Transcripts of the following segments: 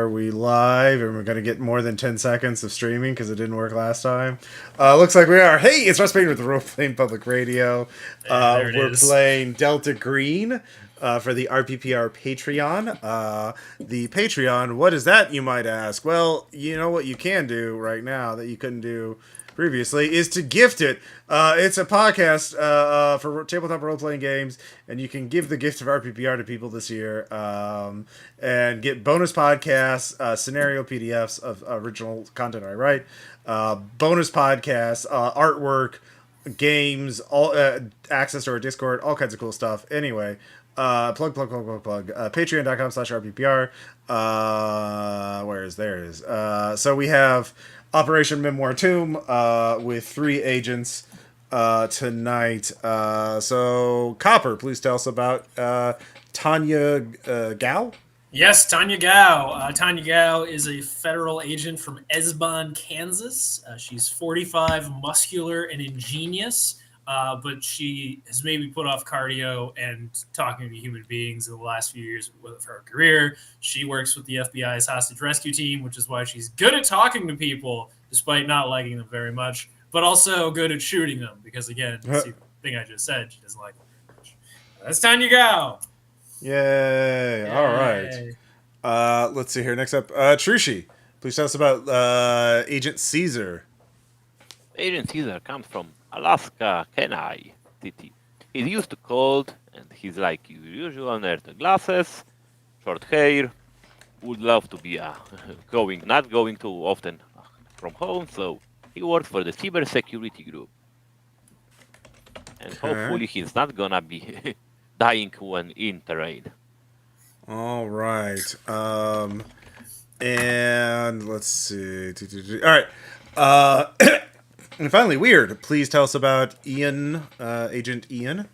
Are we live? And we're going to get more than 10 seconds of streaming because it didn't work last time. Looks like we are. Hey, it's Russ Payne with Role Playing Public Radio. There it We're is. playing Delta Green for the RPPR Patreon. The Patreon, what is that, you might ask? Well, you know what you can do right now that you couldn't do previously is to gift it. It's a podcast for tabletop role-playing games, and you can give the gift of RPPR to people this year and get bonus podcasts, scenario PDFs of original content I write, bonus podcasts, artwork, games, all access to our Discord, all kinds of cool stuff. Anyway, plug. Patreon.com/RPPR. Where is there it is. So we have Operation Memoir Tomb with 3 agents tonight. So Copper, please tell us about Tanya Gao. Yes, Tanya Gao. Tanya Gao is a federal agent from Esbon, Kansas. She's 45, muscular, and ingenious, but she has maybe put off cardio and talking to human beings in the last few years of her career. She works with the FBI's hostage rescue team, which is why she's good at talking to people, despite not liking them very much, but also good at shooting them, because, again, the thing I just said, she doesn't like them very much. That's Tanya Gao. Yay. All right. Let's see here. Next up, Trushi. Please tell us about Agent Caesar. Agent Caesar comes from Alaska, Kenai City. He's used to cold, and he's like your usual nerd. Glasses, short hair, would love to be not going too often from home, so he works for the cybersecurity group. And hopefully he's not gonna be dying when in terrain. All right. And let's see. All right. And finally, Weird. Please tell us about Ian, Agent Ian.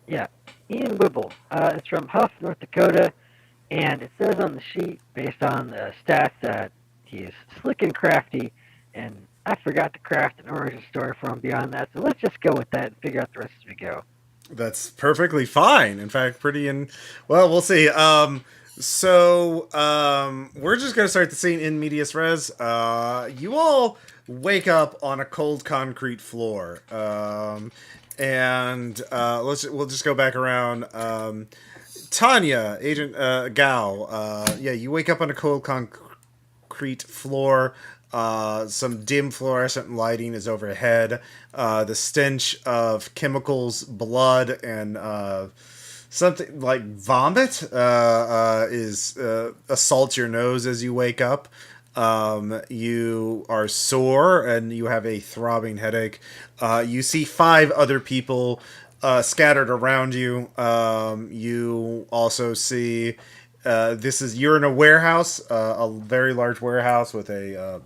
Yeah, Ian Whipple. It's from Huff, North Dakota, and it says on the sheet, based on the stats, that he's slick and crafty, and I forgot to craft an origin story for him beyond that, so let's just go with that and figure out the rest as we go. That's perfectly fine. In fact, well, we'll see. So we're just going to start the scene in medias res. You all wake up on a cold concrete floor. And we'll just go back around. Tanya, Agent Gao. You wake up on a cold concrete floor. Some dim fluorescent lighting is overhead. The stench of chemicals, blood, and something like vomit assaults your nose as you wake up. You are sore and you have a throbbing headache. You see 5 other people scattered around you. You also see you're in a warehouse, a very large warehouse with a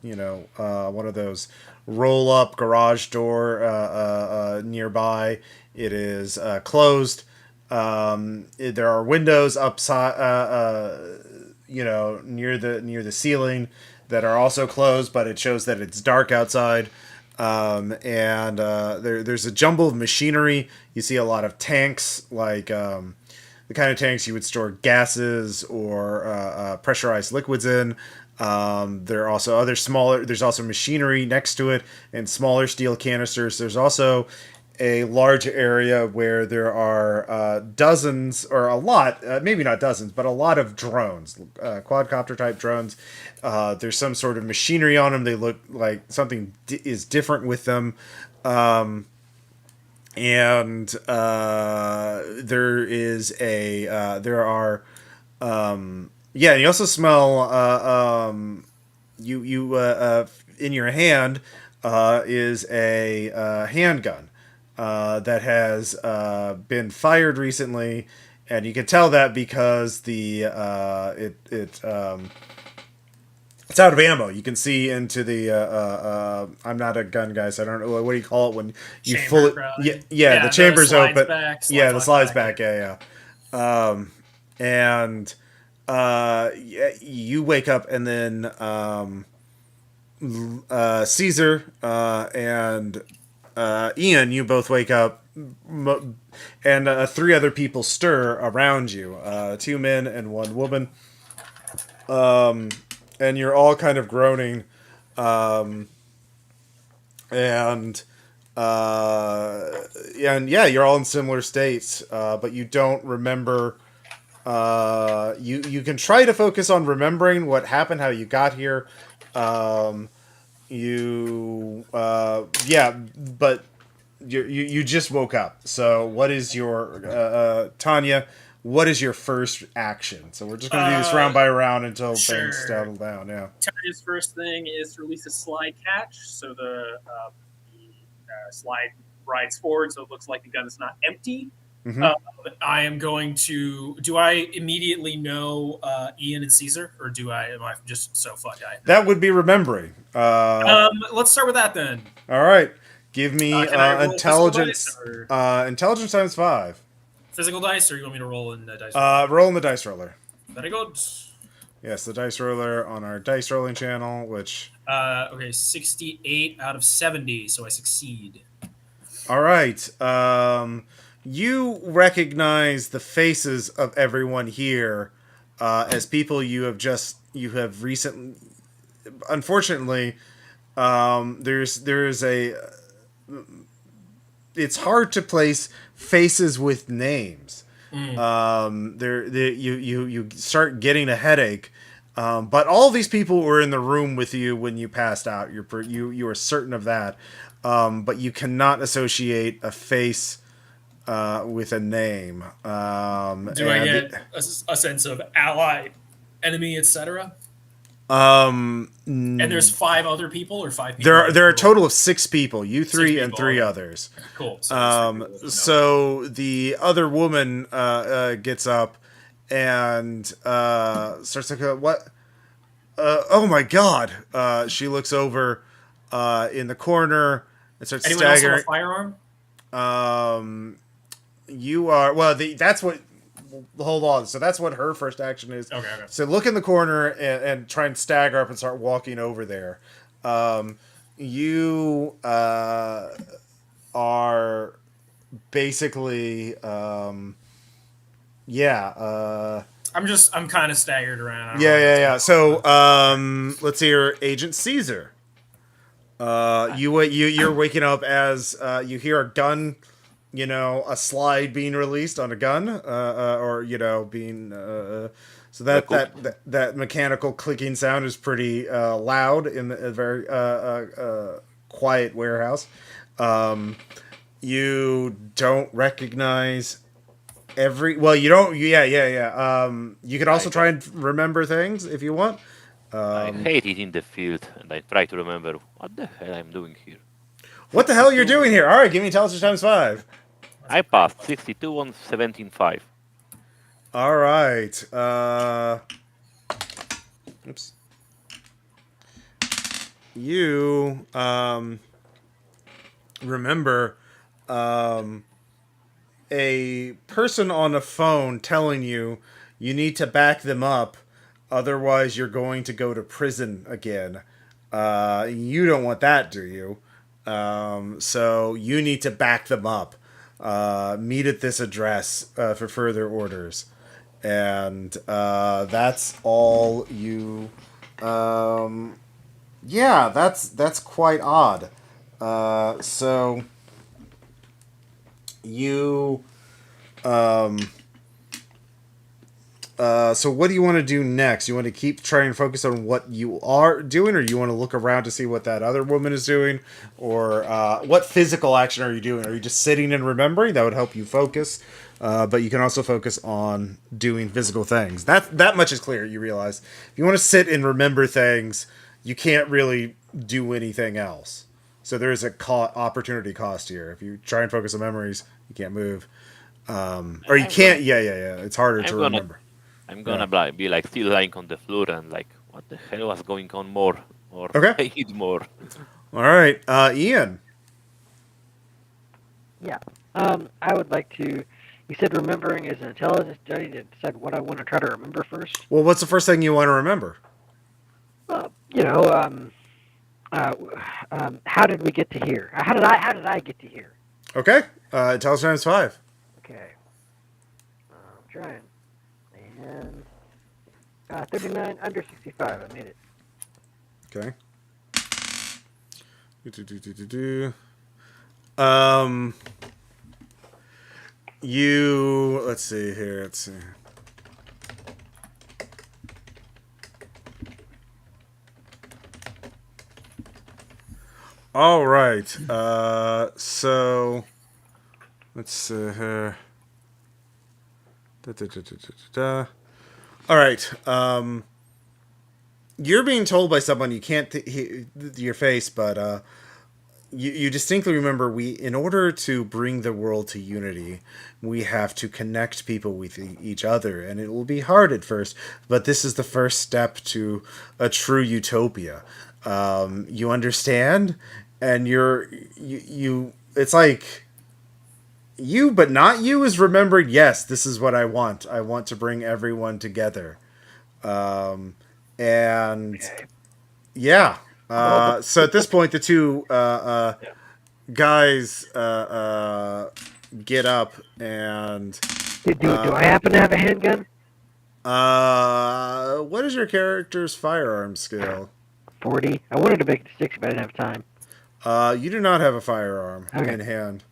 one of those roll-up garage door nearby. It is closed. There are windows upside, near the ceiling that are also closed, but it shows that it's dark outside. There's a jumble of machinery. You see a lot of tanks, like the kind of tanks you would store gases or pressurized liquids in. There are also there's also machinery next to it and smaller steel canisters. There's also a large area where there are dozens, or a lot, maybe not dozens, but a lot of drones, quadcopter type drones. There's some sort of machinery on them. They look like something is different with them. And you also smell, in your hand, is a handgun. That has been fired recently, and you can tell that because it's out of ammo. You can see into the I'm not a gun guy, so I don't know what do you call it when you Chamber, the chamber's open. The slides back. You wake up, and then Caesar and Ian, you both wake up, and 3 other people stir around you. 2 men and 1 woman. And you're all kind of groaning, and yeah, you're all in similar states, but you don't remember. You can try to focus on remembering what happened, how you got here. Um, yeah, but you just woke up. So what is your Tanya? What is your first action? So we're just going to do this round by round until things Sure. settle down. Yeah. Tanya's first thing is to release a slide catch, so the slide rides forward, so it looks like the gun is not empty. Mhm. I am going to. Do I immediately know Ian and Caesar, or am I just so fucked? That would be remembering. Let's start with that then. All right. Give me Can I roll intelligence. physical dice, Intelligence times 5. Physical dice, or you want me to roll in the dice? Roll in the dice roller. Very good. Yes, the dice roller on our dice rolling channel, which. Okay, 68 out of 70, so I succeed. All right. You recognize the faces of everyone here as people you have recently. Unfortunately, there's a. It's hard to place faces with names. You start getting a headache. But all these people were in the room with you when you passed out. You are certain of that. But you cannot associate a face with a name. Do I get a sense of ally, enemy, etc.? And there's 5 other people, or 5 people? There are a total of 6 people. You 3 people, and 3 okay. others. Cool. So the other woman gets up and starts to go, what? Oh my god! She looks over in the corner and starts Anyone else have a staggering. firearm? You are that's what. Hold on. So that's what her first action is. Okay. So look in the corner and try and stagger up and start walking over there. You are basically I'm kind of staggered around. Yeah. So let's see here, Agent Caesar. You're waking up as you hear a gun, a slide being released on a gun, or being so that mechanical clicking sound is pretty loud in a very quiet warehouse. You don't recognize you don't. Yeah. You can also try and remember things if you want. I hate it in the field, and I try to remember what the hell I'm doing here. What the hell you're doing here? All right, give me intelligence times 5. I passed 62 on 17.5. All right. Oops. You remember a person on a phone telling you need to back them up, otherwise you're going to go to prison again. You don't want that, do you? So you need to back them up. Meet at this address for further orders. And that's all you... yeah, that's quite odd. So you... so what do you want to do next? You want to keep trying to focus on what you are doing, or do you want to look around to see what that other woman is doing? Or what physical action are you doing? Are you just sitting and remembering? That would help you focus. But you can also focus on doing physical things. That much is clear, you realize. If you want to sit and remember things, you can't really do anything else. So there is a opportunity cost here. If you try and focus on memories, you can't move. Or you can't... Yeah. It's harder to remember. I'm gonna be like still lying on the floor and like, what the hell was going on more? Or Okay. I need more. All right, Ian. Yeah. I would like to. You said remembering is an intelligence study to decide what I want to try to remember first. Well, what's the first thing you want to remember? How did we get to here? How did I get to here? Okay. Intelligence times 5. Okay. I'm trying. And 39 under 65. I made it. Okay. Um, you. Let's see here. Let's see. All right. So let's see here. All right. You're being told by someone you can't your face, but you distinctly remember in order to bring the world to unity, we have to connect people with each other, and it will be hard at first, but this is the first step to a true utopia. You understand, and you. It's like you, but not you, is remembered. Yes, this is what I want. I want to bring everyone together, and Okay. yeah. Well, So at this point, the two guys get up and do I happen to have a handgun? what is your character's firearm skill? 40. I wanted to make it 60, but I didn't have time. You do not have a firearm Okay. in hand.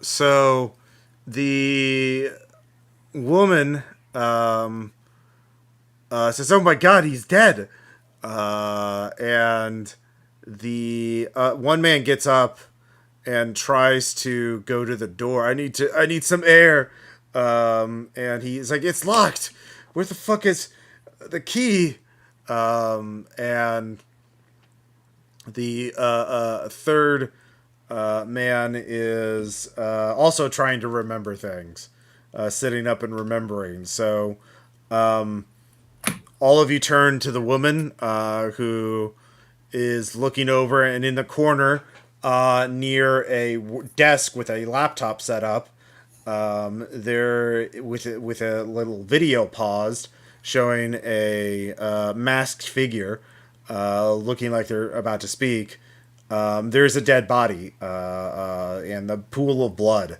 So the woman says, "Oh my God, he's dead!" And the one man gets up and tries to go to the door. I need some air. And he's like, "It's locked. Where the fuck is the key?" And the third man is also trying to remember things, sitting up and remembering. So all of you turn to the woman who is looking over, and in the corner near a desk with a laptop set up, there with a little video paused showing a masked figure looking like they're about to speak. There's a dead body and the pool of blood.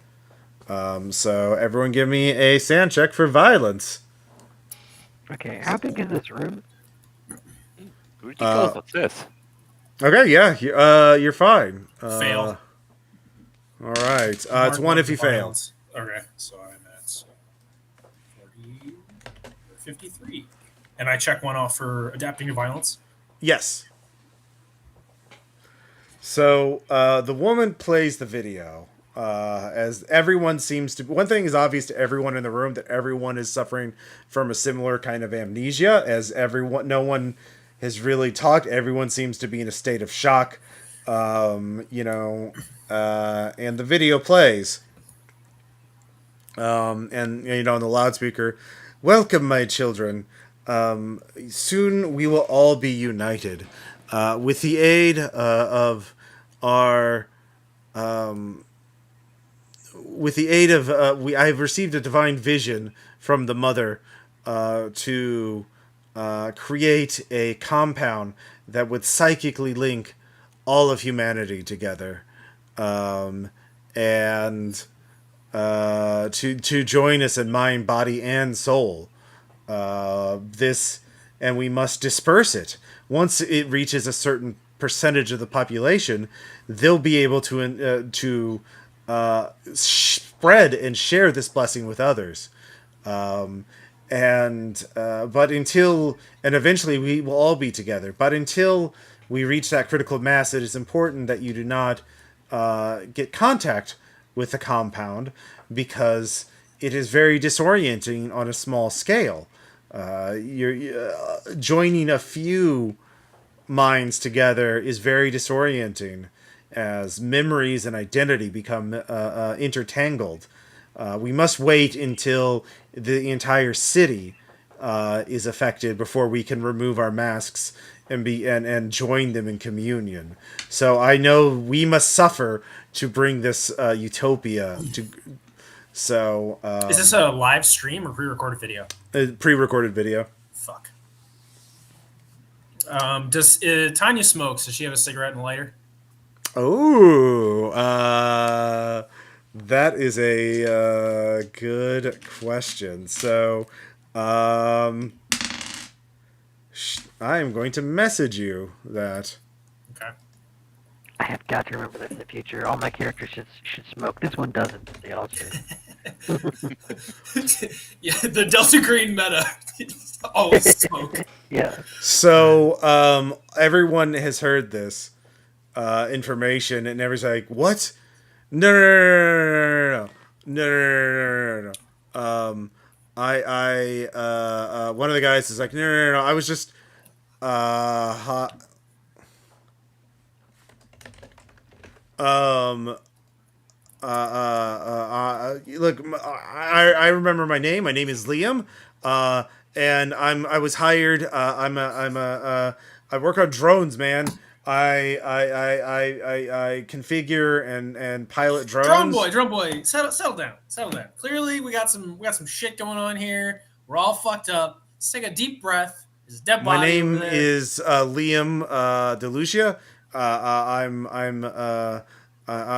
So everyone give me a sand check for violence. Okay, how big is this room? Critical success. Okay, yeah, you're fine. Fail. All right, it's one if you fail. Okay, so I'm at 40, 53. And I check one off for adapting to violence. Yes. So the woman plays the video. As everyone seems to, one thing is obvious to everyone in the room, that everyone is suffering from a similar kind of amnesia. As no one has really talked. Everyone seems to be in a state of shock. And the video plays. And in the loudspeaker, "Welcome, my children. Soon we will all be united with the aid of our." With the aid of I have received a divine vision from the mother to create a compound that would psychically link all of humanity together, and to join us in mind, body, and soul. And we must disperse it. Once it reaches a certain percentage of the population, they'll be able to spread and share this blessing with others. But eventually we will all be together. But until we reach that critical mass, it is important that you do not get contact with the compound, because it is very disorienting on a small scale. You're joining a few minds together is very disorienting, as memories and identity become intertangled. We must wait until the entire city is affected before we can remove our masks and join them in communion. So I know we must suffer to bring this utopia to. So Is this a live stream or pre-recorded video? Pre-recorded video. Fuck. Does Tanya smokes? Does she have a cigarette and a lighter? Oh, that is a good question. So, Um, I am going to message you that. Okay. I have got to remember this in the future. All my characters should smoke. This one doesn't, but they all should. Yeah, the Delta Green meta. Always smoke. Yeah. So, everyone has heard this information, and everyone's like, "What? No, no, no, no, no, no, no, no, no, no, no." One of the guys is like, "No, no, no, no. I was just, hot." Look, I remember my name. My name is Liam, and I was hired. I work on drones, man. I configure and pilot drones. Drone boy, settle down. Clearly, we got some shit going on here. We're all fucked up. Let's take a deep breath. There's a dead My body over name there. is Liam DeLucia. I'm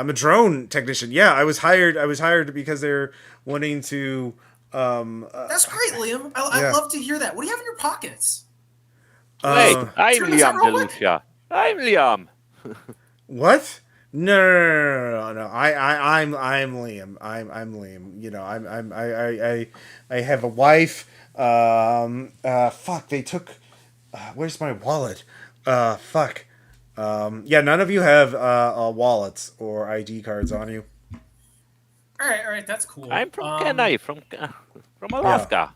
a drone technician. Yeah, I was hired because they're wanting to. That's great, Liam. I yeah. love to hear that. What do you have in your pockets? Wait, I'm turn this out Liam real quick. DeLucia. I'm Liam. What? No. I'm Liam. I'm Liam. You know, I have a wife. Fuck. They took. Where's my wallet? Fuck. Yeah. None of you have wallets or ID cards on you. All right, that's cool. I'm from Kenai, from Alaska.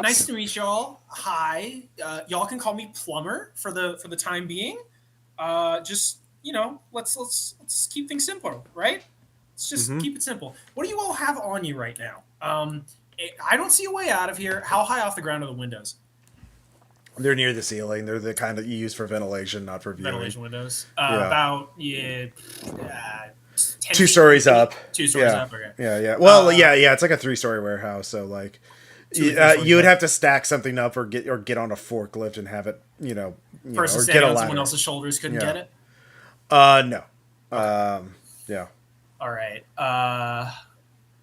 Nice to meet y'all. Hi, y'all can call me Plumber for the time being. Just let's keep things simple, right? Let's just keep it simple. What do you all have on you right now? I don't see a way out of here. How high off the ground are the windows? They're near the ceiling. They're the kind that you use for ventilation, not for viewing. Ventilation windows. Yeah. About 2 stories up. 2 stories up. Okay. Yeah. Well, yeah. It's like a 3-story warehouse. So like, you would have to stack something up or get on a forklift and have it, Person or standing get a on ladder. someone else's shoulders couldn't get it. No. Yeah. All right.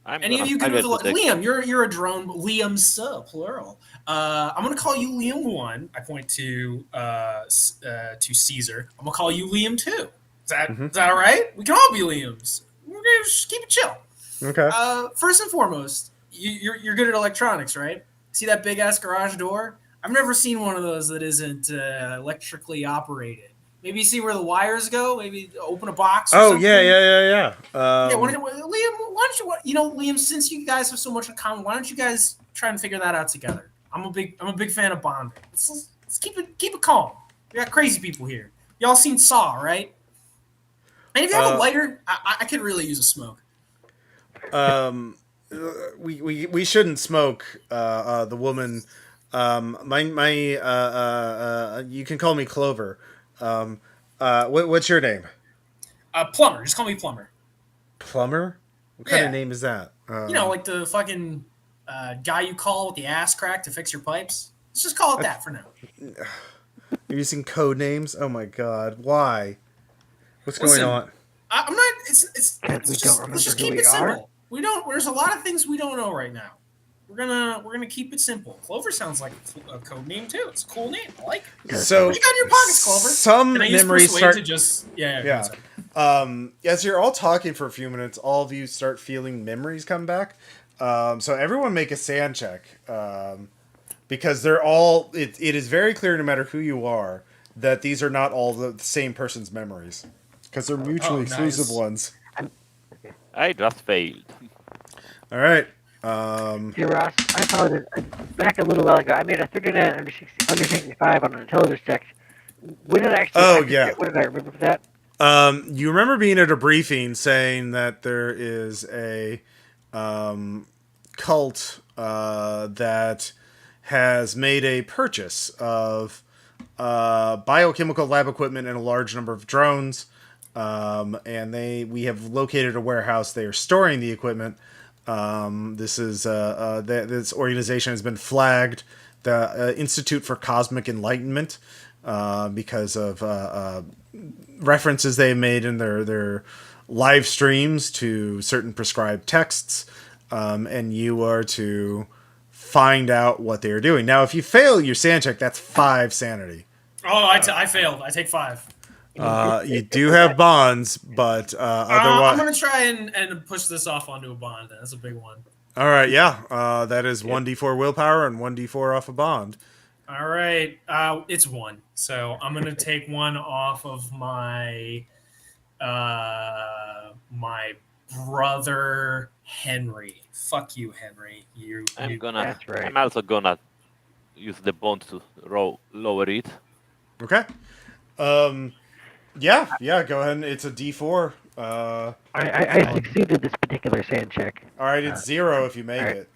I'm Any of you good with Liam? You're a drone. Liam, plural. I'm gonna call you Liam 1. I point to Caesar. I'm gonna call you Liam 2. Is that all right? We can all be Liams. We're gonna just keep it chill. Okay. First and foremost, you're good at electronics, right? See that big ass garage door? I've never seen one of those that isn't electrically operated. Maybe see where the wires go. Maybe open a box. Or something. Yeah. Yeah, Liam, why don't you? Liam, since you guys have so much in common, why don't you guys try and figure that out together? I'm a big fan of bonding. Let's keep it calm. We got crazy people here. Y'all seen Saw, right? And if you have a lighter, I could really use a smoke. We shouldn't smoke. The woman. You can call me Clover. What's your name? Plumber. Just call me Plumber. Plumber? What kind of name is that? Like the fucking guy you call with the ass crack to fix your pipes. Let's just call it that for now. You're using code names? Oh my god! Why? What's going on? I'm not. It's just let's just keep it simple. We don't. There's a lot of things we don't know right now. We're gonna keep it simple. Clover sounds like a code name too. It's a cool name. I like it. So what you got in your pockets, Clover? Some memories start to just yeah. As you're all talking for a few minutes, all of you start feeling memories come back. So everyone make a sand check, because they're all. It is very clear, no matter who you are, that these are not all the same person's memories, because they're mutually exclusive ones. I just failed. All right. Hey Ross, I apologize. Back a little while ago, I made a 39 under 65 on an intelligence check. When did I actually? What did I remember for that? You remember being at a briefing saying that there is a cult that has made a purchase of biochemical lab equipment and a large number of drones, and we have located a warehouse. They are storing the equipment. This organization has been flagged, the Institute for Cosmic Enlightenment, because of references they made in their live streams to certain prescribed texts, and you are to find out what they're doing. Now, if you fail your sand check, that's 5 sanity. Oh, I failed. I take 5. You do have bonds, but otherwise, I'm gonna try and push this off onto a bond. That's a big one. all right, yeah, that is 1d4 willpower and 1d4 off a bond. All right, it's 1. So I'm gonna take 1 off of my my brother Henry. Fuck you, Henry. That's right. I'm also gonna use the bond to lower it. Okay. Yeah, go ahead. It's a d4. I succeeded this particular sand check. All right, it's 0 if you make right. it.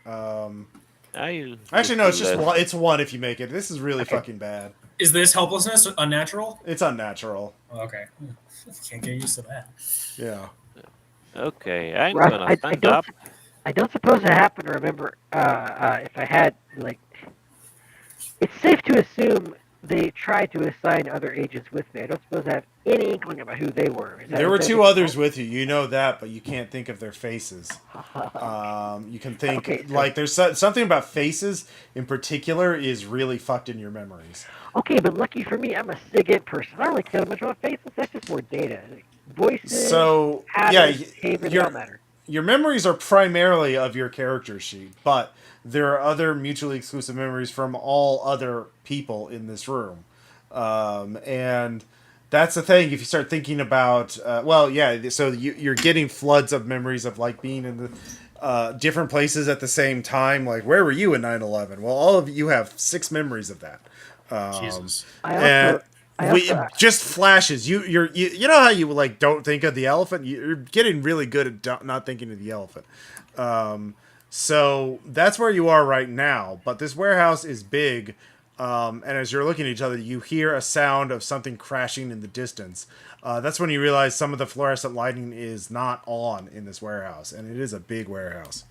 Actually, No, it's just it's 1 if you make it. This is really fucking bad. Is this helplessness unnatural? It's unnatural. Okay, can't get used to that. Yeah. Okay, I'm Russ, gonna stand up. I don't suppose I happen to remember if I had, like... It's safe to assume they tried to assign other agents with me. I don't suppose I have any inkling about who they were. There were 2 others with you. You know that, but you can't think of their faces. You can think, Okay, so- like, there's something about faces in particular is really fucked in your memories. Okay, but lucky for me, I'm a SIG-INT person. I don't really care much about faces. That's just more data. Like, voices, So, habits, yeah, behavior, they all matter. your memories are primarily of your character sheet, but there are other mutually exclusive memories from all other people in this room. And that's the thing. If you start thinking about, so you're getting floods of memories of, like, being in the different places at the same time. Like, where were you in 9/11? Well, all of you have 6 memories of that. Jesus. I also Just flashes. You know how you, like, don't think of the elephant? You're getting really good at not thinking of the elephant. So that's where you are right now. But this warehouse is big. And as you're looking at each other, you hear a sound of something crashing in the distance. That's when you realize some of the fluorescent lighting is not on in this warehouse. And it is a big warehouse.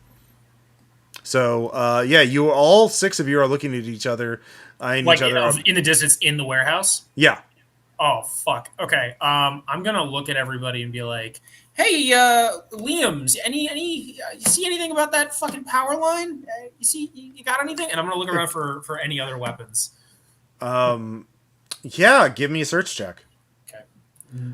So, you all 6 of you are looking at each other. Like in the distance in the warehouse? Yeah. Oh, fuck. Okay. I'm gonna look at everybody and be like, "Hey, Liam's. You see anything about that fucking power line? You got anything?" And I'm gonna look around for any other weapons. Yeah. Give me a search check. Okay.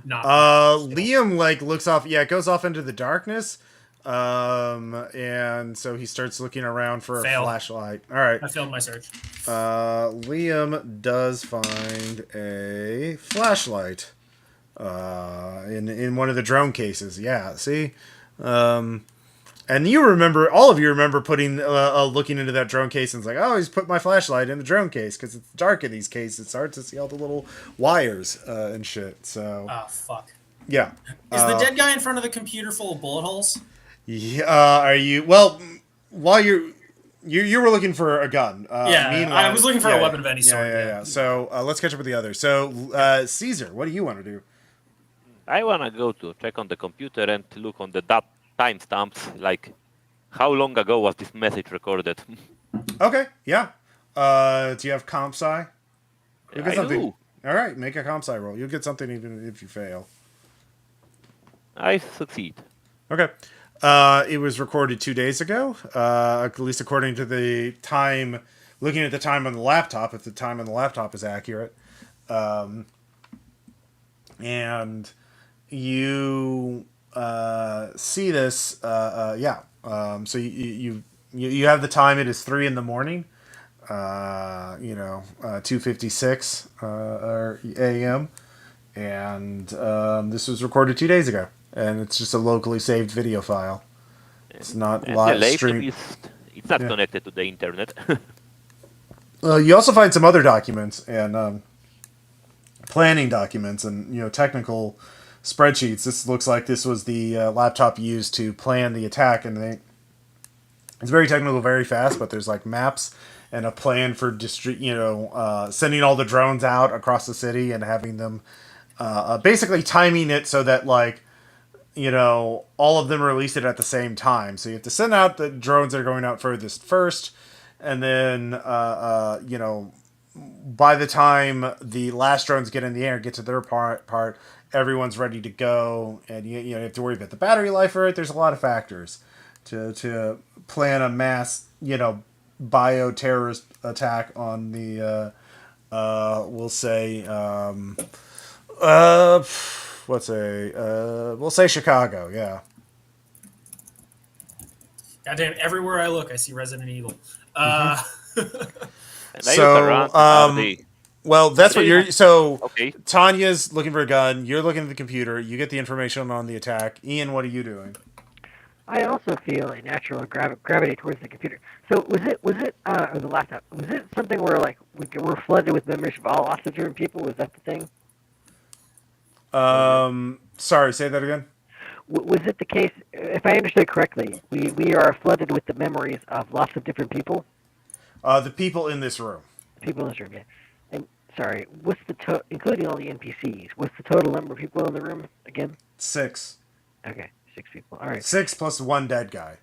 Not. Liam, like, looks off. Yeah, it goes off into the darkness. And so he starts looking around for a flashlight. All right. I failed my search. Liam does find a flashlight in one of the drone cases. Yeah, see? And you remember, all of you remember putting looking into that drone case and it's like, oh, he's put my flashlight in the drone case because it's dark in these cases. It's hard to see all the little wires and shit. So, Oh, fuck. yeah. Is the dead guy in front of the computer full of bullet holes? Yeah, are you? Well, while you were looking for a gun. I was looking for a weapon of any sort. Yeah. So let's catch up with the others. So Caesar, what do you want to do? I wanna go to check on the computer and look on the timestamps, like how long ago was this message recorded. Okay, yeah. Do you have comp sci? You'll get I something. do. All right, make a comp sci roll. You'll get something even if you fail. I succeed. Okay. It was recorded 2 days ago, at least according to the time, looking at the time on the laptop, if the time on the laptop is accurate. And you see this, so you have the time. It is 3 a.m, 2:56 a.m. And this was recorded 2 days ago. And it's just a locally saved video file. It's not live streamed. It's not connected to the internet. You also find some other documents and planning documents and technical spreadsheets. This looks like this was the laptop used to plan the attack, and it's very technical, very fast. But there's like maps and a plan for sending all the drones out across the city and having them basically timing it so that all of them release it at the same time. So you have to send out the drones that are going out furthest first, and then by the time the last drones get in the air, get to their part, everyone's ready to go, and you have to worry about the battery life for it. There's a lot of factors to plan a mass bioterrorist attack on the we'll say uh, we'll say Chicago. Yeah. Goddamn, everywhere I look, I see Resident Evil. And I look So, around. Are they? well, Are that's what they? you're. So, Okay. Tanya's looking for a gun. You're looking at the computer. You get the information on the attack. Ian, what are you doing? I also feel a natural gravity towards the computer. So or the laptop? Was it something where like we're flooded with memories of all lots of different people? Was that the thing? Sorry, say that again. Was it the case? If I understood correctly, we are flooded with the memories of lots of different people. The people in this room. People in this room, yeah. And sorry, what's the including all the NPCs? What's the total number of people in the room again? 6. Okay, 6 people. All right. 6 plus 1 dead guy.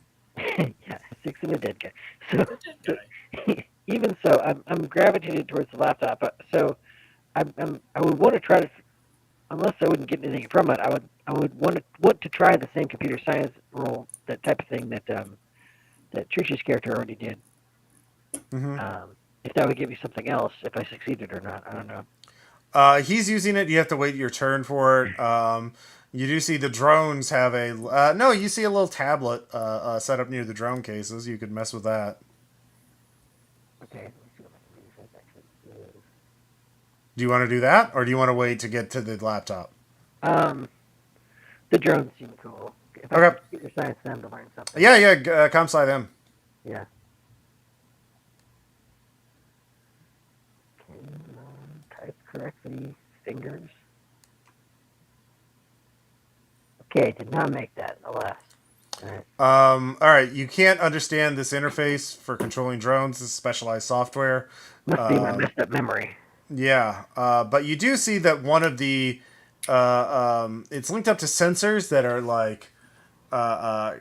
Yeah, 6 and a dead guy. So even so, I'm gravitated towards the laptop. So I would want to try to, unless I wouldn't get anything from it, I would want to try the same computer science role, that type of thing that Trisha's character already did. If that would give me something else, if I succeeded or not, I don't know. He's using it. You have to wait your turn for it. You do see the drones have a. No, you see a little tablet set up near the drone cases. You could mess with that. Okay. Do you want to do that, or do you want to wait to get to the laptop? Um, the drones seem cool. If I Okay. could computer science them to learn something. Yeah, yeah. Come side them. Yeah. Type correctly. Fingers. Okay, did not make that, alas. Alright. All right. You can't understand this interface for controlling drones. This is specialized software. Must be my messed up memory. Yeah, but you do see that one of the it's linked up to sensors that are like uh, uh,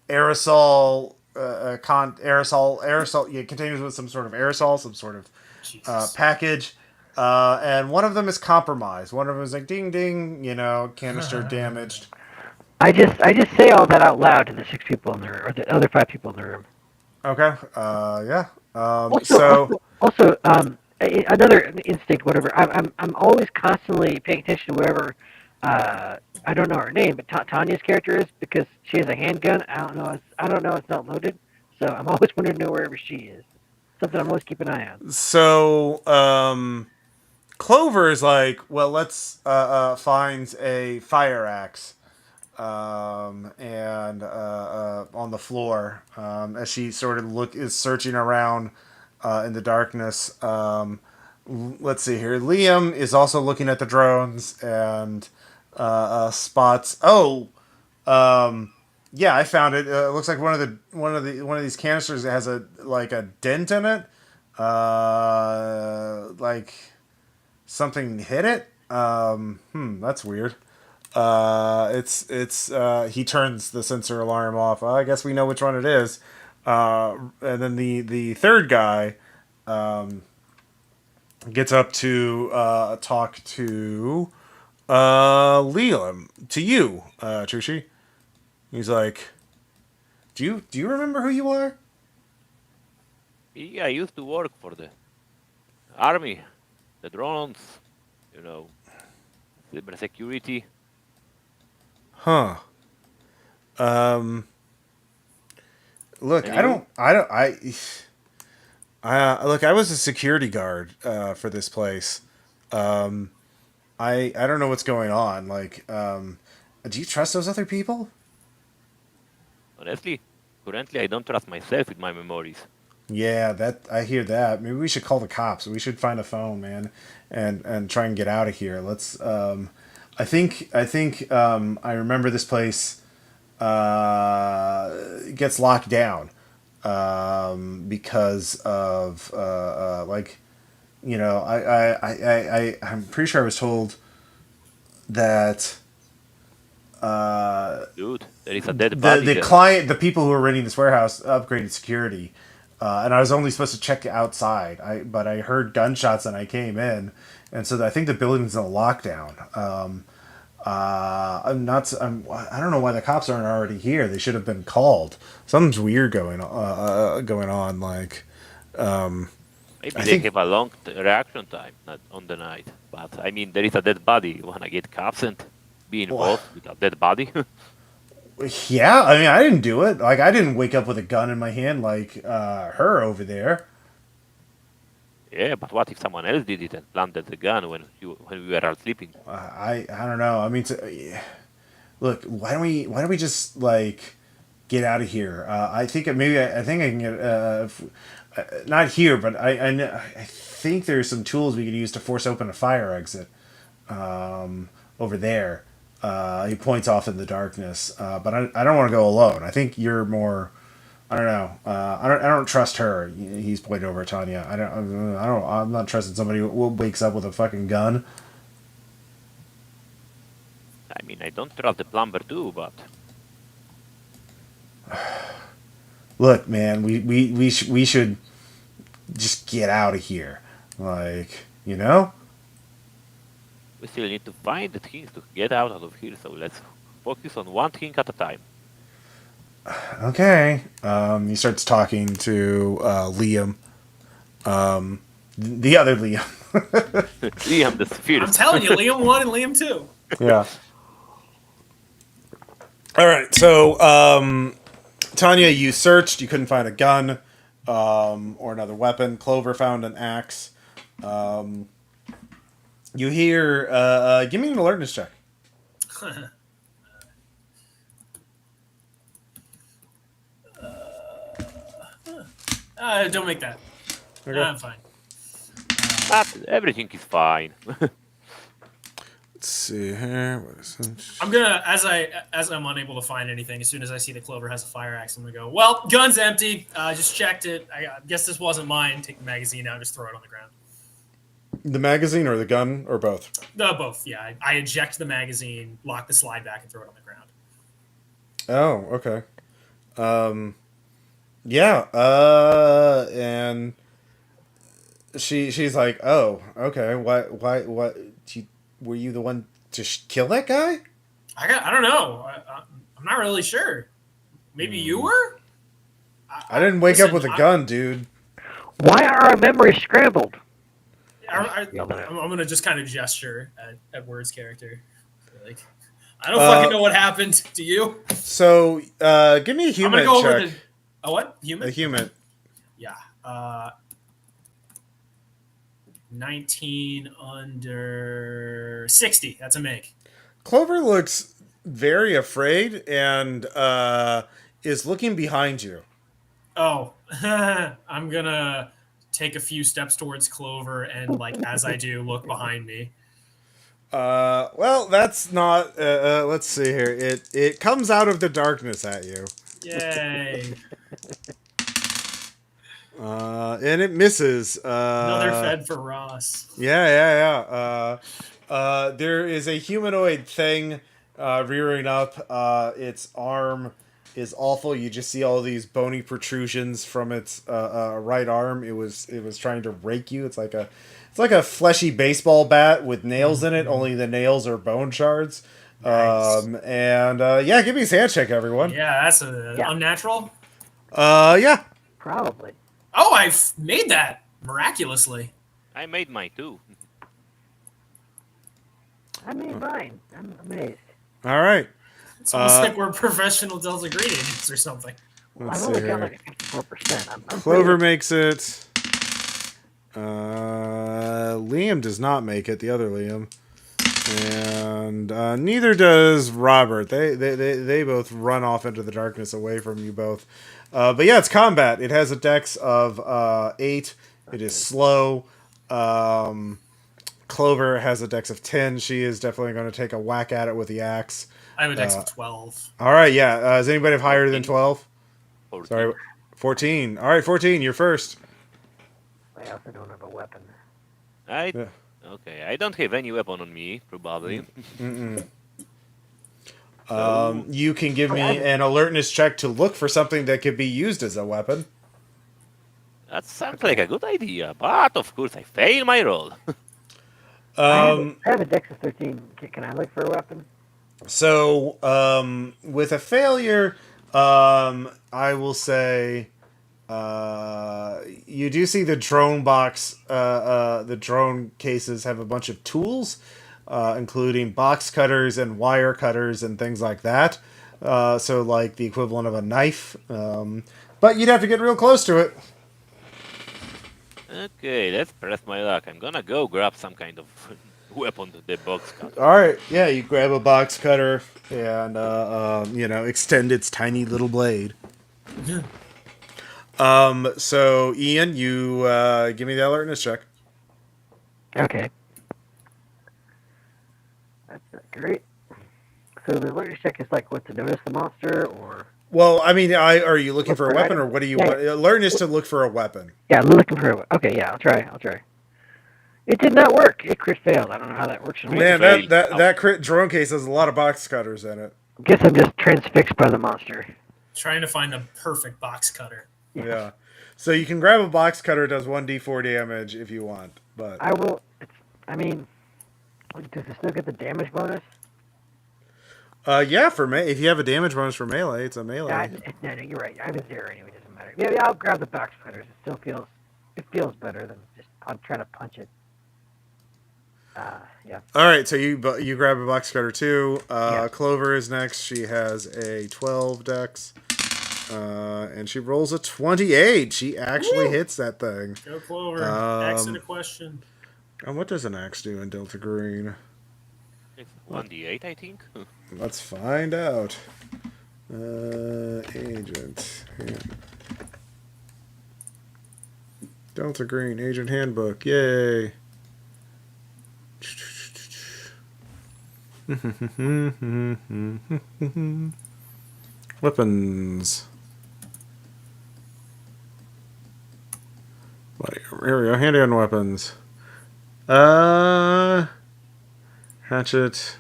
aerosol aerosol, yeah, containers with some sort of aerosol, some sort of Jesus. package, and one of them is compromised. One of them is like ding ding, canister damaged. I just say all that out loud to the 6 people in the room, or the other 5 people in the room. Okay, yeah. Also, So another instinct, whatever. I'm always constantly paying attention to whatever. I don't know her name, but Tanya's character is, because she has a handgun. I don't know. It's not loaded, so I'm always wanting to know wherever she is. Something I'm always keeping an eye on. so Clover is like, well, let's find a fire axe, and on the floor, as she sort of is searching around in the darkness. Let's see here. Liam is also looking at the drones and spots. Oh, yeah, I found it. It looks like one of these canisters has a dent in it. Like something hit it. That's weird. It's he turns the sensor alarm off. I guess we know which one it is. And then the third guy gets up to talk to Liam, to you, Trushi. He's like, do you remember who you are? Yeah, I used to work for the army, the drones, cyber security. Huh. Look, And you? look, I was a security guard for this place. I don't know what's going on. Like, do you trust those other people? Honestly, currently I don't trust myself with my memories. Yeah, that I hear that. Maybe we should call the cops. We should find a phone, man, and try and get out of here. Let's. I think I remember this place gets locked down because of I'm pretty sure I was told that Dude, there is a dead body the there. client, the people who were renting this warehouse, upgraded security, and I was only supposed to check outside. But I heard gunshots and I came in, and so I think the building's in a lockdown. I don't know why the cops aren't already here. They should have been called. Something's weird going on. Like, Maybe I they think have a long reaction time not on the night. But I mean, there is a dead body. You wanna get cops and be Well, involved with a dead body? yeah. I mean, I didn't do it. Like, I didn't wake up with a gun in my hand like her over there. Yeah, but what if someone else did it and planted the gun when we were all sleeping? I don't know. I mean, look, why don't we just like get out of here? I think I think I can get not here, but I think there's some tools we could use to force open a fire exit over there. He points off in the darkness, but I don't want to go alone. I think you're more. I don't know. I don't trust her. He's pointed over at Tanya. I'm not trusting somebody who wakes up with a fucking gun. I mean, I don't trust the plumber too, but Look, man, we should just get out of here. Like, you know? we still need to find the things to get out of here. So let's focus on one thing at a time. Okay. He starts talking to Liam. The other Liam. Liam the I'm Fierce. telling you, Liam 1 and Liam 2. Yeah. All right. So, Tanya, you searched. You couldn't find a gun or another weapon. Clover found an axe. You hear. Give me an alertness check. Don't make that. Okay. I'm fine. But everything is fine. Let's see here. What is this? I'm gonna, as I'm unable to find anything, as soon as I see that Clover has a fire axe, I'm gonna go, well, gun's empty. Just checked it. I guess this wasn't mine. Take the magazine out, just throw it on the ground. The magazine or the gun or both? Both. Yeah, I eject the magazine, lock the slide back, and throw it on the ground. Oh, okay. Yeah. And she's like, oh, okay. What? Were you the one to kill that guy? I don't know. I'm not really sure. Maybe you were. I didn't wake up with a gun, dude. Why are our memories scrambled? I'm gonna just kind of gesture at Word's character. Like, I don't fucking know what happened. Do you? So, give me a human I'm gonna go check. over the. A what? Human? A human. Yeah. 19 under 60. That's a make. Clover looks very afraid and is looking behind you. Oh, I'm gonna take a few steps towards Clover and, like, as I do, look behind me. Well, that's not. Let's see here. It comes out of the darkness at you. Yay! And it misses. Another fed for Ross. Yeah. There is a humanoid thing rearing up. Its arm is awful. You just see all these bony protrusions from its right arm. It was trying to rake you. It's like a fleshy baseball bat with nails in it. Only the nails are bone shards. Nice. Yeah, give me a hand check, everyone. Yeah, that's unnatural. Yeah. Probably. Oh, I've made that miraculously. I made mine too. I made mine. I'm amazed. All right. It's almost like we're professional Delta Green agents or something. Let's I've see only got here. like 54%. I'm Clover makes it. Liam does not make it. The other Liam, and neither does Robert. They both run off into the darkness away from you both. But yeah, it's combat. It has a dex of 8. It is slow. Clover has a dex of 10. She is definitely going to take a whack at it with the axe. I have a dex of 12. All right, yeah. Does anybody have higher than 12? 14. Sorry, 14. All right, 14. You're first. I also don't have a weapon. Okay, I don't have any weapon on me, probably. You can give me an alertness check to look for something that could be used as a weapon. That sounds like a good idea, but of course I fail my roll. I have a dex of 13. Can I look for a weapon? So, with a failure, I will say, you do see the drone box. The drone cases have a bunch of tools, including box cutters and wire cutters and things like that. So, like the equivalent of a knife. But you'd have to get real close to it. Okay, let's press my luck. I'm gonna go grab some kind of weapon, the box cutter. All right, yeah, you grab a box cutter and extend its tiny little blade. So Ian, you give me the alertness check. Okay. That's not great. So the alertness check is like what to notice the monster, or Well, I mean, are you looking look for a for weapon, item? or what do you Yeah. want? Alertness to look for a weapon. Yeah, I'm looking for a. Okay, yeah, I'll try. It did not work. It crit failed. I don't know how that works. Man, Fail. that crit drone case has a lot of box cutters in it. Guess I'm just transfixed by the monster. Trying to find the perfect box cutter. Yeah. So you can grab a box cutter. Does 1d4 damage if you want, but I will. I mean, does it still get the damage bonus? yeah, for if you have a damage bonus for melee, it's a melee. No, you're right. I'm a 0 anyway. It doesn't matter. Maybe I'll grab the box cutters. It feels better than just. I'm trying to punch it. Yeah. All right, so you grab a box cutter too. Yeah. Clover is next. She has a 12 dex, and she rolls a 28. She actually hits that thing. Go Clover. Axe in a question. And what does an axe do in Delta Green? It's 1d8, I think. Let's find out. Agent. Delta Green Agent Handbook. Yay. Weapons. Here we go. Hand-to-hand weapons. Hatchet.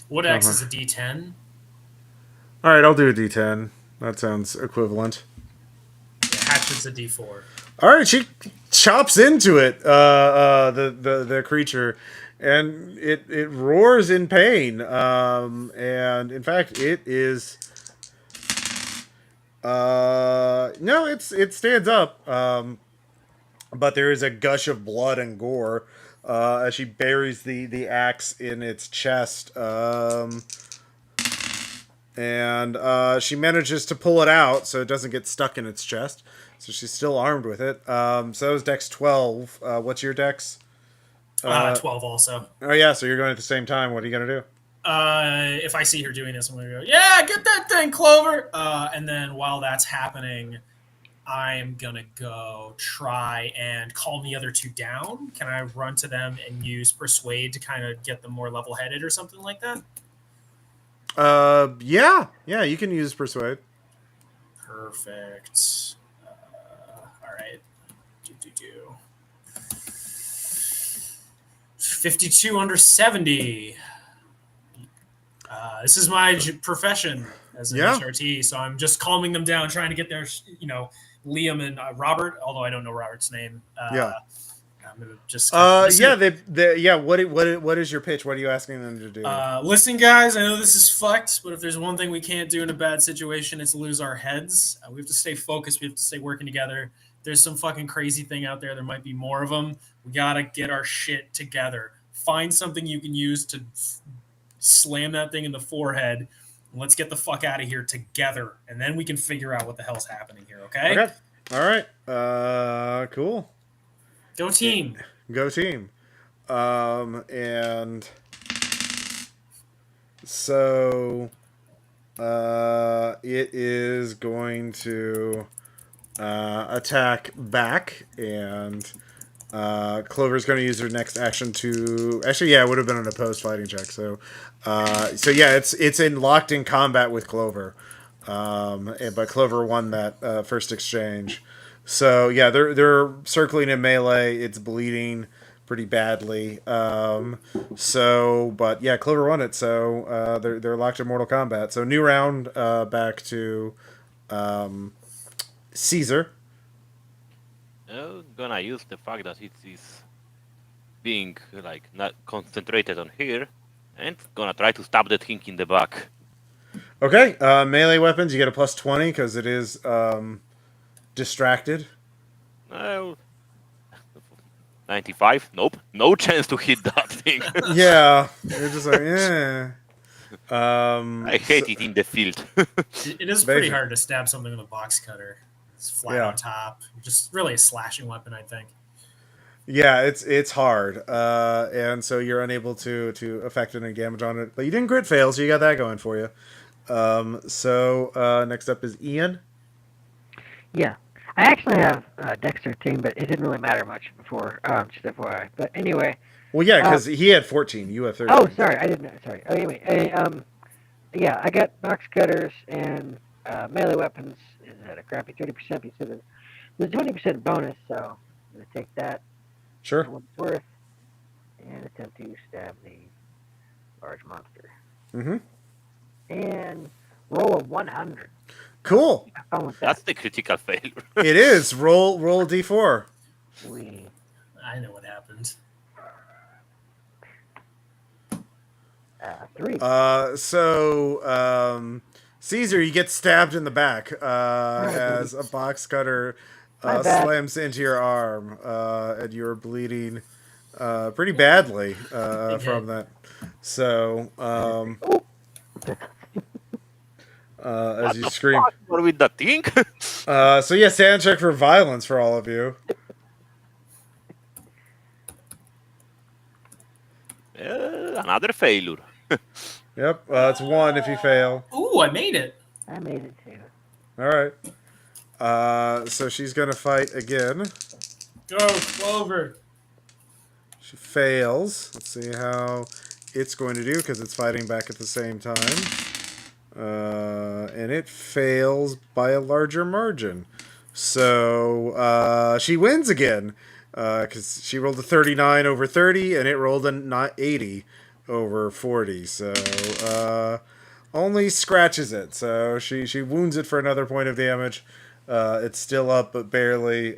Wood axe is a D10. All right, I'll do a D10. That sounds equivalent. Yeah, hatchet's a D4. All right, she chops into it, the creature, and it roars in pain. And in fact, it is. No, it stands up. But there is a gush of blood and gore as she buries the axe in its chest. And she manages to pull it out so it doesn't get stuck in its chest. So she's still armed with it. So that was Dex 12. What's your Dex? 12 also. Oh, yeah, so you're going at the same time. What are you going to do? If I see her doing this, I'm going to go, yeah, get that thing, Clover! And then while that's happening, I'm going to go try and calm the other two down. Can I run to them and use Persuade to kind of get them more level-headed or something like that? Yeah, you can use Persuade. Perfect. All right. 52 under 70. This is my profession as an HRT, so I'm just calming them down, trying to get their, Liam and Robert, although I don't know Robert's name. Yeah. I'm gonna just What is your pitch? What are you asking them to do? Listen, guys, I know this is fucked, but if there's one thing we can't do in a bad situation, it's lose our heads. We have to stay focused. We have to stay working together. There's some fucking crazy thing out there. There might be more of them. We gotta get our shit together. Find something you can use to slam that thing in the forehead. And let's get the fuck out of here together, and then we can figure out what the hell's happening here. Okay. Okay. All right. Cool. Go team. Go team. And so it is going to attack back, and Clover's going to use her next action to. Actually, yeah, it would have been an opposed fighting check. So yeah, it's locked in combat with Clover, but Clover won that first exchange. So yeah, they're circling in melee. It's bleeding pretty badly. But yeah, Clover won it. So they're locked in Mortal Kombat. So new round. Back to Caesar. I'm gonna use the fact that it is being like not concentrated on here, And gonna try to stab the thing in the back. Okay, melee weapons, you get a plus 20 because it is distracted. 95? Nope. No chance to hit that thing. Yeah, you're just like, yeah. I hate it in the field. It is pretty Basic. hard to stab something with a box cutter. It's flat Yeah. on top. Just really a slashing weapon, I think. Yeah, it's hard, and so you're unable to affect any damage on it. But you didn't crit fail, so you got that going for you. So next up is Ian. Yeah. I actually have Dex 13, but it didn't really matter much before, just FYI. But anyway. Well, yeah, because he had 14, you have 13. Oh, sorry, I didn't know. Sorry. Oh, anyway, yeah, I got box cutters and melee weapons is at a crappy 30% because there's a 20% bonus, so I'm going to take that Sure. for what it's worth and attempt to stab the large monster. Mm-hmm. And roll a 100. Cool. Have fun with That's that. the critical failure. It is. Roll a d4. We, I know what happened. 3. Caesar, you get stabbed in the back as a box cutter My bad. slams into your arm, and you're bleeding pretty badly from that. So, as you scream. What with that thing? So yeah, stand check for violence for all of you. Another failure. Yep, it's 1 if you fail. Ooh, I made it. I made it too. All right. So she's gonna fight again. Go, Clover. She fails. Let's see how it's going to do because it's fighting back at the same time. And it fails by a larger margin. So she wins again because she rolled a 39 over 30 and it rolled a 80 over 40. So only scratches it. So she wounds it for another point of damage. It's still up, but barely.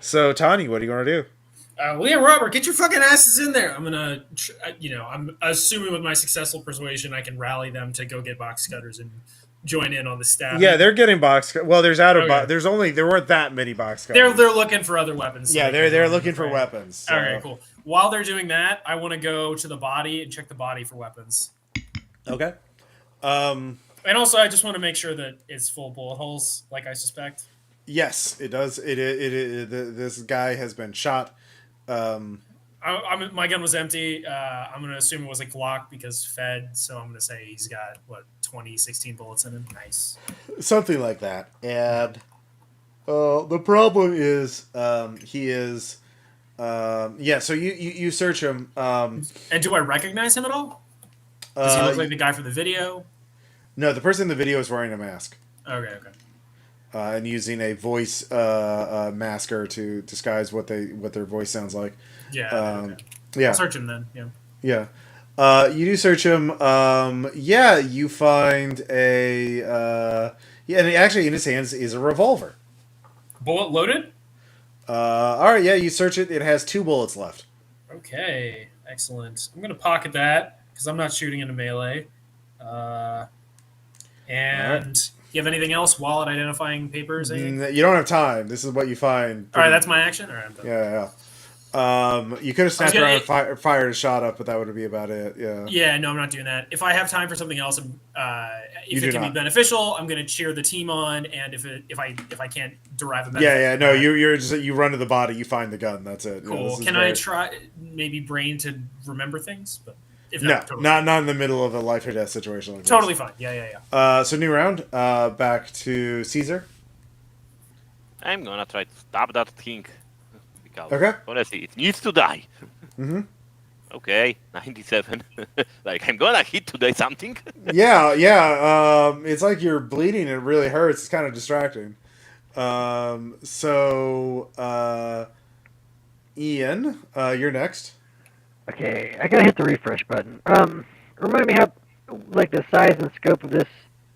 So Tanya, what do you want to do? Leah Robert, get your fucking asses in there. I'm gonna, I'm assuming with my successful persuasion, I can rally them to go get box cutters and join in on the stabbing. Yeah, they're getting box. Well, there's Okay. there weren't that many box They're cutters. looking for other weapons. Yeah, they're looking for weapons. So. All right, cool. While they're doing that, I want to go to the body and check the body for weapons. Okay. And also, I just want to make sure that it's full bullet holes, like I suspect. Yes, it does. This guy has been shot. My gun was empty. I'm going to assume it was a Glock because fed, so I'm going to say he's got, 16 bullets in him? Nice. Something like that. And the problem is he is... so you search him. And do I recognize him at all? Does he look like the guy for the video? No, the person in the video is wearing a mask. Okay. And using a voice masker to disguise what their voice sounds like. Yeah. Okay. Yeah. I'll search him then. Yeah. Yeah. You do search him. You find a and actually in his hands is a revolver. Bullet loaded? All right, yeah, you search it. It has 2 bullets left. Okay, excellent. I'm going to pocket that because I'm not shooting into melee. And you have anything else? Wallet, identifying papers? Anything? You don't have time. This is what you find. All right, that's my action. All right, I'm done. Yeah. You could have snapped around and fired a shot up, but that would be about it. Yeah. Yeah, no, I'm not doing that. If I have time for something else, if it can be not. beneficial, I'm going to cheer the team on. And if I can't derive a benefit, Yeah. No, you run to the body, you find the gun. That's it. Cool. Yeah, can I try maybe brain to remember things? But if No, not, totally not in the middle of a life or death situation like this. Totally fine. Yeah. So new round. Back to Caesar. I'm gonna try to stab that thing. Because, Okay. honestly, it needs to die. Mm-hmm. Okay, 97. Like, I'm gonna hit today something. Yeah. It's like you're bleeding. It really hurts. It's kind of distracting. Ian, you're next. Okay, I gotta hit the refresh button. Remind me how, like, the size and scope of this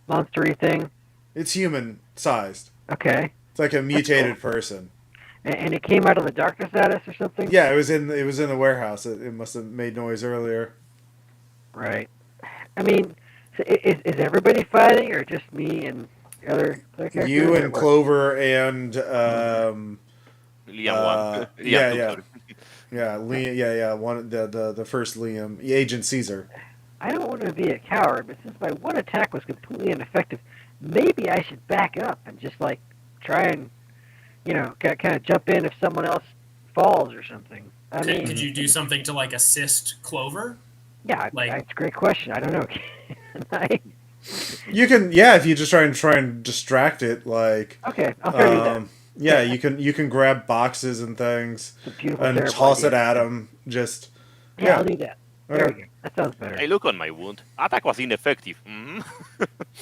monstery thing. It's human sized. Okay. It's like a mutated person. And it came out of the darkness at us or something? Yeah, it was in the warehouse. It must have made noise earlier. Right. I mean, so is everybody fighting, or just me and the other characters? You Or and what? Clover and Liam one. Liam yeah, two, yeah, sorry. yeah, Liam, yeah, one the first Liam, Agent Caesar. I don't want to be a coward, but since my one attack was completely ineffective, maybe I should back up and just like try and kind of jump in if someone else falls or something. I Could mean, you do something to like assist Clover? yeah, Like, it's a great question. I don't know. Can I? You can, yeah, if you just try and distract it, like, Okay, I'll try to do that. yeah, Okay, you can grab boxes and things it's a beautiful, and terrible toss it idea. at him. Just Yeah, I'll yeah, do that. There we okay, go. That sounds better. Hey, look on my wound. Attack was ineffective.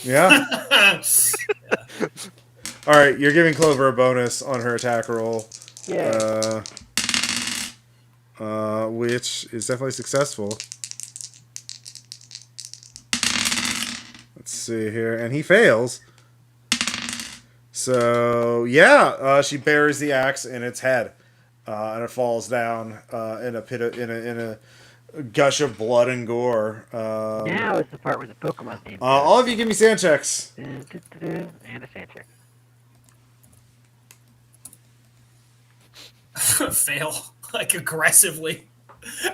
yeah. yeah. All right, you're giving Clover a bonus on her attack roll, Yeah. which is definitely successful. Let's see here, and he fails. So yeah, she buries the axe in its head, and it falls down in a pit of, in a gush of blood and gore. Now is the part where the Pokemon theme All of you, give me sand checks. and a sand check. Fail like aggressively.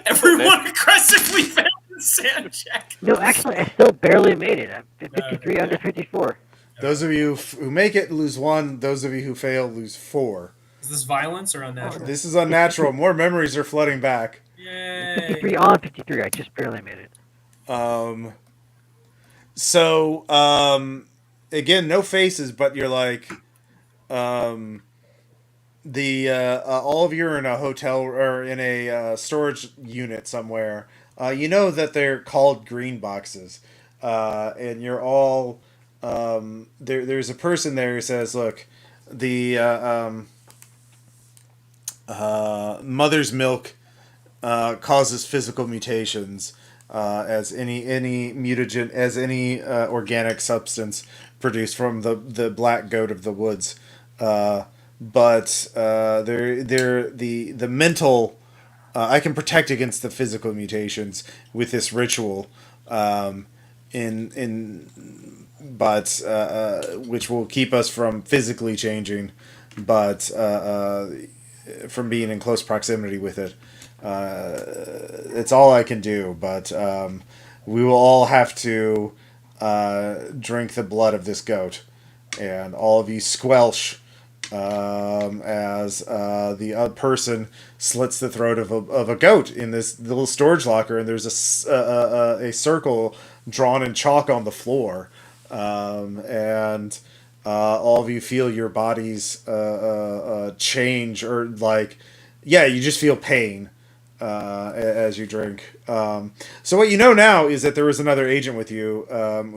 Everyone aggressively failed the sand check. No, actually, I still barely made it. I'm 53 under 54. Those of you who make it lose 1. Those of you who fail lose 4. Is this violence or unnatural? This is unnatural. More memories are flooding back. Yay. 53 on 53. I just barely made it. So again, no faces, but you're like, the all of you are in a hotel or in a storage unit somewhere. You know that they're called green boxes, and you're all There's a person there who says, "Look, the mother's milk causes physical mutations, as any mutagen as any organic substance produced from the black goat of the woods." But the mental, I can protect against the physical mutations with this ritual, in but which will keep us from physically changing, but from being in close proximity with it. It's all I can do, but we will all have to drink the blood of this goat, and all of you squelch as the person slits the throat of a goat in this little storage locker, and there's a circle drawn in chalk on the floor, and all of you feel your bodies change, or like, yeah, you just feel pain as you drink. So what you know now is that there was another agent with you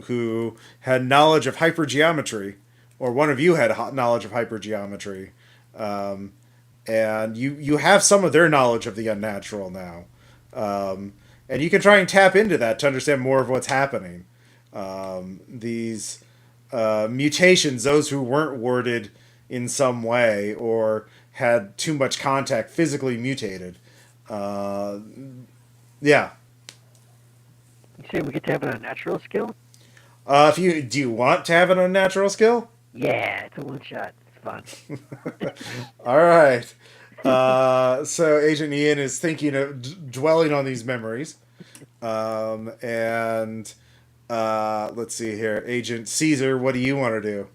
who had knowledge of hypergeometry, or one of you had knowledge of hypergeometry, and you have some of their knowledge of the unnatural now, and you can try and tap into that to understand more of what's happening. These mutations, those who weren't warded in some way or had too much contact, physically mutated. Yeah. You say we get to have an unnatural skill? If you do, you want to have an unnatural skill? Yeah, it's a one shot. It's fun. All right. So Agent Ian is thinking of dwelling on these memories, and let's see here, Agent Caesar, what do you want to do?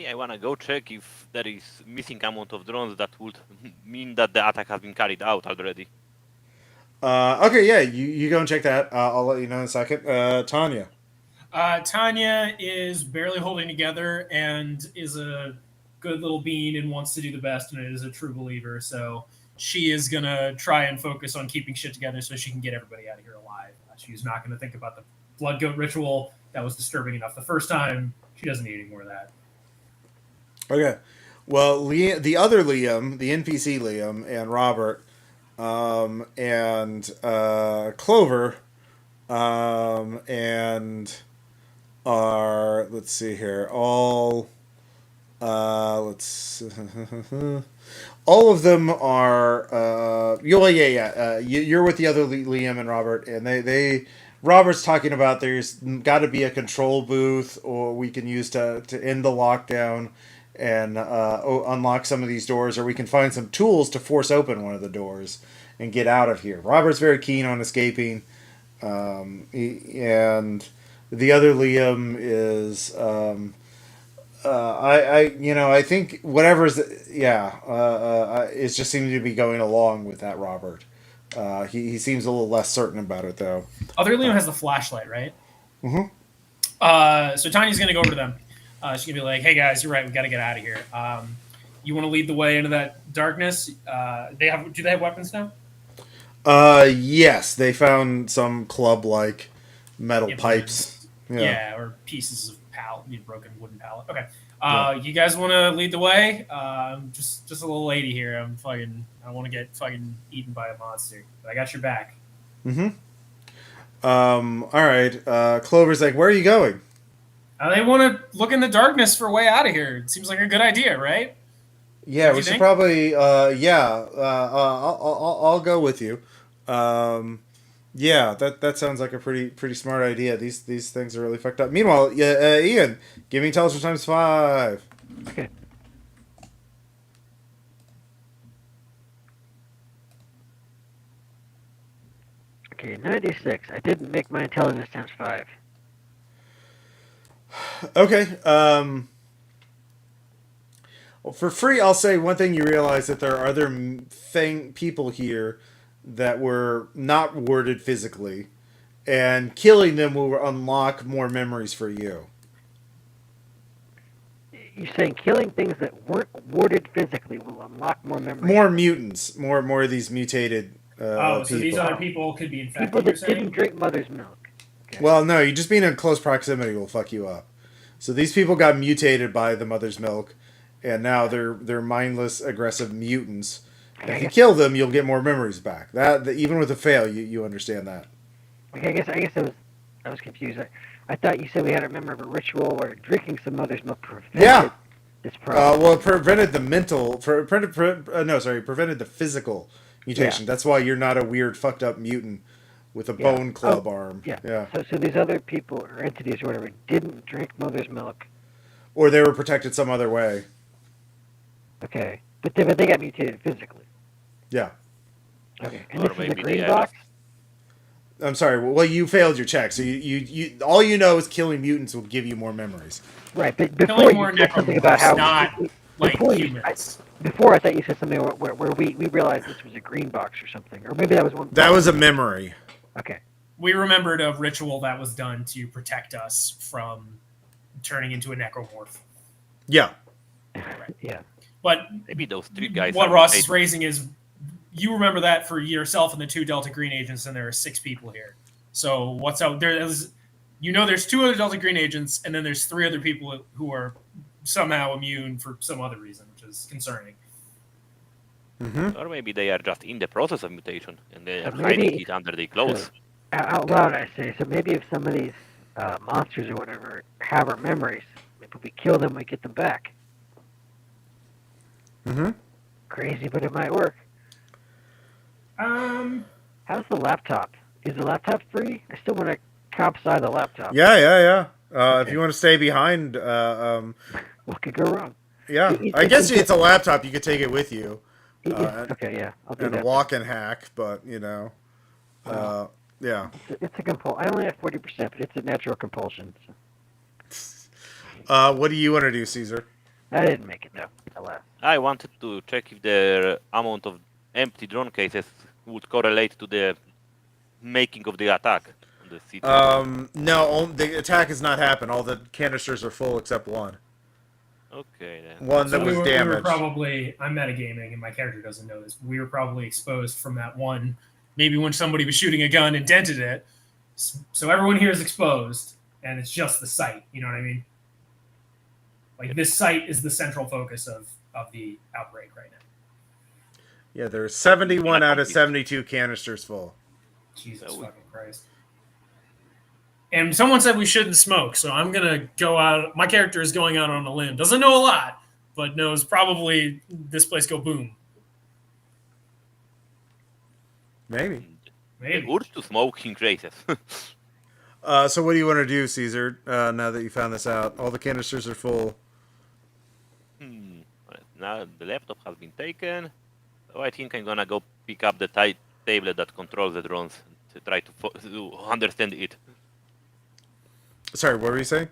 I wanna go check if there is missing amount of drones that would mean that the attack has been carried out already. Okay, yeah, you go and check that. I'll let you know in a second. Tanya. Tanya is barely holding together and is a good little bean and wants to do the best and is a true believer. So she is going to try and focus on keeping shit together so she can get everybody out of here alive. She's not going to think about the blood goat ritual. That was disturbing enough the first time. She doesn't need any more of that. Okay. Well, the other Liam, the NPC Liam, and Robert, and Clover, and are, let's see here, all all of them are. You're with the other Liam and Robert, and they Robert's talking about there's got to be a control booth, or we can use to end the lockdown and unlock some of these doors, or we can find some tools to force open one of the doors and get out of here. Robert's very keen on escaping, and the other Liam is. I think whatever's, it's just seeming to be going along with that Robert. He seems a little less certain about it though. Other Liam has the flashlight, right? Mm-hmm. So Tanya's gonna go over to them. She's gonna be like, "Hey guys, you're right. We got to get out of here. You want to lead the way into that darkness? Do they have weapons now? Yes, they found some club-like metal pipes. Yeah, or pieces of broken wooden pallet. Okay. You guys want to lead the way? Just a little lady here. I want to get fucking eaten by a monster. But I got your back. Mm-hmm. All right. Clover's like, where are you going? They want to look in the darkness for a way out of here. It seems like a good idea, right? Yeah, we should probably. I'll go with you. Yeah, that sounds like a pretty smart idea. These things are really fucked up. Meanwhile, Ian, give me intelligence times 5. Okay. Okay, 96. I didn't make my intelligence times 5. Okay. Well, for free, I'll say one thing. You realize that there are other people here that were not warded physically, and killing them will unlock more memories for you. You're saying killing things that weren't warded physically will unlock more memories? More mutants. More of these mutated so people. These other people could be infected, people that didn't drink mother's milk. Okay. Well, no, you just being in close proximity will fuck you up. So these people got mutated by the mother's milk, and now they're mindless, aggressive mutants. And if you kill them, you'll get more memories back. That even with a fail, you understand that. Okay, I guess I was confused. I thought you said we had to remember a ritual where drinking some mother's milk prevented this problem. Well, it prevented the mental. Prevented the physical mutation. Yeah. That's why you're not a weird, fucked up mutant with a bone club arm. Yeah. So these other people or entities or whatever didn't drink mother's milk, or they were protected some other way. Okay, but they got mutated physically. Yeah. Okay, and this is a green box. I'm sorry. Well, you failed your check, so you all you know is killing mutants will give you more memories. Right, but before you said something about how not like humans. Before I thought you said something where we realized this was a green box or something, or maybe that was one. That was a memory. Okay. We remembered a ritual that was done to protect us from turning into a necromorph. Yeah. Right. Yeah. But maybe those 3 guys. What Ross is raising is, you remember that for yourself and the 2 Delta Green agents, and there are 6 people here. So what's out there? There's 2 other Delta Green agents, and then there's 3 other people who are somehow immune for some other reason, which is concerning. Mm-hmm. Or maybe they are just in the process of mutation and they are hiding it under their clothes. Out loud, I say. So maybe if some of these monsters or whatever have our memories, if we kill them, we get them back. Mm-hmm. Crazy, but it might work. How's the laptop? Is the laptop free? I still want to cop side the laptop. Yeah. Okay. If you want to stay behind, what could go wrong? Yeah, I guess it's a laptop. You could take it with you. Okay, yeah, I'll do and that. Walk and hack, but yeah. It's a compulsion. I only have 40%, but it's a natural compulsion. So. What do you want to do, Caesar? I didn't make it, no. Alas. I wanted to check if the amount of empty drone cases would correlate to the making of the attack on the city. No, the attack has not happened. All the canisters are full except one. Okay, then. One that was damaged. We were probably, I'm metagaming and my character doesn't know this, we were probably exposed from that one, maybe when somebody was shooting a gun and dented it. So everyone here is exposed, and it's just the site, you know what I mean? Like, this site is the central focus of the outbreak right now. Yeah, there's 71 out of 72 canisters full. Jesus fucking Christ. And someone said we shouldn't smoke, so I'm going to go out. My character is going out on a limb. Doesn't know a lot, but knows probably this place go boom Maybe. The Maybe. urge to smoke increases. So what do you want to do, Caesar, now that you found this out? All the canisters are full. Alright, now the laptop has been taken. So I think I'm gonna go pick up the tablet that controls the drones to try to understand it. Sorry, what were you saying?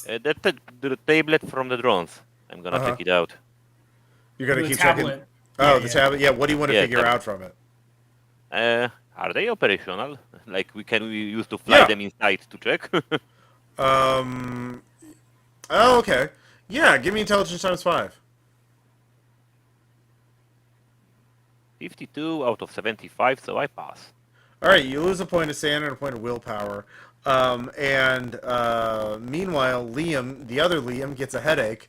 The tablet from the drones. I'm gonna check it out. You're going to The keep checking... tablet. Oh, Yeah, the yeah. tablet. Yeah, what do you want to Yeah, figure tablet. out from it? Are they operational? Like we use to fly Yeah. them inside to check? Oh, okay. Yeah, give me intelligence times 5. 52 out of 75, so I pass. All right, you lose a point of sand and a point of willpower. Meanwhile, Liam, the other Liam, gets a headache.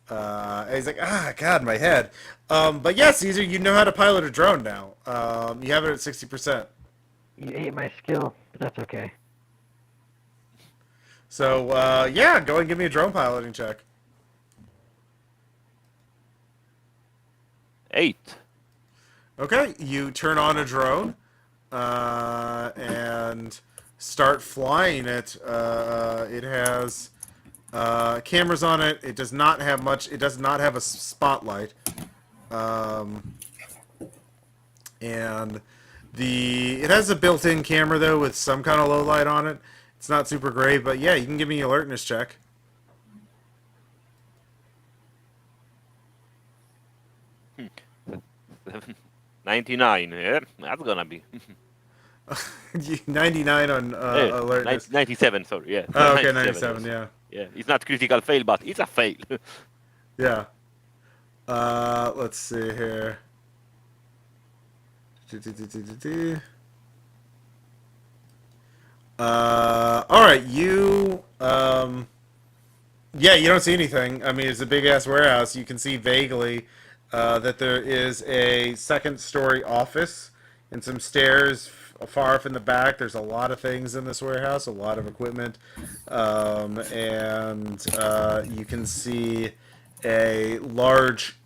And he's like, God, my head. But yeah, Caesar, you know how to pilot a drone now. You have it at 60%. You ate my skill, but that's okay. So, yeah, go and give me a drone piloting check. 8. Okay, you turn on a drone and start flying it. It has cameras on it. It does not have much. It does not have a spotlight. And it has a built-in camera though with some kind of low light on it. It's not super great, but yeah, you can give me an alertness check. 99. Yeah, that's gonna be. 99 on alertness. 97. Sorry. Yeah. Oh, okay, 97. Yeah. Yeah, it's not critical fail, but it's a fail. Yeah. Let's see here. All right, yeah, you don't see anything. I mean, it's a big ass warehouse. You can see vaguely that there is a second-story office and some stairs far off in the back. There's a lot of things in this warehouse, a lot of equipment, and you can see a large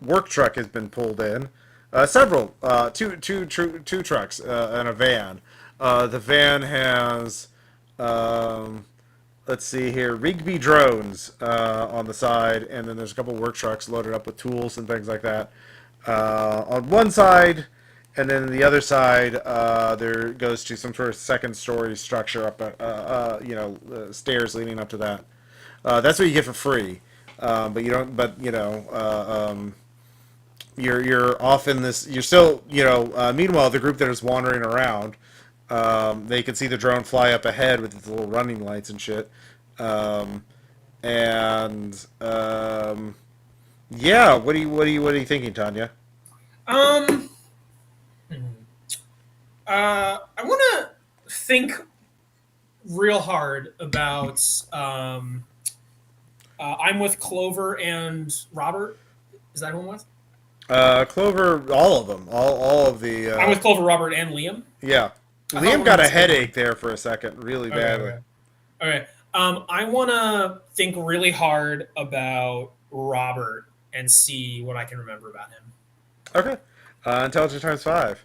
work truck has been pulled in. Several, two trucks and a van. The van has, let's see here, Rigby drones on the side, and then there's a couple work trucks loaded up with tools and things like that on one side, and then the other side there goes to some sort of second-story structure up, stairs leading up to that. That's what you get for free, but you don't. But you're off in this. You're still, meanwhile, the group that is wandering around. They can see the drone fly up ahead with its little running lights and shit. Yeah, what are you thinking, Tanya? I want to think real hard about. I'm with Clover and Robert. Is that who I'm with? Clover, all of them, all of the. I'm with Clover, Robert, and Liam. Yeah, I Liam thought got we a were headache there for a second, really badly. Okay. I want to think really hard about Robert and see what I can remember about him. Okay, intelligence times 5.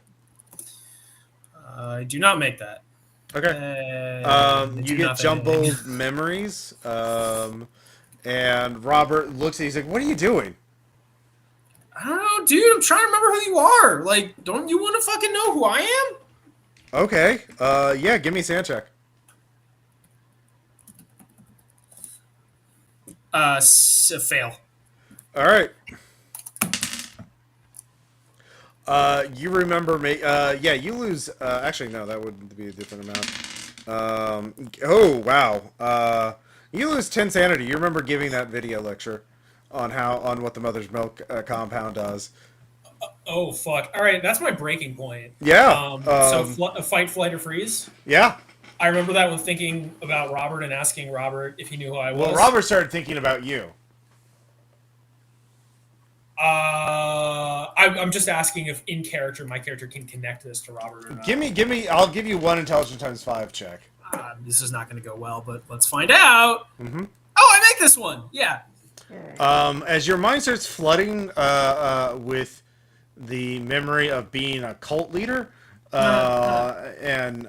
I do not make that. Okay. I You do get not jumbled think- memories, and Robert looks at you. He's like, "What are you doing?" I don't know, dude. I'm trying to remember who you are. Like, don't you want to fucking know who I am? Okay. Yeah. Give me a sand check. Fail. All right. You remember me? Yeah. You lose. Actually, no. That would be a different amount. Oh wow. You lose 10 sanity. You remember giving that video lecture on what the mother's milk compound does. Oh fuck! All right, that's my breaking point. Yeah. Fight, flight, or freeze. Yeah. I remember that when thinking about Robert and asking Robert if he knew who I was. Well, Robert started thinking about you. I'm just asking if in character my character can connect this to Robert or not. Give me. I'll give you one intelligence times 5 check. This is not going to go well, but let's find out. Mm-hmm. Oh, I make this one. Yeah. As your mind starts flooding with the memory of being a cult leader, and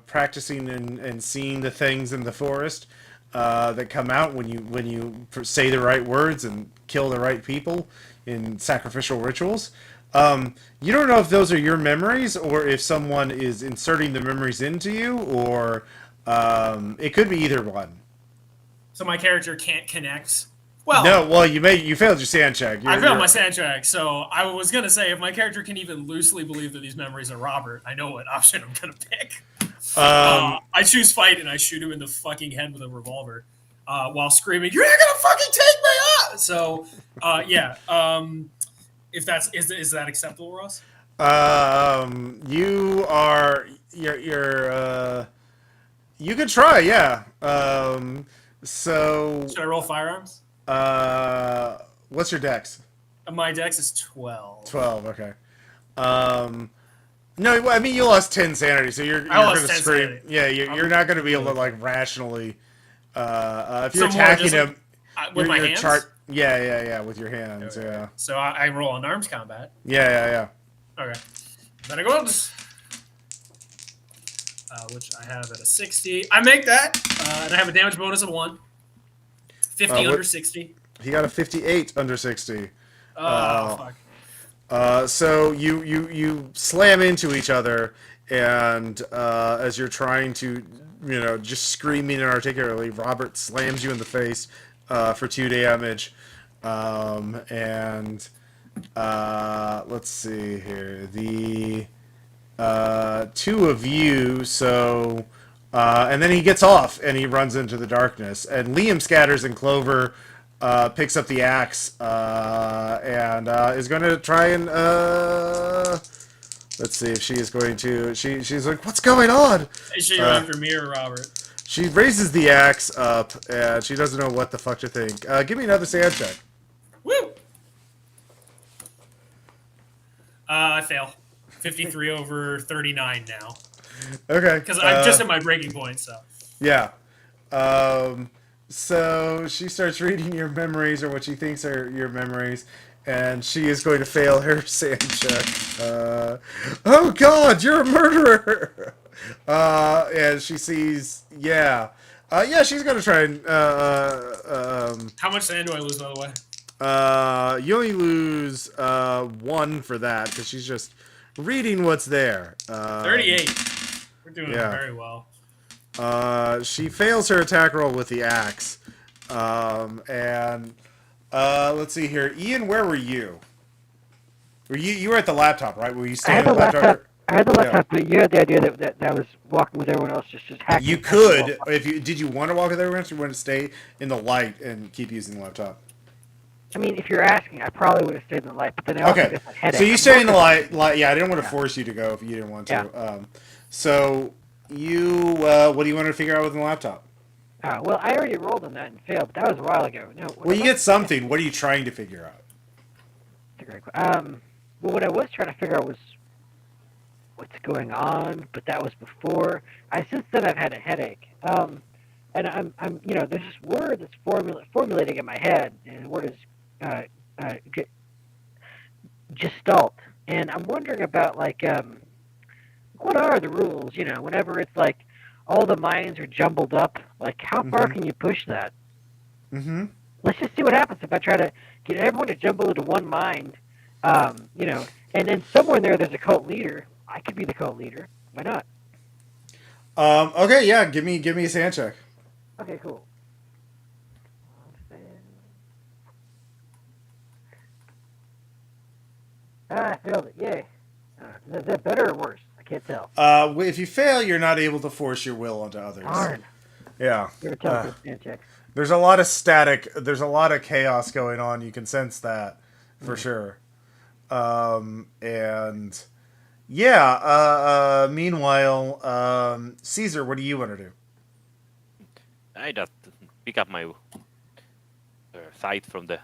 practicing and seeing the things in the forest that come out when you say the right words and kill the right people in sacrificial rituals. You don't know if those are your memories or if someone is inserting the memories into you, or it could be either one. So my character can't connect. Well, No, well, you failed your sand check. I failed my sand check, so I was gonna say if my character can even loosely believe that these memories are Robert, I know what option I'm gonna pick. I choose fight and I shoot him in the fucking head with a revolver, while screaming, "You're not gonna fucking take me out!" So, yeah. If that's is that acceptable, Ross? You are you're you could try, yeah. So Should I roll firearms? what's your dex? My dex is 12. 12. Okay. No, I mean you lost 10 sanity, so you're lost gonna 10 scream. sanity. Yeah, you're not gonna be able to like rationally. If you're So more attacking just, him with my your hands. Yeah, with your hands. Okay. Yeah. So I roll in arms combat. Yeah. Okay. Then I go up, which I have at a 60. I make that, and I have a damage bonus of 1. 50 under 60. He got a 58 under 60. Fuck. So you slam into each other, and as you're trying to, just screaming inarticulately, Robert slams you in the face for 2 damage. And let's see here. The two of you, so... and then he gets off, and he runs into the darkness. And Liam scatters, and Clover picks up the axe and is going to try and... let's see if she is going to... She's like, what's going on? Is she going after me or Robert? She raises the axe up, and she doesn't know what the fuck to think. Give me another sand check. Woo! I fail. 53 over 39 now. Okay. Because I'm just at my breaking point, so. Yeah. So she starts reading your memories, or what she thinks are your memories, and she is going to fail her sand check. Oh God, you're a murderer! And she sees, yeah, she's gonna try and. How much sand do I lose, by the way? You only lose 1 for that because she's just reading what's there. 38. We're doing very well. She fails her attack roll with the axe. And let's see here. Ian, where were you? You were at the laptop, right? Were you staying at the laptop? I had the laptop, but you had the idea that I was walking with everyone else, just hacking. You could, did you want to walk with everyone else, or you want to stay in the light and keep using the laptop? I mean, if you're asking, I probably would have stayed in the light, but then I also get my headache. So you stay in the light. Yeah, I didn't want to force you to go if you didn't want to. Yeah. So you, what do you want to figure out with the laptop? Well, I already rolled on that and failed, but that was a while ago. No. Well, you get something. What are you trying to figure out? Well, what I was trying to figure out was what's going on, but that was before. Since then I've had a headache. And I'm there's this word that's formulating in my head, and the word is gestalt. And I'm wondering about what are the rules? Whenever it's like all the minds are jumbled up, like how far can you push that? Mm-hmm. Let's just see what happens if I try to get everyone to jumble into one mind. And then somewhere in there's a cult leader. I could be the cult leader. Why not? Okay, yeah. Give me a sand check. Okay, cool. I failed it. Yay. Is that better or worse? I can't tell. If you fail, you're not able to force your will onto others. Darn. Yeah. You're tough sand check. There's a lot of static. There's a lot of chaos going on. You can sense that for sure. And yeah. Meanwhile, Caesar, what do you want to do? I just pick up my sight from the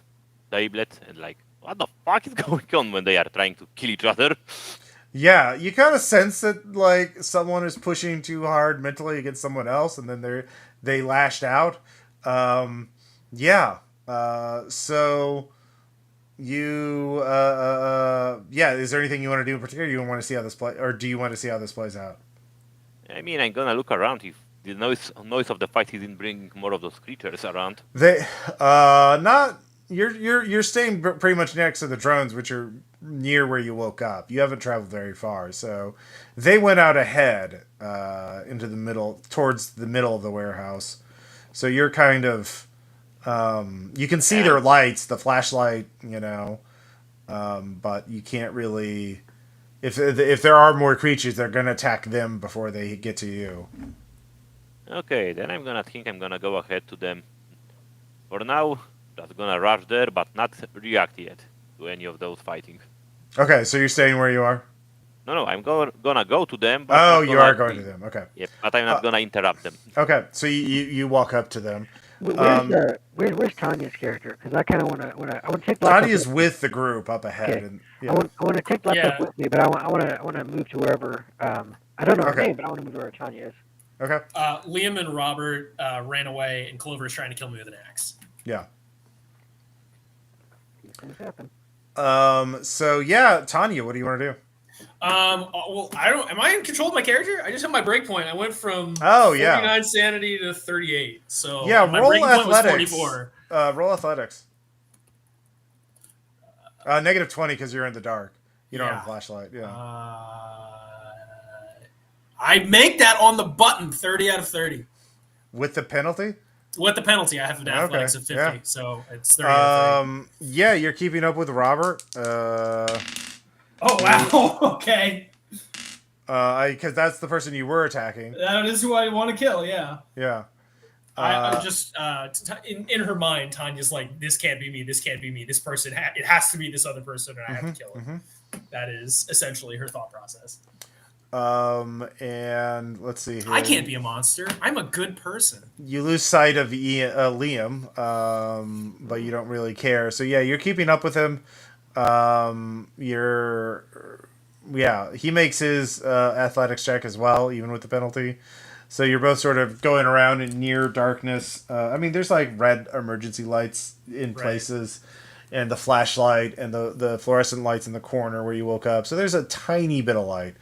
tablet and what the fuck is going on when they are trying to kill each other? Yeah, you kind of sense that someone is pushing too hard mentally against someone else, and then they lashed out. Yeah. So Yeah. Is there anything you want to do in particular? You want to see how this play, or do you want to see how this plays out? I mean, I'm gonna look around if the noise of the fight isn't bringing more of those creatures around. They, not you're staying pretty much next to the drones, which are near where you woke up. You haven't traveled very far, so they went out ahead, into the middle, towards the middle of the warehouse. So you're kind of, you can see their lights, the flashlight, but you can't really. If there are more creatures, they're gonna attack them before they get to you. Okay, then I'm gonna go ahead to them. For now, just gonna rush there, but not react yet to any of those fighting. Okay, so you're staying where you are. No, I'm gonna go to them. But Oh, not you gonna are going be- to them. Okay. Yep, but I'm not gonna interrupt them. Okay, so you walk up to them. Where's Tanya's character? Because I kind of want to take Black Tanya's up with the group up ahead, Okay. and I want to take Black Yeah. up with me, but I want to move to wherever. I don't know her Okay. name, but I want to move to where Tanya is. okay, Liam and Robert ran away, and Clover is trying to kill me with an axe. yeah. These things happen. So yeah, Tanya, what do you want to do? Well, I don't. Am I in control of my character? I just hit my break point. I went from Oh, yeah. 49 sanity to 38. So Yeah, my roll breaking point was athletics. 44. Roll athletics. -20 because you're in the dark. You don't have Yeah. a flashlight. Yeah. I make that on the button. 30 out of 30. With the penalty. With the penalty, I have an athletics of 50, yeah. so it's 30 out of 30. Yeah, you're keeping up with Robert. Oh wow! Okay, Because that's the person you were attacking. that is who I want to kill. Yeah. Yeah. I'm just in her mind. Tanya's like, this can't be me. This can't be me. This person, it has to be this other person, and I have to kill him. That is essentially her thought process. And let's see here. I can't be a monster. I'm a good person. You lose sight of Liam, but you don't really care. So yeah, you're keeping up with him. He makes his athletics check as well, even with the penalty. So you're both sort of going around in near darkness. I mean, there's like red emergency lights in places, and the flashlight and the fluorescent lights in the corner where you woke up. So there's a tiny bit of light.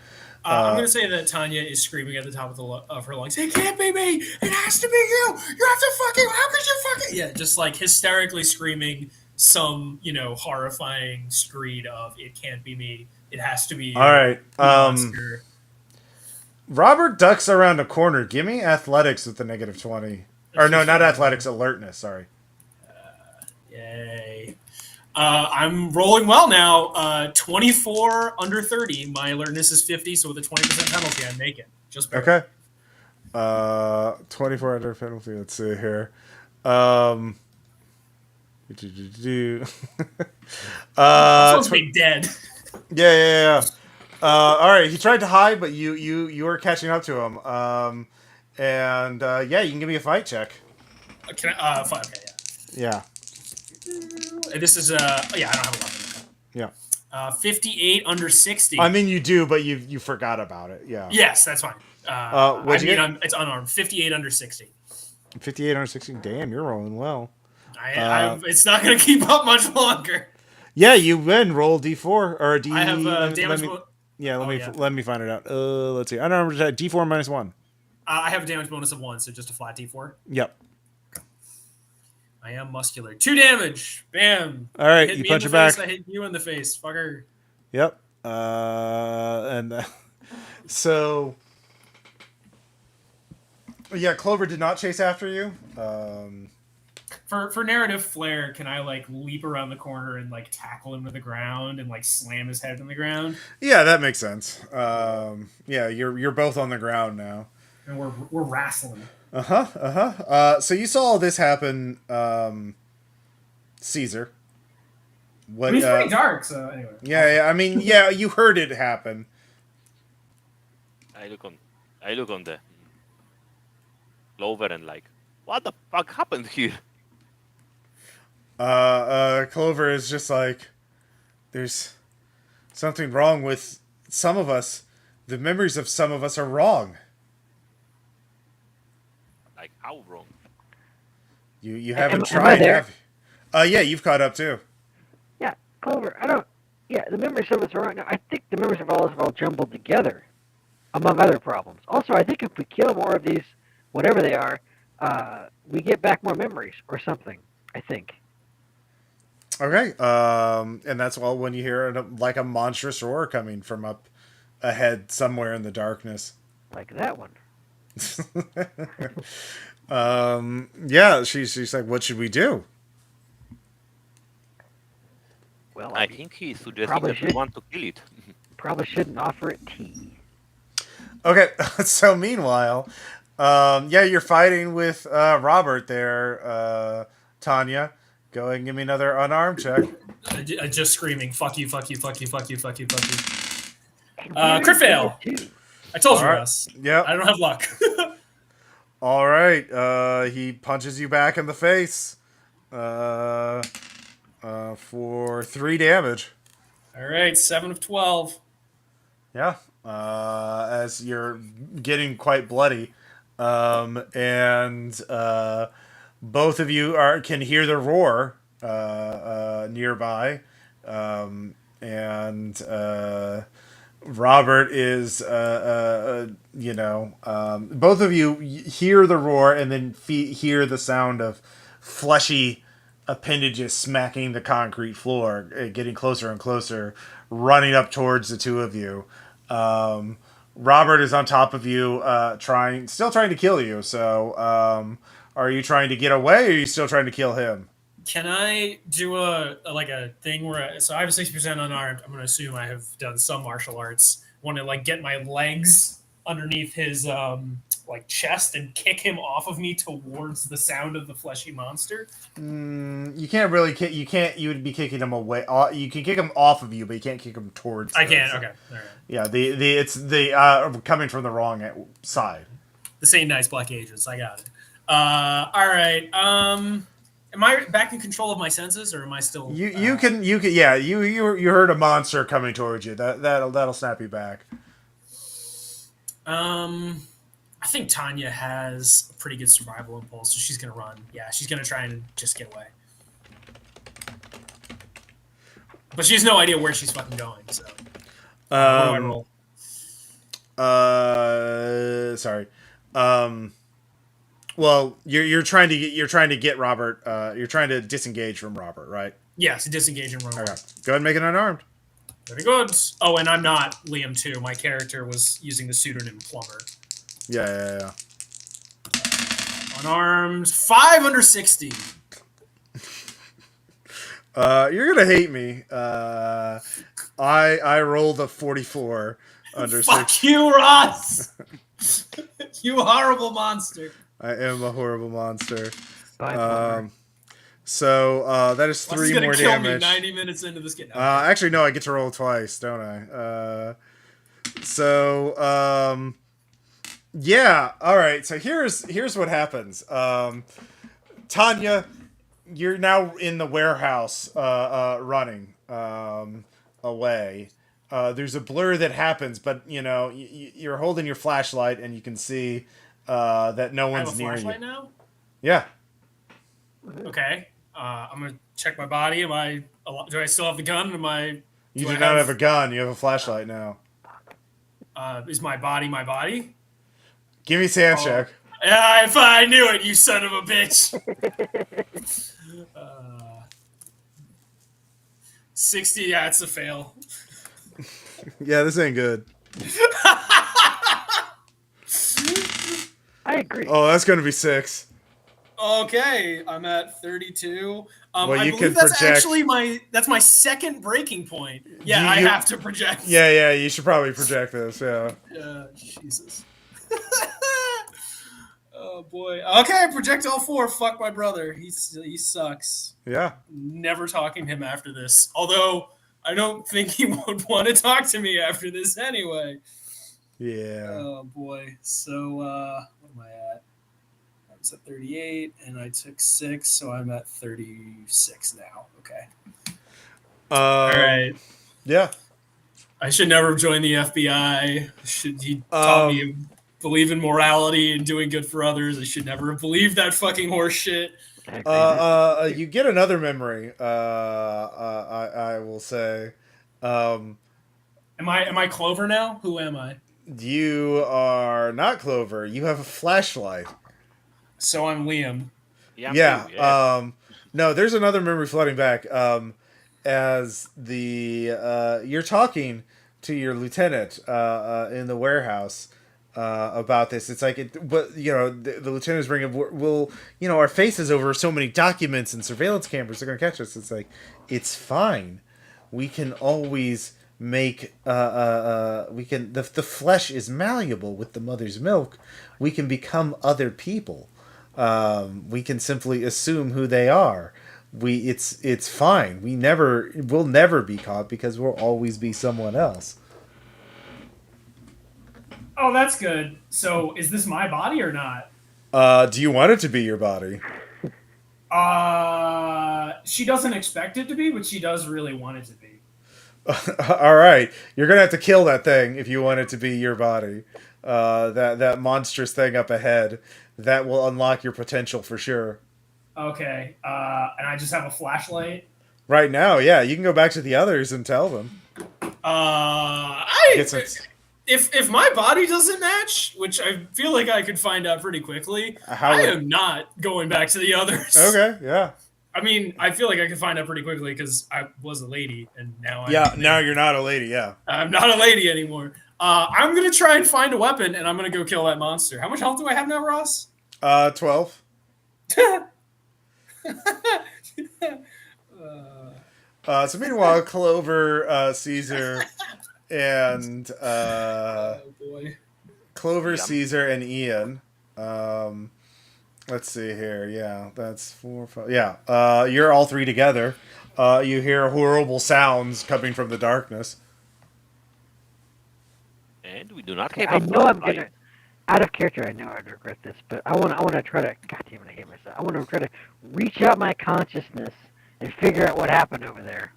I'm going to say that Tanya is screaming at the top of her lungs, it can't be me! It has to be you! You have to fucking... How could you fucking... Yeah, just like hysterically screaming some, horrifying screed of, it can't be me. It has to be you. All right. Monster. Robert ducks around a corner. Give me athletics with the -20. Or no, not athletics, alertness. Sorry. Yay. I'm rolling well now. 24 under 30. My alertness is 50, so with a 20% penalty, I make it. Just barely. Okay. 24 under penalty. Let's see here. I'm supposed to be dead. Yeah. All right. He tried to hide, but you were catching up to him. Yeah, you can give me a fight check. Can I? Fine. Okay, Yeah. This is I don't have a weapon. Yeah. 58 under 60. I mean, you do, but you forgot about it. Yeah. Yes, that's fine. What'd you get? It's unarmed. 58 under 60. 58 under 60. Damn, you're rolling well. It's not going to keep up much longer. Yeah, you win. Roll D4 or D. I have damage. Let me find it out. Let's see. I don't remember. D4 -1. I have a damage bonus of 1, so just a flat D4. Yep. I am muscular. 2 damage. Bam. All right, Hit you me punch in it the face, back. I hit you in the face, fucker. Yep. So. Yeah, Clover did not chase after you. For narrative flair, can I like leap around the corner and like tackle him to the ground and like slam his head in the ground? Yeah, that makes sense. Yeah, you're both on the ground now. And we're wrestling. So you saw all this happen, Caesar. What? I mean, it's pretty dark, so anyway. Yeah. I mean, yeah, you heard it happen. I look on the Clover and like, what the fuck happened here? Clover is just like, there's something wrong with some of us. The memories of some of us are wrong. Like, how wrong? You haven't Am I tried, there? have you? Yeah, you've caught up too. Yeah. Clover, I don't. Yeah, the memory servers are right now. I think the memories of all is all jumbled together, among other problems. Also, I think if we kill more of these, whatever they are, we get back more memories or something. I think. Okay. And that's all when you hear like a monstrous roar coming from up ahead somewhere in the darkness. Like that one. Yeah, she's like, what should we do? Well, I think he's suggesting probably that we should. want to kill it. Probably shouldn't offer it tea. Okay, so meanwhile, yeah, you're fighting with Robert there, Tanya. Go ahead and give me another unarmed check. Just screaming, fuck you, fuck you, fuck you, fuck you, fuck you, fuck you. And Crit fail. too. I told you, All right. Russ. Yep. I don't have luck. All right. He punches you back in the face for 3 damage. All right, 7 of 12. Yeah. As you're getting quite bloody, and both of you can hear the roar nearby, and Robert is, both of you hear the roar and then hear the sound of fleshy appendages smacking the concrete floor, getting closer and closer, running up towards the two of you. Robert is on top of you, still trying to kill you. So, are you trying to get away, or are you still trying to kill him? Can I do a thing where so I have 60% unarmed? I'm gonna assume I have done some martial arts. Want to get my legs underneath his chest and kick him off of me towards the sound of the fleshy monster. You can't really kick. You can't. You would be kicking him away. You can kick him off of you, but you can't kick him towards. I can. Okay. All right. Yeah. It's coming from the wrong side. The same nice black agents. I got it. All right. Am I back in control of my senses, or am I still? You can. Yeah. You heard a monster coming towards you. That'll snap you back. I think Tanya has a pretty good survival impulse, so she's gonna run. Yeah, she's gonna try and just get away. But she has no idea where she's fucking going. So. What do I roll? Sorry. Well, you're trying to get Robert. You're trying to disengage from Robert, right? Yes, disengage and run. Okay. Go ahead and make it unarmed. Very good. Oh, and I'm not Liam too. My character was using the pseudonym Plumber. Yeah. Unarmed, 5 under 60. You're gonna hate me. I rolled a 44 under 60. Fuck you, Ross. You horrible monster. I am a horrible monster. Bye, So that is 3 more kill damage. Me 90 minutes into this game. Actually, no, I get to roll twice, don't I? Yeah. All right. So here's what happens. Tanya, you're now in the warehouse, running away. There's a blur that happens, but you're holding your flashlight and you can see that no one's near you. I have a flashlight now? Yeah. Okay. I'm gonna check my body. Do I still have the gun? You do not have a gun. You have a flashlight now. Is my body my body? Give me a sand check. Yeah, if I knew it, you son of a bitch. 60. Yeah, it's a fail. Yeah, this ain't good. I agree. Oh, that's gonna be 6. Okay, I'm at 32. Well, I you believe can that's project. actually my second breaking point. Yeah, I have to project. Yeah, you should probably project this. Yeah. Jesus. Oh boy. Okay, project all 4. Fuck my brother. He sucks. Yeah. Never talking to him after this. Although I don't think he would want to talk to me after this anyway. Yeah. Oh boy. So what am I at? I was at 38 and I took 6, so I'm at 36 now. Okay. All right. Yeah. I should never have joined the FBI. He taught me to believe in morality and doing good for others. I should never have believed that fucking horse shit. You get another memory. I will say, um, Am I Clover now? Who am I? you are not Clover. You have a flashlight. So I'm Liam. Yeah, I'm Yeah. you. Yeah. No, there's another memory flooding back. As the you're talking to your lieutenant in the warehouse about this. It's like but the lieutenant's bringing. We'll our faces over so many documents and surveillance cameras. They're gonna catch us. It's like it's fine. We can always make we can the flesh is malleable with the mother's milk. We can become other people. We can simply assume who they are. It's fine. We'll never be caught because we'll always be someone else. Oh, that's good. So is this my body or not? Do you want it to be your body? She doesn't expect it to be, but she does really want it to be. All right, you're gonna have to kill that thing if you want it to be your body. That monstrous thing up ahead that will unlock your potential for sure. Okay. And I just have a flashlight. Right now, yeah, you can go back to the others and tell them. Get some. If my body doesn't match, which I feel like I could find out pretty quickly, I am not going back to the others. Okay, yeah. I mean, I feel like I could find out pretty quickly because I was a lady, and now now you're not a lady. Yeah, I'm not a lady anymore. I'm gonna try and find a weapon, and I'm gonna go kill that monster. How much health do I have now, Ross? 12. So meanwhile, Clover, Caesar, and Oh boy. Clover, Caesar, and Ian. Let's see here. Yeah, that's 4, 5. Yeah, you're all three together. You hear horrible sounds coming from the darkness. And we do not have I know I'm gonna, out of character. I know I'd regret this, but I want to try to. God damn it, I hate myself. I want to try to reach out my consciousness and figure out what happened over there.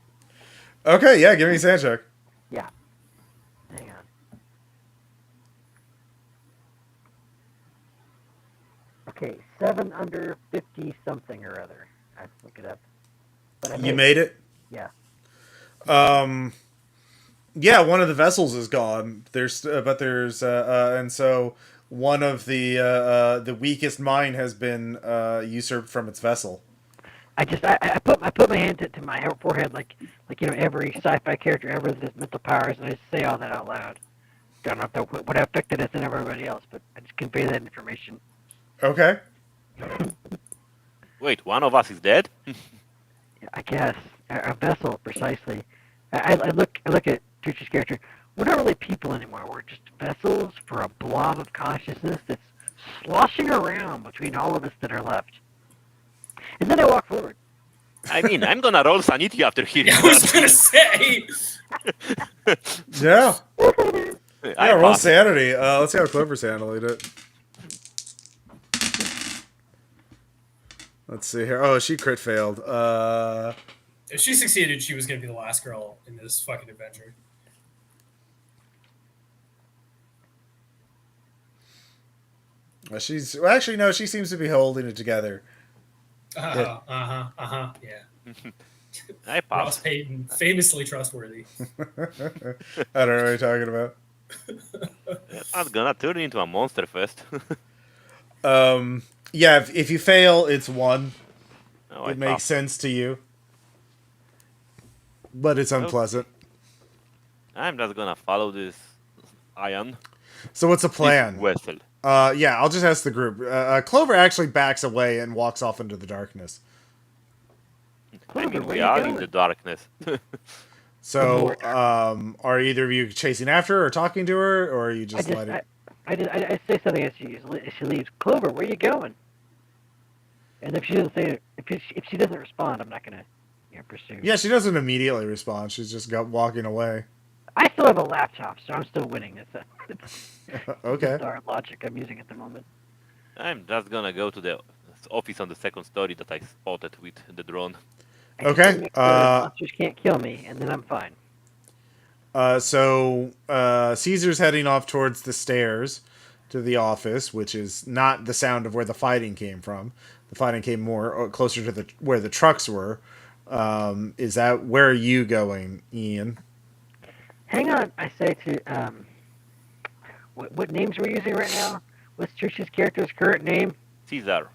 Okay, yeah, give me a sand check. Yeah. Hang on. Okay, 7 under 50 something or other. I have to look it up. But You made it? Yeah. Yeah, one of the vessels is gone. And so one of the weakest mine has been usurped from its vessel. I put my hand to my forehead like every sci-fi character ever with his mental powers, and I just say all that out loud. Don't know if that would have affected us and everybody else, but I just convey that information. Okay. Wait, one of us is dead? I guess a vessel precisely. I look at Tucci's character. We're not really people anymore. We're just vessels for a blob of consciousness that's sloshing around between all of us that are left. And then I walk forward. I mean, I'm gonna roll sanity after hearing I was gonna say. Yeah. I Roll passed. sanity. Let's see how Clover's handling it. Let's see here. Oh, she crit failed. If she succeeded, she was gonna be the last girl in this fucking adventure. Actually, no, she seems to be holding it together. Yeah. I Ross passed. Payton, famously trustworthy. I don't know what you're talking about. I'm gonna turn into a monster first. Yeah, if you fail, it's 1. No, I It makes passed. sense to you. But it's unpleasant. I'm just gonna follow this iron. So what's the plan? Vessel. Yeah, I'll just ask the group. Clover actually backs away and walks off into the darkness. I mean, where we you are going? in the darkness. So, are either of you chasing after her or talking to her, or are you just letting? I say something as she leaves. Clover, where you going? And if she doesn't say, if she doesn't respond, I'm not gonna pursue. Yeah, she doesn't immediately respond. She's just walking away. I still have a laptop, so I'm still winning. That's Okay. bizarre logic I'm using at the moment. I'm just gonna go to the office on the second story that I spotted with the drone. I just Okay, wanna make sure the monsters can't kill me, and then I'm fine. So Caesar's heading off towards the stairs to the office, which is not the sound of where the fighting came from. the fighting came more closer to the where the trucks were. Is that where are you going, Ian? Hang on, I say to what names we're using right now? What's Trish's character's current name? Caesar.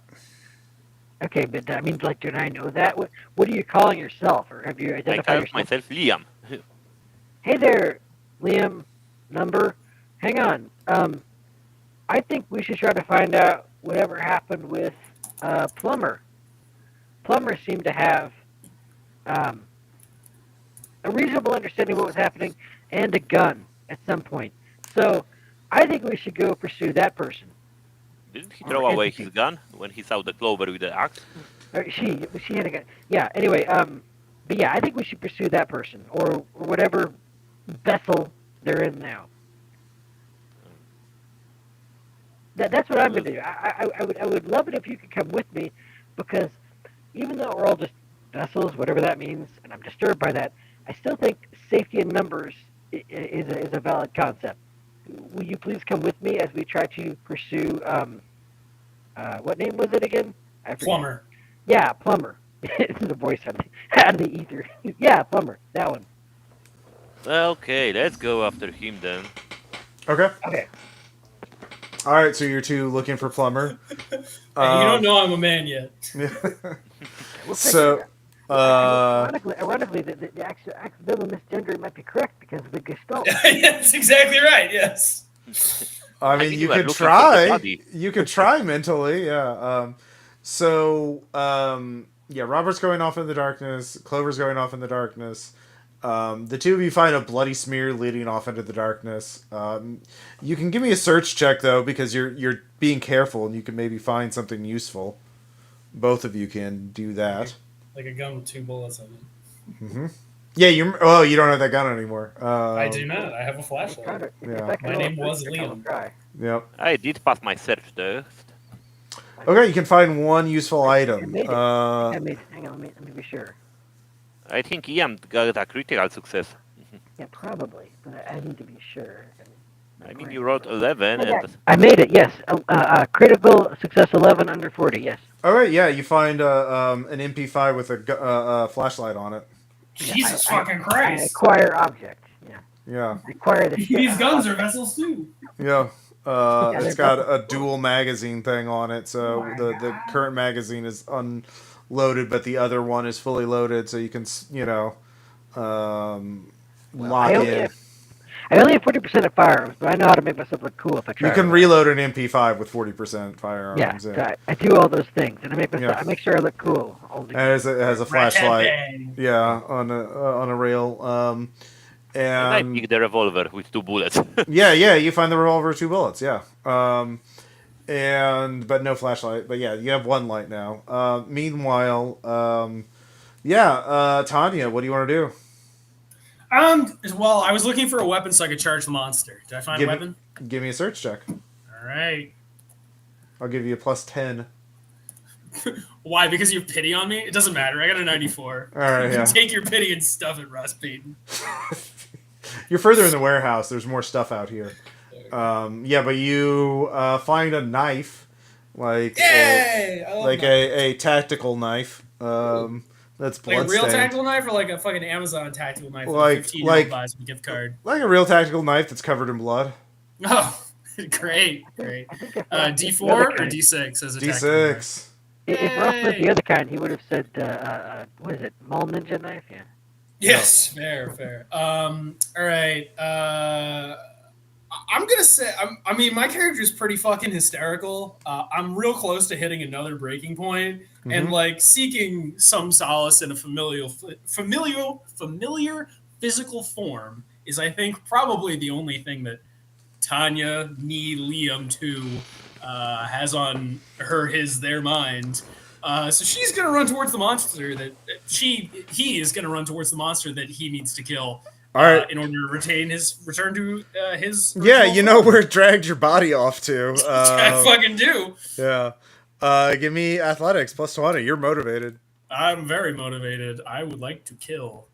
Okay, but I mean, like, do I know that? What are you calling yourself, or have you I identified call yourself? myself Liam. Hey there, Liam. Number. Hang on. I think we should try to find out whatever happened with Plumber. Plumber seemed to have um, a reasonable understanding of what was happening and a gun at some point. So I think we should go pursue that person. Didn't he Or throw away entity. his gun when he saw the clover with the axe? Or she had a gun. Yeah. Anyway, but yeah, I think we should pursue that person or whatever vessel they're in now. That's what I'm going to do. I would love it if you could come with me, because even though we're all just vessels, whatever that means, and I'm disturbed by that, I still think safety in numbers is a valid concept. Will you please come with me as we try to pursue what name was it again? I forget. Plumber. Yeah, Plumber. It's the voice out of the ether. Yeah, Plumber. That one. Okay, let's go after him then. Okay. Okay. All right. So you're two looking for Plumber. Hey, you don't know I'm a man yet. We'll take So, it. Ironically, the accidental misgendering might be correct because of the gestalt. That's exactly right. Yes. I mean, think you you are could looking for the try. body. You could try mentally, yeah. Yeah, Robert's going off in the darkness. Clover's going off in the darkness. The two of you find a bloody smear leading off into the darkness. You can give me a search check though, because you're being careful, and you can maybe find something useful. Both of you can do that. Like a gun with 2 bullets in it. Mm-hmm. Yeah, you don't have that gun anymore. I do not. I have a flashlight. Yeah. My name was Liam. Yep. I did pass my search test. Okay, you can find one useful item. Hang on, let me be sure. I think Ian got a critical success. Yeah, probably, but I need to be sure. I mean, you rolled 11, Yeah, and I made it. Yes, critical success 11 under 40. Yes. All right, yeah, you find an MP5 with a flashlight on it. Jesus fucking I Christ. acquire object. Yeah. Yeah, Acquire the. These guns are vessels too. yeah. Yeah, It's they're got a dual magazine thing on it, so the current magazine is unloaded, but the other one is fully loaded, so you can lock in. I only have 40% of firearms, but I know how to make myself look cool if I try. You can reload an MP5 with 40% firearms. Yeah, so I do all those things, and I make sure I look cool. And it has a flashlight. Yeah, on a rail. and I And picked the revolver with 2 bullets. yeah, you find the revolver with 2 bullets. Yeah. But no flashlight. But yeah, you have 1 light now. Meanwhile, Tanya, what do you want to do? Well, I was looking for a weapon so I could charge the monster. Did I find a weapon? Give me a search check. All right. I'll give you a plus 10. Why? Because you have pity on me? It doesn't matter. I got a 94. All right, yeah. Take your pity and stuff it, Ross Payton. You're further in the warehouse. There's more stuff out here. But you find a knife, like Yay! a tactical knife. That's like a real bloodstained. tactical knife or like a fucking Amazon tactical knife? Like- 15 buys a gift card. Like a real tactical knife that's covered in blood. Oh, great. D4 or D6 as a tactical knife? D6. If Ross was the other kind, he would have said, what is it, Mall Ninja knife? Yeah. Yes, fair. All right. I'm gonna say, I mean, my character is pretty fucking hysterical. I'm real close to hitting another breaking point, and like seeking some solace in a familiar physical form is, I think, probably the only thing that Tanya, me, Liam, too, has on their mind. So she's gonna run towards the monster he is gonna run towards the monster that he needs to kill. All right. In order to return to his. Yeah, you know where it dragged your body off to. I fucking do. Yeah. Give me athletics plus 20. You're motivated. I'm very motivated. I would like to kill.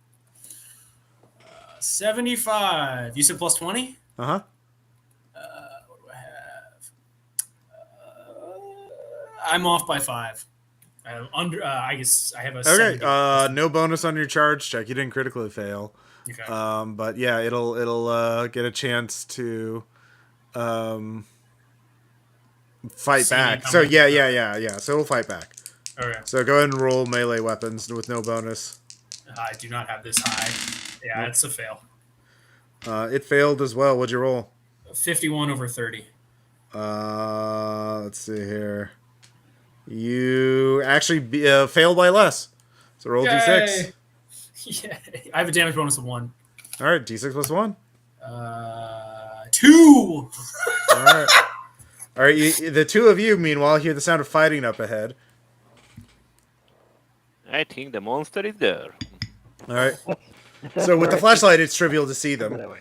75. You said plus 20? Uh-huh. What do I have? I'm off by 5. I guess I have a Okay. 70. No bonus on your charge check. You didn't critically fail. Okay. But yeah, it'll get a chance to fight See me back. So coming. yeah. So it'll fight back. Okay. So go ahead and roll melee weapons with no bonus. I do not have this high. Yeah, Nope. it's a fail. It failed as well. What'd you roll? 51 over 30. Let's see here. You actually failed by less. So roll d6. Yay. I have a damage bonus of 1. All right, d6 plus 1. 2. All right. All right, the two of you, meanwhile, hear the sound of fighting up ahead. I think the monster is there. All right. That's So with the where I flashlight, it's trivial to see think- them. that way.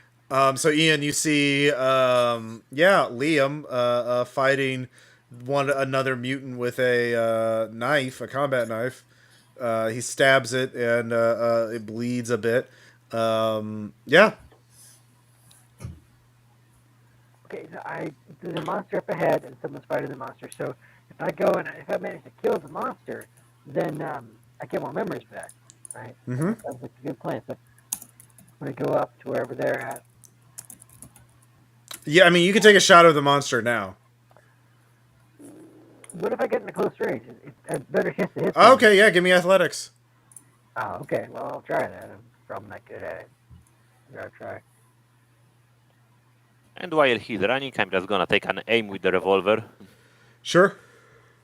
So Ian, you see, Liam, fighting another mutant with a knife, a combat knife. He stabs it, and it bleeds a bit. Yeah. Okay, so there's a monster up ahead, and someone's fighting the monster. So if I go and if I manage to kill the monster, then I get more memories back, right? Mhm. That's like a good plan. So I'm gonna go up to wherever they're at. Yeah, I mean, you can take a shot of the monster now. What if I get in a close range? It's a better chance to hit. them. Okay, yeah, give me athletics. Oh, okay. Well, I'll try that. I'm probably not good at it. I gotta try. And while he's running, I'm just gonna take an aim with the revolver. Sure.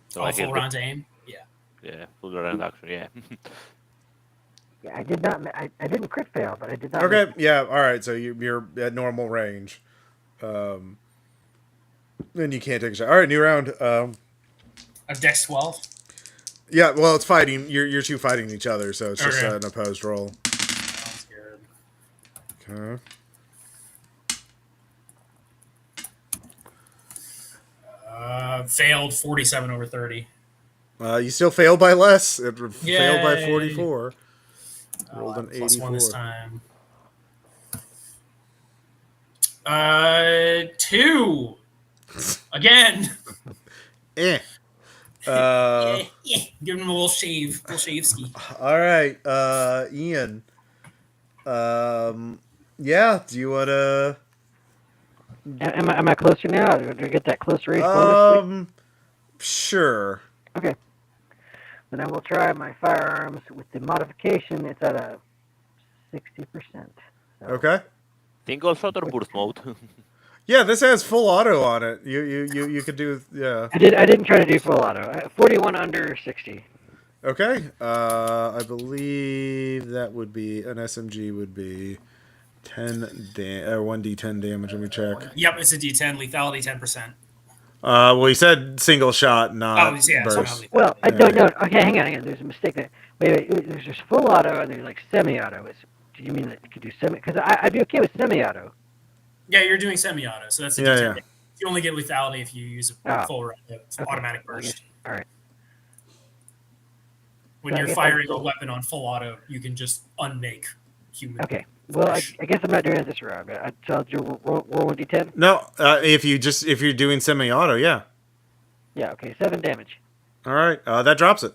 So I Full hit round aim. Yeah. yeah, full round action, yeah. Yeah, I did not. I didn't crit fail, but I did not. Okay, yeah, all right. So you're at normal range. Then you can't take a shot. All right, new round. A dex 12. Yeah, well, it's fighting. You're two fighting each other, so it's just Okay. an opposed roll. Sounds good. Okay. Failed 47 over 30. You still failed by less. It failed by Yay. 44. Rolled an Plus 1 this 84. time. 2. Again. Eh. Yeah. Give him a little shave. Little shave ski. All right, Ian. Yeah. Do you want to? Am I closer now? Do I get that close range bonus? Sure. Okay. Then I will try my firearms with the modification. It's at a 60%. So. Okay. Single shot or burst mode? Yeah, this has full auto on it. You could do, yeah. I didn't try to do full auto. 41 under 60. Okay. I believe that would be an SMG would be 1d10 damage. Let me check. Yep, it's a D10. Lethality 10%. Well, he said single shot, not Oh, yeah, so not burst. lethality. Well, I don't know. Okay, hang on. There's a mistake there. Wait. There's just full auto and there's like semi-auto. Do you mean that you could do semi? Because I'd be okay with semi-auto. Yeah, you're doing semi-auto, so that's a Yeah, D10. yeah. You only get lethality if you use a full Okay. automatic burst. All right. When So I you're guess firing I'm- a weapon on full auto, you can just unmake human. Okay. Well, I guess I'm not doing it this round. So I'll do roll 1d10. No, if you're doing semi-auto, yeah. Yeah. Okay. 7 damage. All right, that drops it.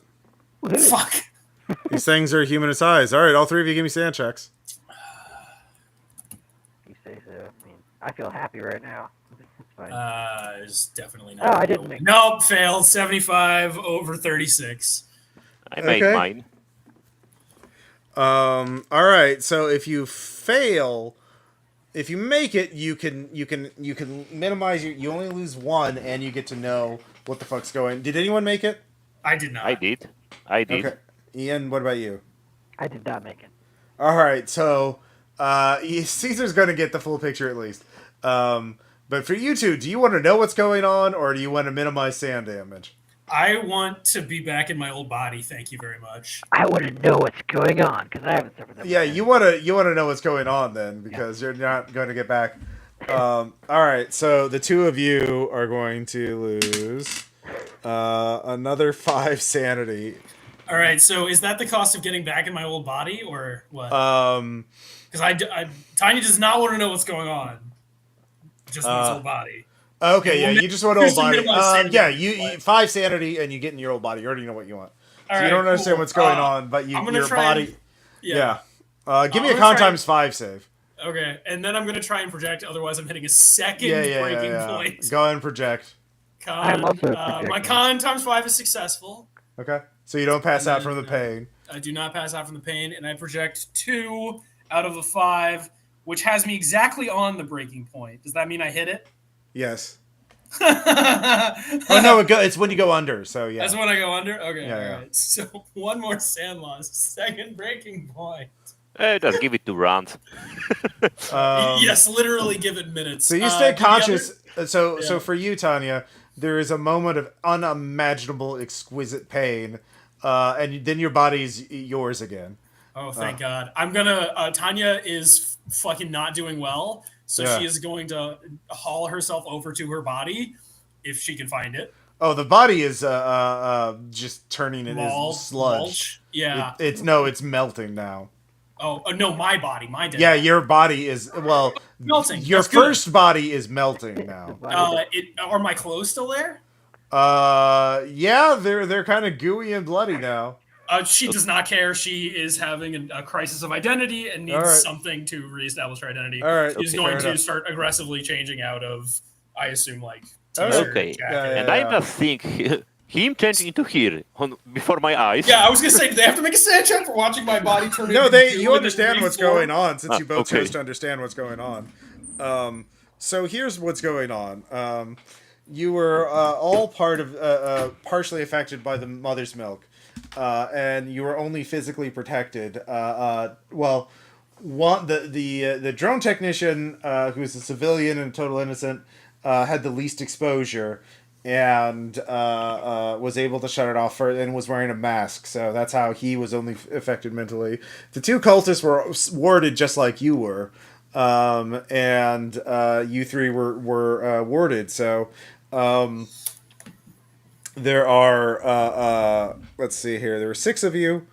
Woohoo. Fuck. These things are human size. All right, all three of you give me stand checks. You say so. I mean, I feel happy right now. It's fine. It's definitely not. Oh, I didn't make- Nope, failed. 75 over 36. I made Okay. mine. All right. So if you fail, if you make it, you can minimize you only lose one, and you get to know what the fuck's going. Did anyone make it? I did not. I did. Okay. Ian, what about you? I did not make it. All right. So Caesar's going to get the full picture at least. But for you two, do you want to know what's going on, or do you want to minimize sand damage? I want to be back in my old body. Thank you very much. I want to know what's going on because I haven't suffered that. Yeah, much. you want to know what's going on then, because you're not going to get back. All right, so the two of you are going to lose another 5 sanity. All right, so is that the cost of getting back in my old body, or what? Because Tanya does not want to know what's going on. Just wants old body. Okay, yeah, you just want to old Here's the body. minimum sanity. Yeah, you 5 sanity and you get in your old body. You already know what you want. All So you right, don't understand cool. what's going on, but I'm gonna your try body. and- yeah. Give me I'm a gonna con try times 5 save. Okay, and then I'm gonna try and project. Otherwise, I'm hitting a second Yeah. breaking point. Go ahead and project. I'm also My projecting. con times 5 is successful. Okay. So you don't pass And out from the then, pain. I do not pass out from the pain, and I project 2 out of a 5, which has me exactly on the breaking point. Does that mean I hit it? Yes. Oh no, it's when you go under. So yeah. That's when I go under? Okay, Yeah, all yeah. right. So one more sand loss, second breaking point. Just give it 2 rounds. Yes, literally give it minutes. So you stay do the conscious. other- So Yeah. for you, Tanya, there is a moment of unimaginable, exquisite pain, and then your body's yours again. Oh, thank God. I'm gonna. Tanya is fucking not doing well, so Yeah. she is going to haul herself over to her body if she can find it. Oh, the body is just turning it Mulch. is sludge. Mulch? Yeah. It's melting now. Oh, no, my body, my dead. Yeah, your body is Melting. Your That's good. first body is melting now. Are my clothes still there? Yeah, they're kind of gooey and bloody now. She does not care. She is having a crisis of identity and needs All right. something to reestablish her identity. All right, She's okay, going fair to enough. start aggressively changing out of, I assume, like All right. t-shirt, Okay, jacket. Yeah, and I just think him changing into here before my eyes. Yeah, I was gonna say, do they have to make a sand check for watching my body turn No, into goo you and understand then what's reform? going on since you both okay. chose to understand what's going on. So here's what's going on. You were all part of partially affected by the mother's milk, and you were only physically protected. Well, the drone technician, who's a civilian and total innocent, had the least exposure, and was able to shut it off and was wearing a mask. So that's how he was only affected mentally. The 2 cultists were warded just like you were, and you 3 were warded. So there are let's see here. There were 6 of you.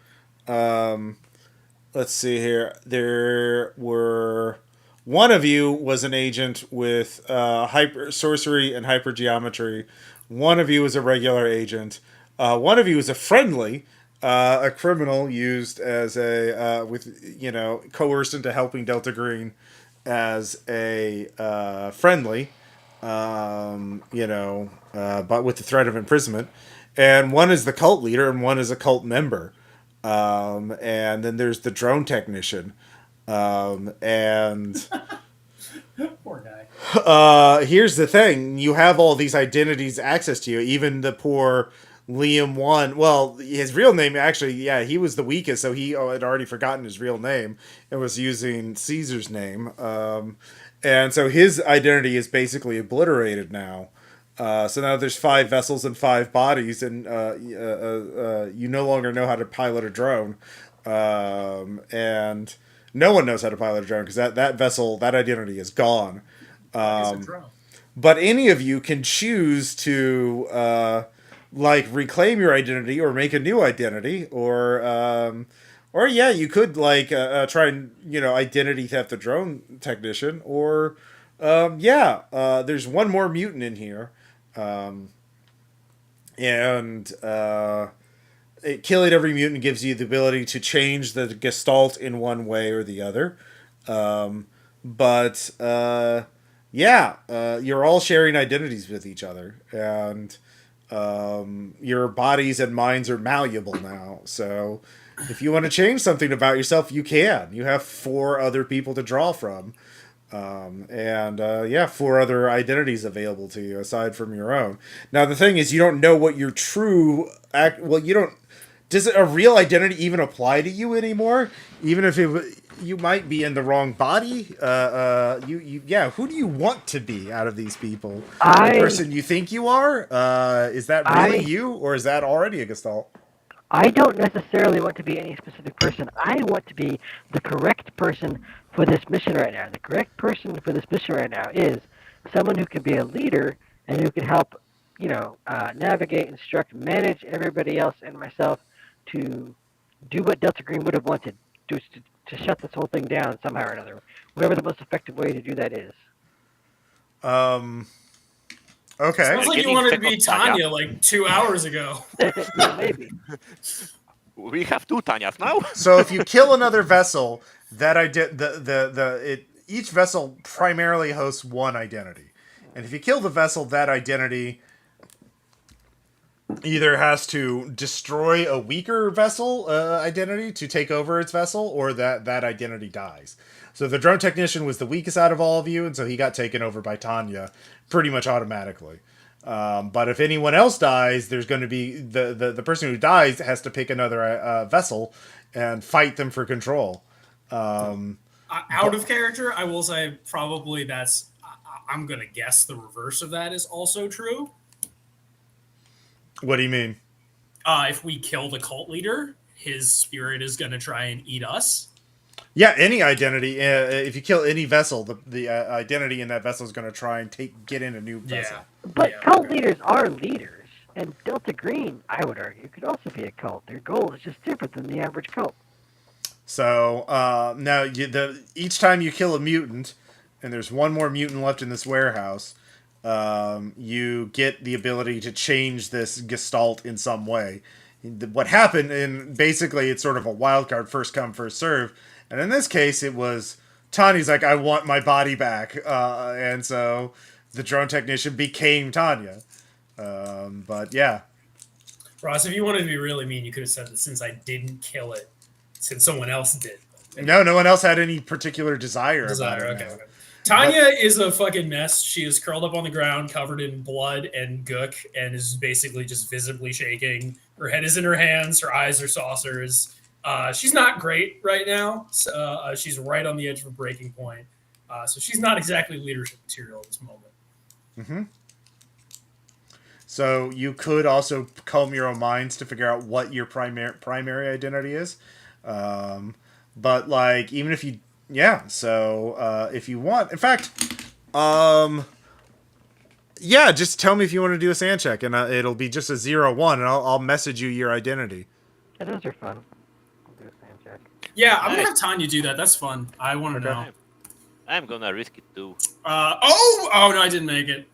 Let's see here. There were. One of you was an agent with hyper sorcery and hypergeometry. One of you was a regular agent. One of you was a friendly, a criminal used as a coerced into helping Delta Green as a friendly, but with the threat of imprisonment. And one is the cult leader, and one is a cult member. And then there's the drone technician. And Poor guy. here's the thing: you have all these identities access to you. Even the poor Liam 1. Well, his real name actually, yeah, he was the weakest, so he had already forgotten his real name and was using Caesar's name. And so his identity is basically obliterated now. So now there's 5 vessels and 5 bodies, and you no longer know how to pilot a drone, and no one knows how to pilot a drone because that vessel, that identity is gone. It's a drone. But any of you can choose to reclaim your identity or make a new identity, or yeah, you could try and identity theft the drone technician, or there's one more mutant in here, and killing every mutant gives you the ability to change the gestalt in one way or the other. You're all sharing identities with each other, and your bodies and minds are malleable now. So if you want to change something about yourself, you can. You have 4 other people to draw from. 4 other identities available to you aside from your own. Now the thing is, you don't know what your true does a real identity even apply to you anymore? Even if you might be in the wrong body. Who do you want to be out of these people? The person you think you are? Is that really you, or is that already a gestalt? I don't necessarily want to be any specific person. I want to be the correct person for this mission right now. The correct person for this mission right now is someone who can be a leader and who can help, navigate, instruct, manage everybody else and myself to do what Delta Green would have wanted, to shut this whole thing down somehow or another. Whatever the most effective way to do that is. Okay. Sounds like you Getting wanted to be second Tanya. Tanya like 2 hours ago. Yeah, maybe. We have 2 Tanyas now. So if you kill another vessel, that each vessel primarily hosts one identity, and if you kill the vessel, that identity either has to destroy a weaker vessel identity to take over its vessel, or that identity dies. So the drone technician was the weakest out of all of you, and so he got taken over by Tanya pretty much automatically. But if anyone else dies, there's going to be the person who dies has to pick another vessel and fight them for control. Out of character, I will say probably that's. I'm gonna guess the reverse of that is also true. What do you mean? If we kill the cult leader, his spirit is gonna try and eat us. Yeah, any identity. If you kill any vessel, the identity in that vessel is going to try and get in a new vessel. Yeah. But Yeah, cult okay. leaders are leaders, and Delta Green, I would argue, could also be a cult. Their goal is just different than the average cult. So now each time you kill a mutant, and there's one more mutant left in this warehouse, you get the ability to change this gestalt in some way. What happened, and basically it's sort of a wild card, first come, first serve. And in this case, it was Tanya's like, I want my body back. And so the drone technician became Tanya. But yeah. Ross, if you wanted to be really mean, you could have said that since I didn't kill it, since someone else did. No one else had any particular desire about it. Okay. now. Okay. Tanya is a fucking mess. She is curled up on the ground, covered in blood and gook, and is basically just visibly shaking. Her head is in her hands. Her eyes are saucers. She's not great right now. So, she's right on the edge of a breaking point. So she's not exactly leadership material at this moment. Mm-hmm. So you could also comb your own minds to figure out what your primary identity is. But like, even if you, yeah. So if you want, in fact, yeah, just tell me if you want to do a sand check, and it'll be just a 0-1, and I'll message you your identity. Yeah, those are fun. I'll do a sand check. Yeah, I'm gonna have Tanya do that. That's fun. I want to know. I'm gonna risk it too. Oh no, I didn't make it.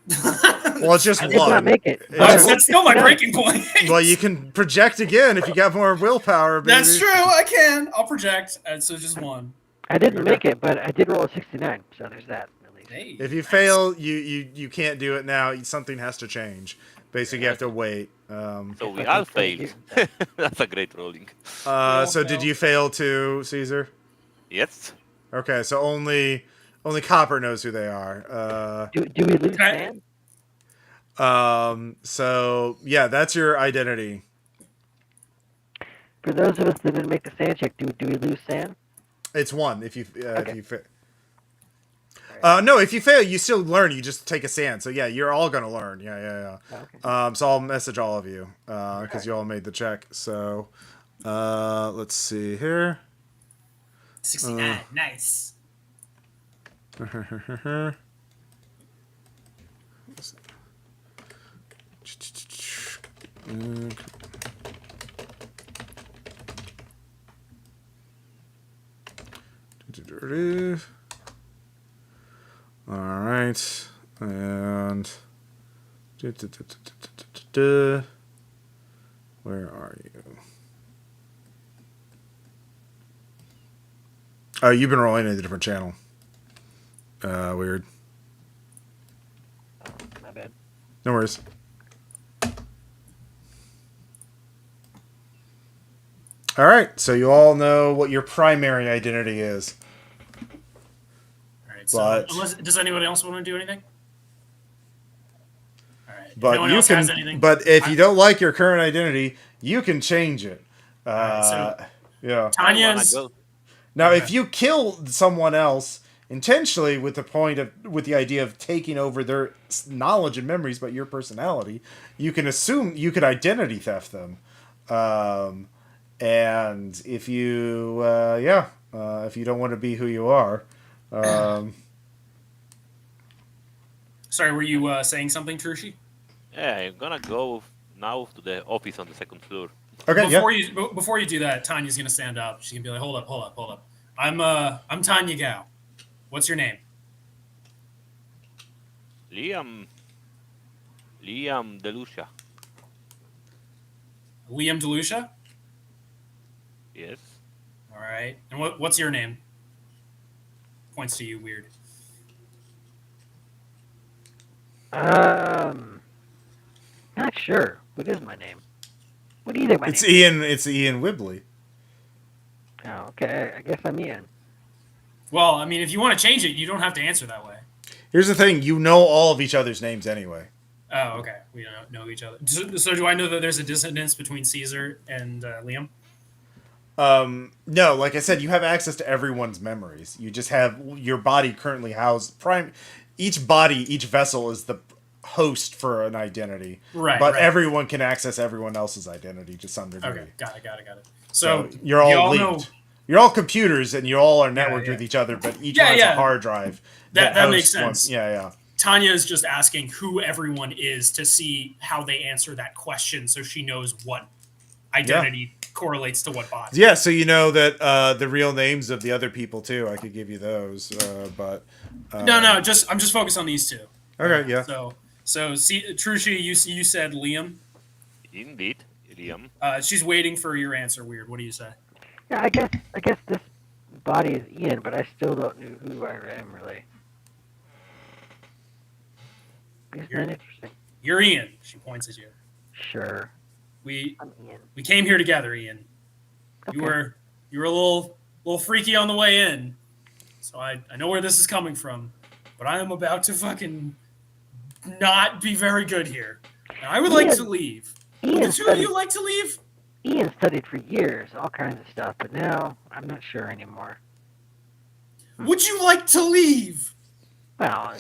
Well, it's just I did not one. make it. That's still my breaking point. Well, you can project again if you got more willpower. Baby. That's true. I can. I'll project. So just one. I didn't make it, but I did roll a 69, so there's that. At least. Hey, If you nice. fail, you can't do it now. Something has to change. Basically, you have to wait. So we all failed. That's a great rolling. So did you fail too, Caesar? Yes. Okay, so only Copper knows who they are. Do we lose Sam? So yeah, that's your identity. For those of us that didn't make the sand check, do we lose Sam? It's one if you Okay. if you fail. No, if you fail, you still learn. You just take a sand. So yeah, you're all gonna learn. Yeah. Okay. So I'll message all of you because you all made the check. So let's see here. 69. Nice. All right, and where are you? Oh, you've been rolling in a different channel. Weird. Oh, my bad. No worries. All right, so you all know what your primary identity is. All right. So But- does anybody else want to do anything? All right. If But no one you else can. has anything, But if you don't like your current identity, you can change it. right, so- Yeah. Tanya's. Go. Now, Okay. if you kill someone else intentionally with the idea of taking over their knowledge and memories about your personality, you can assume you could identity theft them. And if you, if you don't want to be who you are, Sorry, were you saying something, Trushi? Yeah, I'm gonna go now to the office on the second floor. okay, Before you do that, Tanya's gonna stand up. She's gonna be like, "Hold up. I'm Tanya Gao. What's your name?" Liam. Liam Delucia. Liam DeLucia? Yes. All right. And what's your name? Points to you, weird. Not sure. What is my name? What do you think my It's name Ian. It's Ian Wibley. is? Oh, okay. I guess I'm Ian. Well, I mean, if you want to change it, you don't have to answer that way. Here's the thing: you know all of each other's names anyway. Oh, okay. We don't know each other. So do I know that there's a dissonance between Caesar and Liam? No, like I said, you have access to everyone's memories. You just have your body currently housed. Each body, each vessel is the host for an identity. Right. But right. everyone can access everyone else's identity to some degree. Okay. Got it. So you're all y'all linked. know. You're all computers, and you all are networked yeah. with each other. But each Yeah, one has yeah. a hard drive. That makes hosts one- sense. Yeah. Tanya is just asking who everyone is to see how they answer that question, so she knows what identity correlates to what body. Yeah, so you know that the real names of the other people too. I could give you those, but No. I'm just focused on these two. okay, yeah. So see, Trushi, you said Liam. Indeed, Liam. She's waiting for your answer. Weird. What do you say? Yeah, I guess this body is Ian, but I still don't know who I am really. Isn't that interesting? You're Ian. She points at you. Sure. We I'm Ian. we came here together, Ian. Okay. You were a little freaky on the way in, so I know where this is coming from, but I am about to fucking not be very good here. And I would like to leave. Would the two of you like to leave? Ian studied for years, all kinds of stuff, but now I'm not sure anymore. Would you like to leave? Well,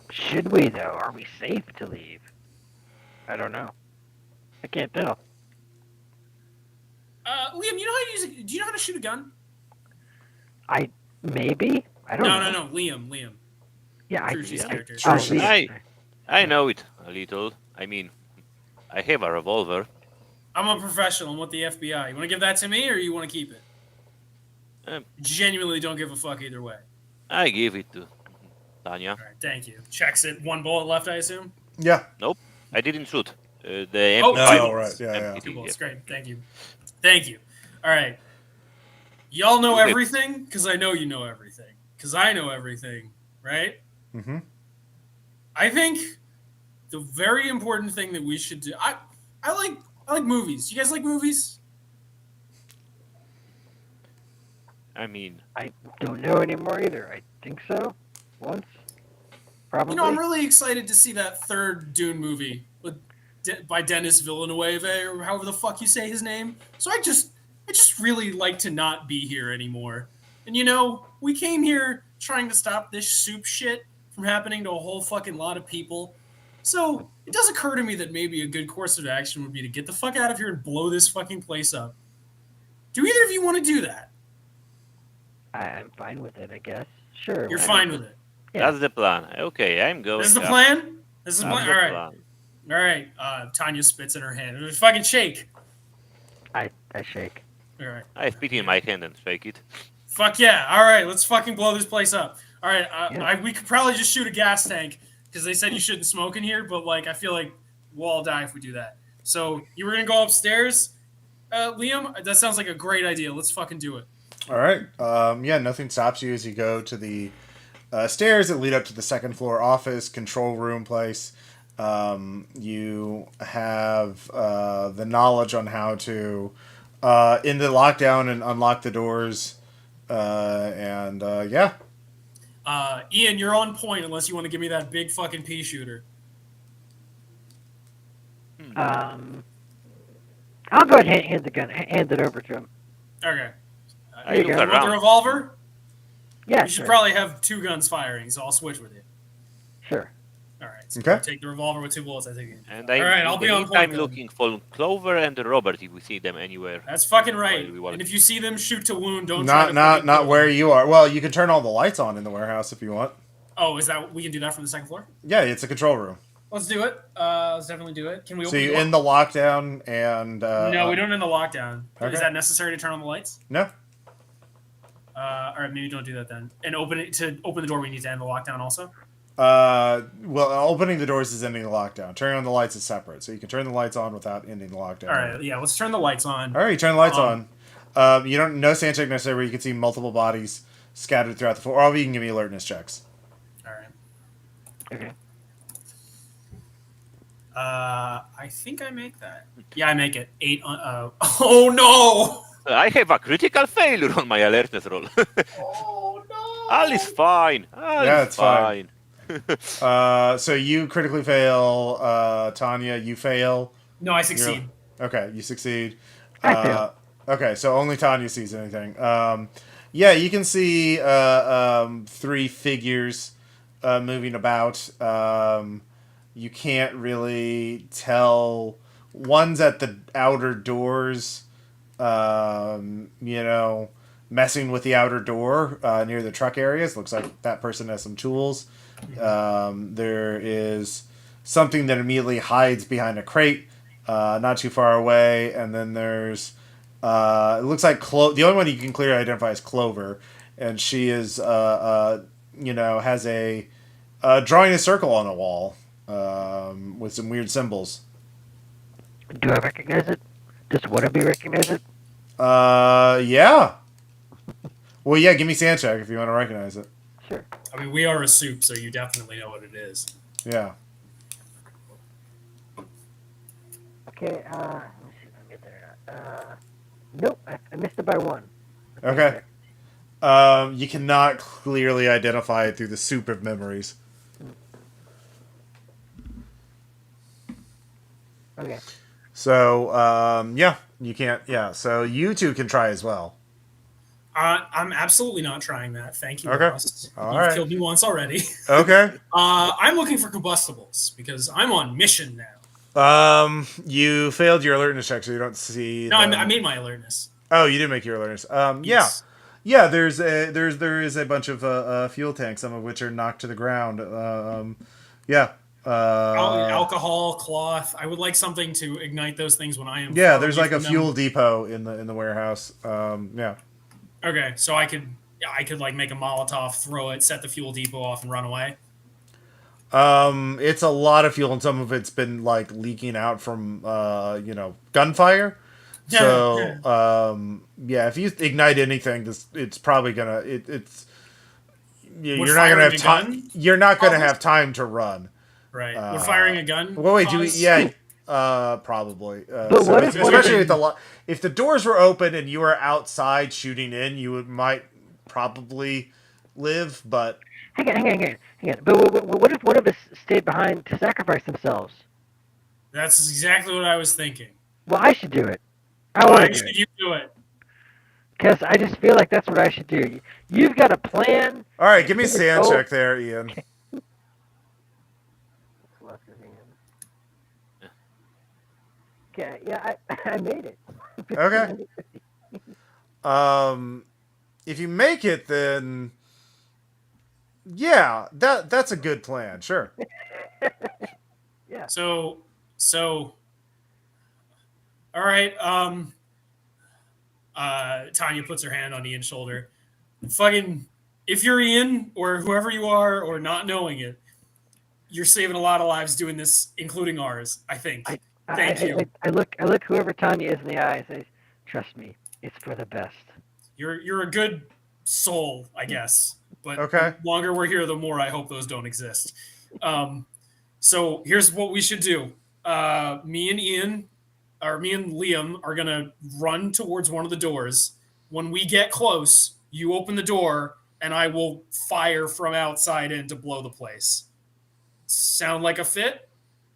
should we though? Are we safe to leave? I don't know. I can't tell. Liam, you know how to use do you know how to shoot a gun? Maybe? I don't know. No, Liam. Yeah, I Trushi's do. character. I know it a little. I mean, I have a revolver. I'm a professional. I'm with the FBI. You want to give that to me, or you want to keep it? Genuinely don't give a fuck either way. I give it to Tanya. All right, thank you. Checks it. One bullet left, I assume? Yeah. Nope, I didn't shoot. The Oh, empty oh, right. Yeah, empty yeah. Two bullets. yeah. Great. Thank you. All right. Y'all know Okay. everything? Because I know you know everything. Because I know everything, right? Mm-hmm. I think the very important thing that we should do... I like movies. You guys like movies? I mean, I don't know anymore either. I think so. Once. Probably. You know, I'm really excited to see that third Dune movie by Denis Villeneuve, or however the fuck you say his name. So I just really like to not be here anymore. And you know, we came here trying to stop this soup shit from happening to a whole fucking lot of people. So it does occur to me that maybe a good course of action would be to get the fuck out of here and blow this fucking place up. Do either of you want to do that? I'm fine with it, I guess. Sure. You're why fine not? with it. Yeah. that's the plan. Okay, I'm going. This is the up. plan? This is the That's plan? the All right. plan. All right. Tanya spits in her hand. Fucking shake. I shake. All right. I spit in my hand and shake it. Fuck yeah. All right. Let's fucking blow this place up. All right. Yeah. We could probably just shoot a gas tank because they said you shouldn't smoke in here, but like I feel like we'll all die if we do that. So you were going to go upstairs, Liam? That sounds like a great idea. Let's fucking do it. All right. Yeah, nothing stops you as you go to the stairs that lead up to the second floor office, control room place. You have the knowledge on how to end the lockdown and unlock the doors. Yeah. Ian, you're on point unless you want to give me that big fucking pea shooter. I'll go ahead and hand the gun. Hand it over to him. Okay. I you look go. Want the around. revolver? Yeah, You should sure. probably have two guns firing, so I'll switch with you. Sure. All right. So Okay. you take the revolver with two bullets, I think. And All right, I'll be on point. I'm then. looking for Clover and Robert if we see them anywhere. That's fucking right. We want- And if you see them, shoot to wound. Don't try to Not fucking kill where them. you are. Well, you can turn all the lights on in the warehouse if you want. Oh, is that we can do that from the second floor? Yeah, it's a control room. Let's do it. Let's definitely do it. Can we So open you the door? end the lockdown and No, we don't end the lockdown. Okay. Is that necessary to turn on the lights? No. All right, maybe don't do that then. And open the door. We need to end the lockdown also. Well, opening the doors is ending the lockdown. Turning on the lights is separate, so you can turn the lights on without ending the lockdown. All right, yeah, let's turn the lights on. All right, you turn the lights Um, on. You don't no sand check necessary, where you can see multiple bodies scattered throughout the floor. All of you can give me alertness checks. All right. Okay. I think I make that. Yeah, I make it. 8 on. Oh no! I have a critical failure on my alertness roll. Oh no! All is fine. All Yeah, is it's fine. fine. So you critically fail. Tanya, you fail. No, I succeed. Okay, you succeed. I fail. Okay, so only Tanya sees anything. Yeah, you can see 3 figures moving about. You can't really tell. One's at the outer doors, messing with the outer door near the truck areas. Looks like that person has some tools. There is something that immediately hides behind a crate, not too far away, and then there's it looks like the only one you can clearly identify is Clover, and she is has a drawing a circle on a wall with some weird symbols. Do I recognize it? Does one of you recognize it? Yeah. Well, yeah. Give me sand check if you want to recognize it. Sure. I mean, we are a soup, so you definitely know what it is. Yeah. Okay, let me see if I can get there. Nope, I missed it by 1. Okay. You cannot clearly identify it through the soup of memories. Okay. So, yeah, you can't. Yeah, so you two can try as well. I'm absolutely not trying that. Thank you, Okay. Ross. All You've right. killed me once already. Okay. I'm looking for combustibles because I'm on mission now. You failed your alertness check, so you don't see. No, I made my alertness. Oh, you did make your alertness. Yes. Yeah. There is a bunch of fuel tanks, some of which are knocked to the ground. Yeah. Alcohol, cloth. I would like something to ignite those things when I am. Yeah, far there's away like a from fuel them. depot in the warehouse. Yeah. Okay, so I could like make a Molotov, throw it, set the fuel depot off, and run away. It's a lot of fuel, and some of it's been like leaking out from gunfire. So yeah, if you ignite anything, it's probably gonna it's Would you're not gonna firing have a time. gun You're not gonna cause have time to run. Right. Would firing a gun? Well, wait, cause- probably. But what if- Especially if the doors were open and you were outside shooting in, might probably live. But Hang on. But what if one of us stayed behind to sacrifice themselves? That's exactly what I was thinking. Well, I should do it. I Why want to do should it. you do it? Because I just feel like that's what I should do. You've got a plan. all right, give me a Here we sand go. check there, Ian. Okay, yeah, I made it. Okay. If you make it, then yeah, that's a good plan. Sure. Yeah. So, all right. Tanya puts her hand on Ian's shoulder. Fucking, if you're Ian or whoever you are, or not knowing it, you're saving a lot of lives doing this, including ours. I think. Thank you. I look whoever Tanya is in the eye and say, "Trust me, it's for the best." You're a good soul, I guess. But Okay. the longer we're here, the more I hope those don't exist. So here's what we should do. Me and Liam are gonna run towards one of the doors. When we get close, you open the door, and I will fire from outside in to blow the place. Sound like a fit?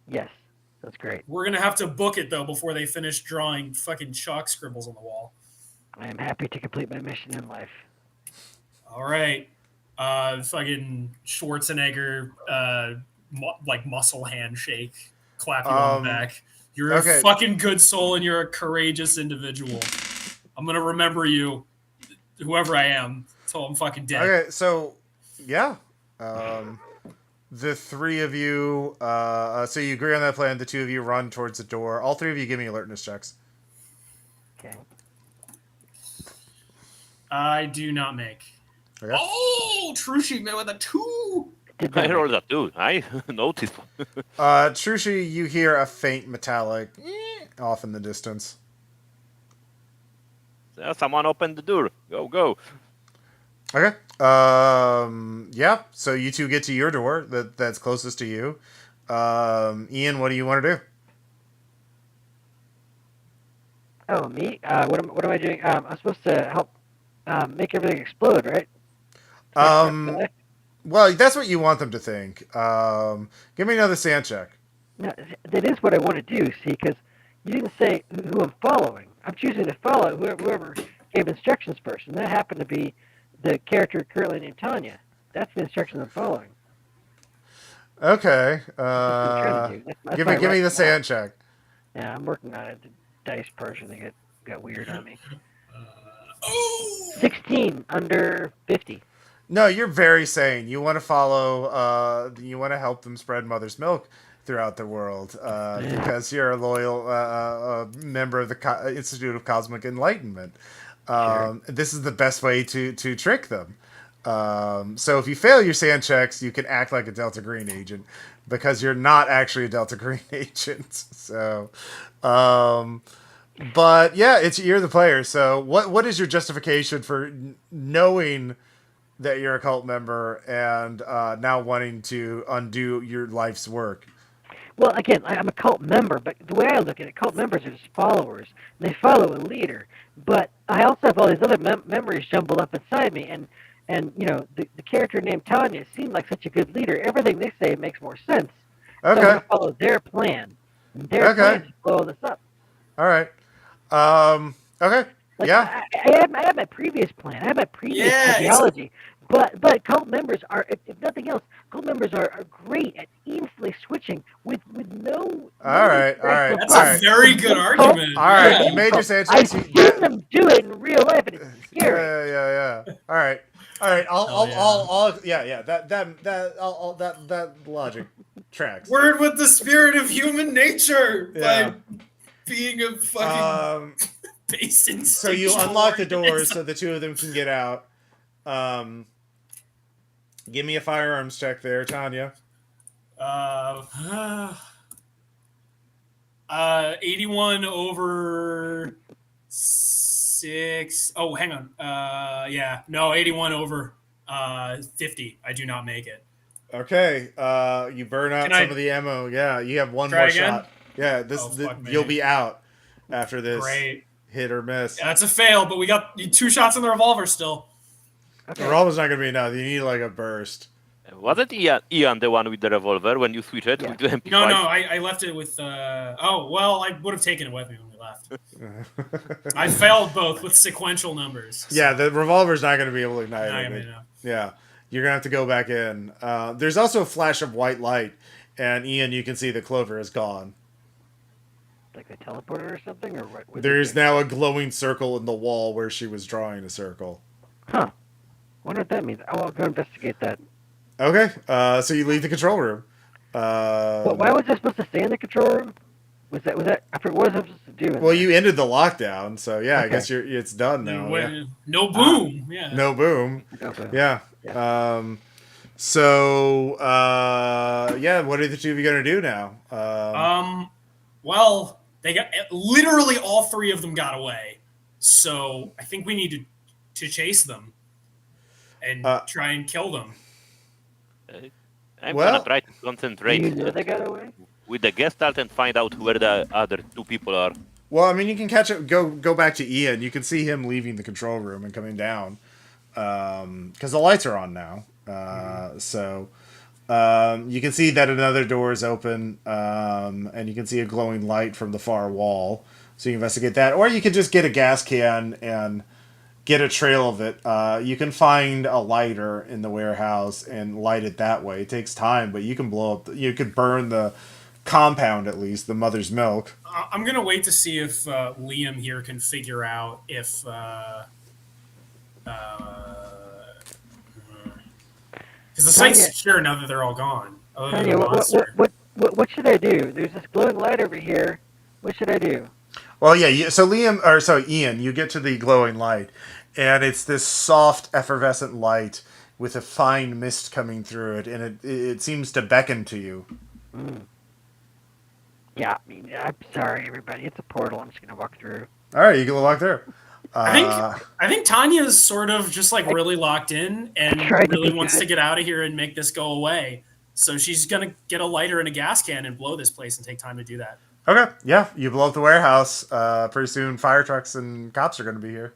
Yes, that's great. We're gonna have to book it though before they finish drawing fucking chalk scribbles on the wall. I am happy to complete my mission in life. All right. Fucking Schwarzenegger, like muscle handshake, clap you on the back. You're okay. a fucking good soul and you're a courageous individual. I'm gonna remember you, whoever I am, until I'm fucking dead. Okay, so yeah, the 3 of you. So you agree on that plan. The 2 of you run towards the door. All 3 of you give me alertness checks. Okay. I do not make. Okay. Oh, true sheet man with a 2. Did I not rolled that too. I noticed. Trushi, you hear a faint metallic off in the distance. Someone opened the door. Go, go. Okay. Yeah. So you two get to your door that's closest to you. Ian, what do you want to do? Oh, me? What am I doing? I'm supposed to help make everything explode, right? Um, well, that's what you want them to think. Give me another sand check. No, that is what I want to do. See, because you didn't say who I'm following. I'm choosing to follow whoever gave instructions first, and that happened to be the character currently named Tanya. That's the instructions I'm following. Okay. That's what I'm trying to do. That's Give my me the rationale. sand check. Yeah, I'm working on it. The dice person they got weird on me. Oh! 16 under 50. No, you're very sane. You want to follow. You want to help them spread mother's milk throughout the world because you're a loyal member of the Institute of Cosmic Enlightenment. This is the best way to trick them. So if you fail your sand checks, you can act like a Delta Green agent because you're not actually a Delta Green agent. So, but yeah, you're the player. So what is your justification for knowing that you're a cult member and now wanting to undo your life's work? Well, again, I'm a cult member, but the way I look at it, cult members are just followers. They follow a leader. But I also have all these other memories jumbled up inside me, and the character named Tanya seemed like such a good leader. Everything they say makes more sense. So I'm Okay. going to follow their plan. And their plan is to blow this up. All right. Okay. Like, Yeah. I had my previous plan. I had my previous ideology. But cult members are, if nothing else, cult members are great at easily switching with no. All right. That's a very good argument. All right. Yeah. You made your sand I've checks. seen them do it in real life, and it's scary. Yeah. All right. Yeah. That logic tracks. Word with the spirit of human nature Yeah. by being a fucking base instinct. So you unlock the doors so the two of them can get out. Give me a firearms check there, Tanya. 81 over 6. Oh, hang on. Yeah. No, 81 over 50. I do not make it. Okay. You burn out some of the ammo. Yeah, you have one more shot. Yeah, you'll be out after this. Great. Hit or miss. Yeah, that's a fail, but we got 2 shots in the revolver still. Okay. The revolver's not going to be enough. You need like a burst. Wasn't Ian the one with the revolver when you switch it with the MP5? No, I left it with... oh, well, I would have taken it with me when we left. I failed both with sequential numbers. So. Yeah, the revolver's not going to be able to ignite it. Yeah, you're going to have to go back in. There's also a flash of white light, and Ian, you can see that Clover is gone. Like a teleporter or something? Or what There's now a glowing circle in the wall where she was drawing a circle. Huh. Wonder what that means. I'll go investigate that. Okay, so you leave the control room. Why was I supposed to stay in the control room? Was that? I forget what was I supposed to do. Well, you ended the lockdown, so yeah, okay. I guess it's done now. No boom. No boom. Okay. Yeah. What are the two of you gonna do now? Well, they got literally all 3 of them got away, so I think we need to chase them and try and kill them. I'm gonna try to concentrate they got away? with the Gestalt and find out where the other 2 people are. Well, I mean, you can catch it. Go back to Ian. You can see him leaving the control room and coming down because the lights are on now. You can see that another door is open, and you can see a glowing light from the far wall. So you investigate that, or you could just get a gas can and get a trail of it. You can find a lighter in the warehouse and light it that way. It takes time, but you can blow up. You could burn the compound at least, the mother's milk. I'm gonna wait to see if Liam here can figure out if. Because the site's secure now that they're all gone. Tanya, what should I do? There's this glowing light over here. What should I do? Well, yeah. So Ian, you get to the glowing light, and it's this soft, effervescent light, with a fine mist coming through it, and it seems to beckon to you. Yeah, I mean, I'm sorry, everybody. It's a portal. I'm just gonna walk through. All right, you can walk there. I think Tanya's sort of just like really locked in and tried to really be wants good. to get out of here and make this go away. So she's gonna get a lighter and a gas can and blow this place and take time to do that. Okay, yeah, you blow up the warehouse. Pretty soon, fire trucks and cops are going to be here.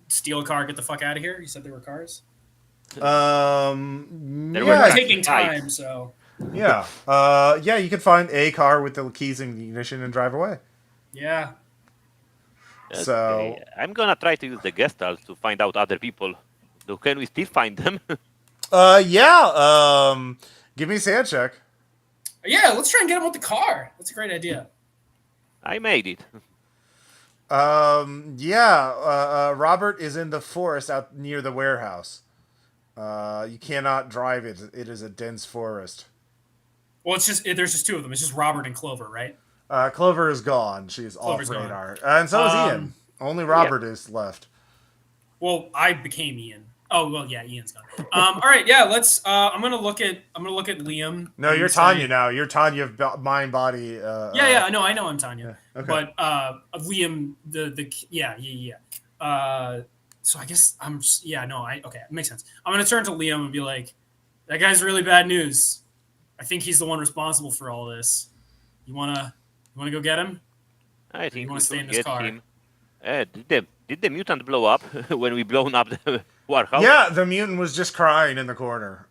Steal a car, get the fuck out of here. You said there were cars. There We're were taking Right. time, so yeah, yeah. You can find a car with the keys in the ignition and drive away. yeah. So- Okay, I'm gonna try to use the Gestalt to find out other people. Though, can we still find them? Yeah. Give me a sand check. Yeah, let's try and get him with the car. That's a great idea. I made it. Yeah. Robert is in the forest out near the warehouse. You cannot drive it. It is a dense forest. Well, it's just there's just two of them. It's just Robert and Clover, right? Clover is gone. She's Clover's off gone. radar, and so is Ian. Only Robert is left. Well, I became Ian. Oh well, yeah, Ian's gone. All right, yeah. Let's. I'm gonna look at Liam. No, and you're say- Tanya now. You're Tanya of mind, body. Yeah, I know I'm Tanya. Okay. But Liam, yeah. So I guess I'm. Okay, it makes sense. I'm gonna turn to Liam and be like, "That guy's really bad news. I think he's the one responsible for all this. You wanna go get him? I think wanna we stay in should this get car? him. Did the mutant blow up when we blown up the warehouse? Yeah, the mutant was just crying in the corner.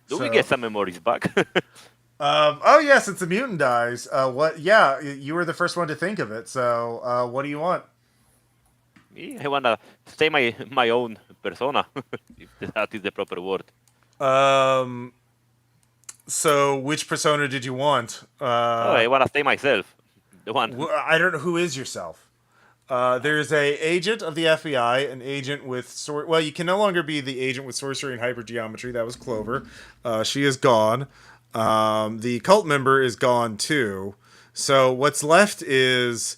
Do we get some memories back? Oh yeah, since the mutant dies, what? Yeah, you were the first one to think of it. So, what do you want? I wanna stay my own persona, if that is the proper word. So which persona did you want? I wanna stay myself. The one. I don't know who is yourself. There's a agent of the FBI, an agent with well, you can no longer be the agent with sorcery and hypergeometry. That was Clover. She is gone. The cult member is gone too. So what's left is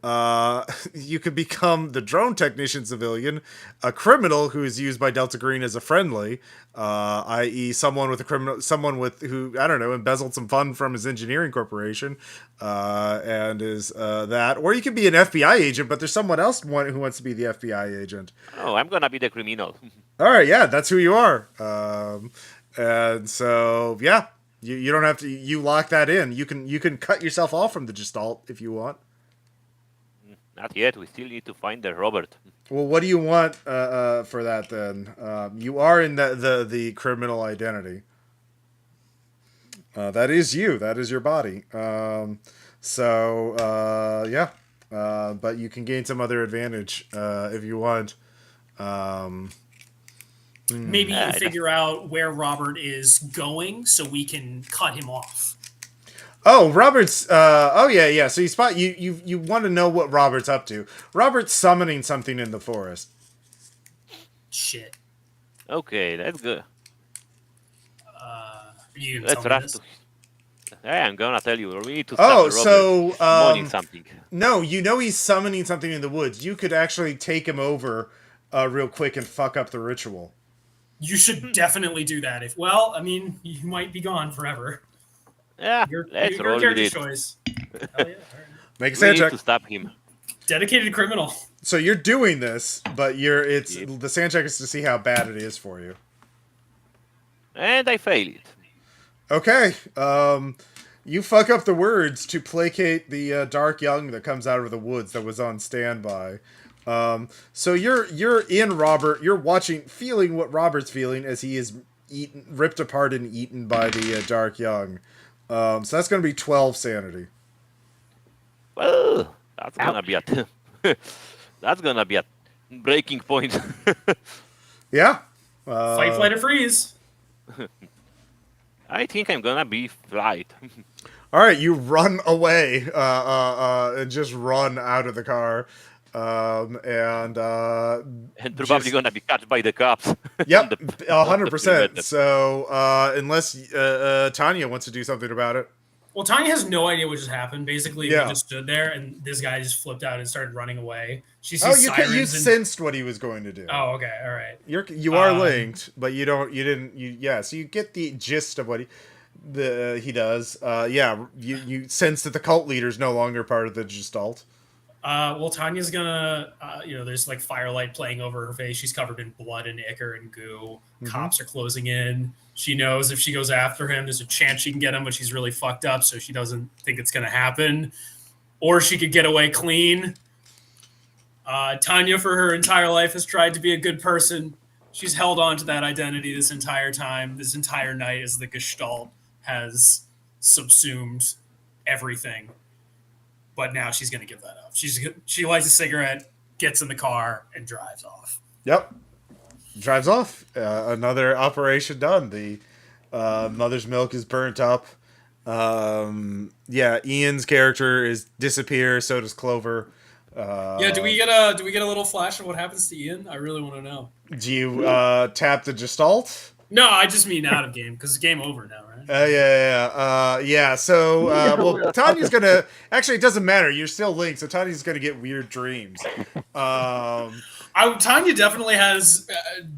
you could become the drone technician civilian, a criminal who is used by Delta Green as a friendly, i.e., someone who I don't know embezzled some fund from his engineering corporation, and is that, or you could be an FBI agent, but there's someone else who wants to be the FBI agent. Oh, I'm gonna be the criminal. All right, yeah, that's who you are. And so yeah, you don't have to. You lock that in. You can cut yourself off from the Gestalt if you want. Not yet. We still need to find the Robert. Well, what do you want for that then? You are in the criminal identity. That is you. That is your body. Yeah. But you can gain some other advantage if you want. Maybe Yeah, you figure out where Robert is going, so we can cut him off. Oh, Robert's. Oh yeah. So you want to know what Robert's up to? Robert's summoning something in the forest. Shit. Okay, that's good. You Let's tell me rush this? to. Hey, I'm gonna tell you. We need to stop Oh, the Robert so summoning something. no, you know he's summoning something in the woods. You could actually take him over real quick and fuck up the ritual. You should definitely do that. Well, I mean, you might be gone forever. Yeah, Your let's roll with character it. choice. Hell yeah. All right. Make a We sand need check. to stop him. Dedicated criminal. So you're doing this, but Yep. the sand check is to see how bad it is for you. And I fail it. Okay. You fuck up the words to placate the dark young that comes out of the woods that was on standby. So you're in Robert. You're feeling what Robert's feeling as he is ripped apart and eaten by the dark young. So that's going to be 12 sanity. Well, that's gonna be a that's gonna be a breaking point. Yeah. Fight, flight, or freeze. I think I'm gonna be flight. All right, you run away and just run out of the car. And And probably just- gonna be catched by the cops. Yep, The- 100%. the- So unless Tanya wants to do something about it. Well, Tanya has no idea what just happened. Basically, we Yeah. just stood there, and this guy just flipped out and started running away. She Oh, sees you sirens. sensed what he was going to do. Oh, okay, all right. You are linked, but you didn't. So you get the gist of what he does. You sense that the cult leader is no longer part of the Gestalt. Well, Tanya's gonna, there's like firelight playing over her face. She's covered in blood and ichor and goo. Cops are closing in. She knows if she goes after him, there's a chance she can get him, but she's really fucked up, so she doesn't think it's gonna happen. Or she could get away clean. Tanya, for her entire life, has tried to be a good person. She's held on to that identity this entire time, this entire night, as the Gestalt has subsumed everything. But now she's going to give that up. She lights a cigarette, gets in the car, and drives off. Yep, drives off. Another operation done. The mother's milk is burnt up. Ian's character disappears. So does Clover. Do we get a little flash of what happens to Ian? I really want to know. Do you tap the Gestalt? No, I just mean out of game because it's game over now, right? So, Tanya's gonna. Actually, it doesn't matter. You're still linked, so Tanya's gonna get weird dreams. Tanya definitely has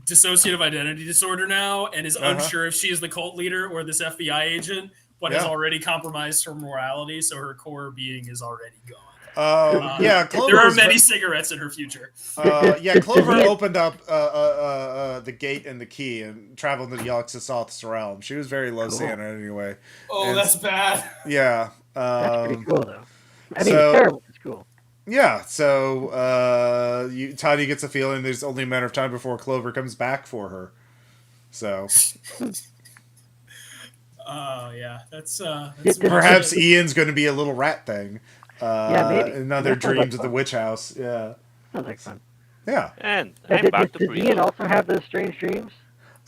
dissociative identity disorder now and is unsure if she is the cult leader or this FBI agent, but has already compromised her morality, so her core being is already gone. Clover. There are many cigarettes in her future. Clover opened up the gate and the key and traveled to the Yogg-Sothoth's realm. She was very low Santa anyway. Oh, and that's bad. Yeah. That's pretty cool, though. I mean, it's terrible. It's cool. Yeah, so Tanya gets a feeling there's only a matter of time before Clover comes back for her. So. That's perhaps Ian's going to be a little rat thing. Maybe. Another dreams at the witch house. Yeah. Sounds like fun. Yeah. And I'm back to Does Ian also have those strange dreams?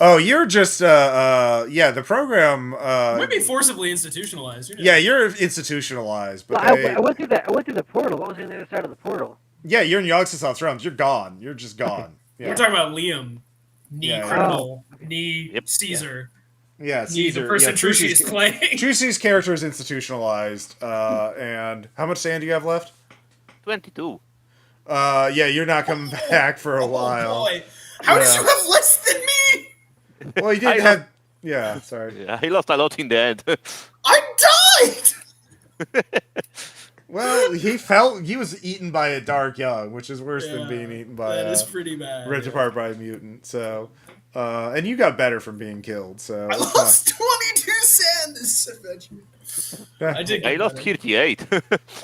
Oh, you're just the program might be forcibly institutionalized. Yeah, you're institutionalized, but I went through that. I went through the portal. What was on the other side of the portal? Yeah, you're in Yogg-Sothoth's realms. You're gone. You're just gone. Yeah. We're talking about Liam, criminal, Caesar. Yeah, Caesar. The person Trucy is playing. Trucy's character is institutionalized. And how much sand do you have left? 22. You're not coming back for a while. Boy. How did you have less than me? Well, you didn't have... Yeah, sorry. Yeah, he lost a lot in the end. I died! Well, he was eaten by a dark young, which is worse than being eaten by that is pretty bad. ripped apart by a mutant. So, and you got better from being killed. So I lost 22 sand this adventure. I lost 38.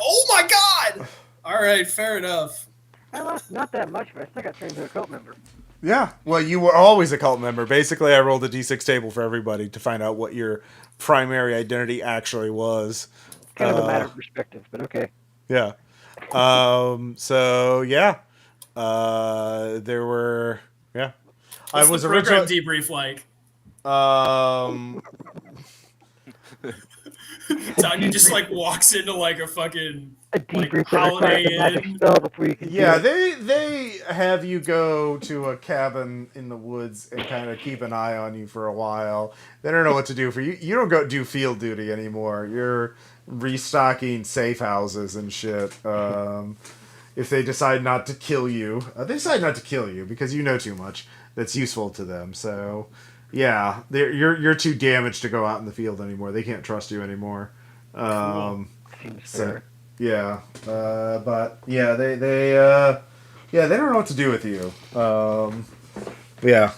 Oh my god! All right, fair enough. I lost not that much, but I still got turned into a cult member. Yeah, well, you were always a cult member. Basically, I rolled a d6 table for everybody to find out what your primary identity actually was. Kind of a matter of perspective, but okay. Yeah. There were. Yeah. What's I was the program debrief like. Tanya just like walks into like a fucking Holiday Inn. Yeah, they have you go to a cabin in the woods and kind of keep an eye on you for a while. They don't know what to do for you. You don't go do field duty anymore. You're restocking safe houses and shit. If they decide not to kill you, they decide not to kill you because you know too much that's useful to them. So, yeah, you're too damaged to go out in the field anymore. They can't trust you anymore. Fair. Yeah, but yeah, they don't know what to do with you. But yeah,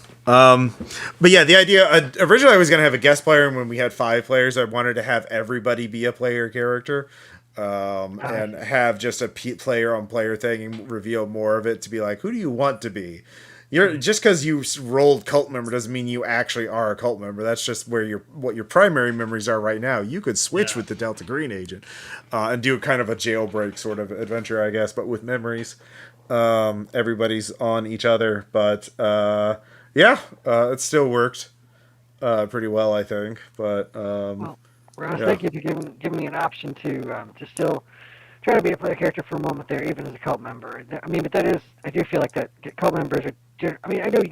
the idea originally I was gonna have a guest player, and when we had 5 players, I wanted to have everybody be a player character, and have just a player on player thing and reveal more of it to be like, who do you want to be? You're just because you rolled cult member doesn't mean you actually are a cult member. That's just what your primary memories are right now. You could switch with the Delta Green agent and do kind of a jailbreak sort of adventure, I guess, but with memories. Everybody's on each other, but it still worked pretty well, I think. But I was thinking if you give me an option to still try to be a player character for a moment there, even as a cult member. I mean, but I do feel like that cult members are. I mean, I know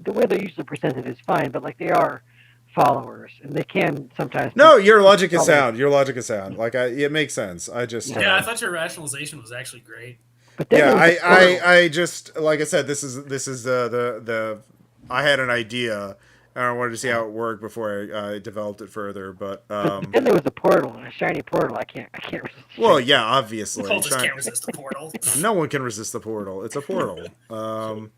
the way they're usually presented is fine, but like they are followers, and they can sometimes. No, your logic is sound. Your logic is sound. Like it makes sense. I just I thought your rationalization was actually great. But then I just like I said, this is the I had an idea and I wanted to see how it worked before I developed it further. But then there was a portal, and a shiny portal. I can't resist. Well, yeah, obviously, Cultists can't resist the portal. No one can resist the portal. It's a portal. Who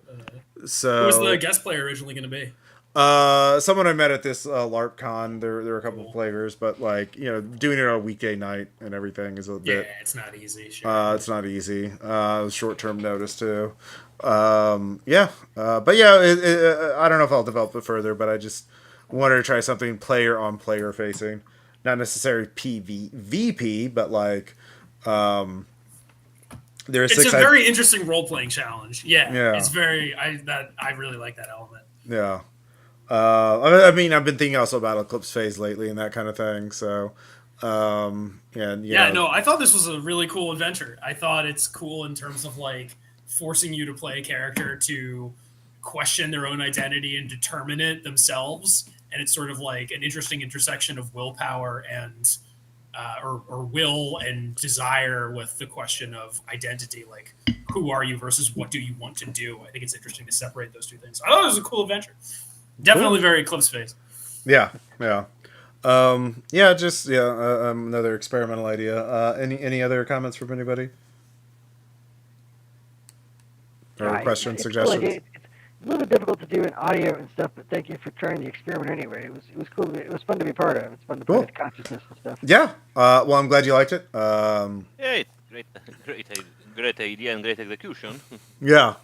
So was the guest player originally going to be? someone I met at this LARP con. There were a couple of players, but like doing it on a weekday night and everything is a bit. Yeah, it's not easy. Sure. It's not easy. Short term notice too. But yeah, I don't know if I'll develop it further, but I just wanted to try something player on player facing, not necessarily PvP, but like there's it's a very interesting role playing challenge. Yeah, it's very. I really like that element. Yeah. I mean, I've been thinking also about Eclipse Phase lately and that kind of thing. So, I thought this was a really cool adventure. I thought it's cool in terms of like forcing you to play a character to question their own identity and determine it themselves. And it's sort of like an interesting intersection of willpower and or will and desire with the question of identity. Like, who are you versus what do you want to do? I think it's interesting to separate those two things. I thought it was a cool adventure. Definitely very Eclipse Phase. Yeah. Another experimental idea. Any other comments from anybody? Or questions, suggestions? It's a little bit difficult to do in audio and stuff, but thank you for trying the experiment anyway. It was cool. It was fun to be part of. It's fun to play with consciousness and stuff. Yeah. Well, I'm glad you liked it. It's great idea and great execution. Yeah.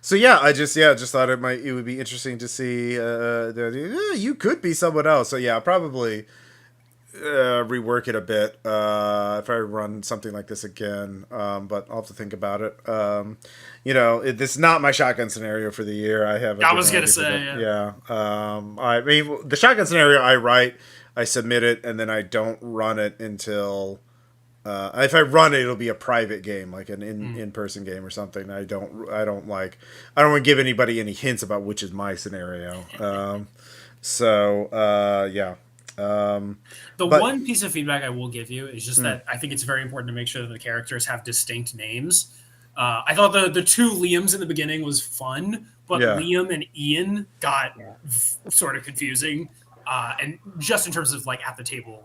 So yeah, I just thought it would be interesting to see. You could be someone else. So yeah, I'll probably rework it a bit if I run something like this again. But I'll have to think about it. This is not my shotgun scenario for the year. I was gonna say, yeah. I mean, the shotgun scenario I write, I submit it, and then I don't run it until. If I run it, it'll be a private game, like an in-person game or something. I don't want to give anybody any hints about which is my scenario. One piece of feedback I will give you is just that I think it's very important to make sure that the characters have distinct names. I thought the two Liams in the beginning was fun, but Liam and Ian got sort of confusing, and just in terms of like at the table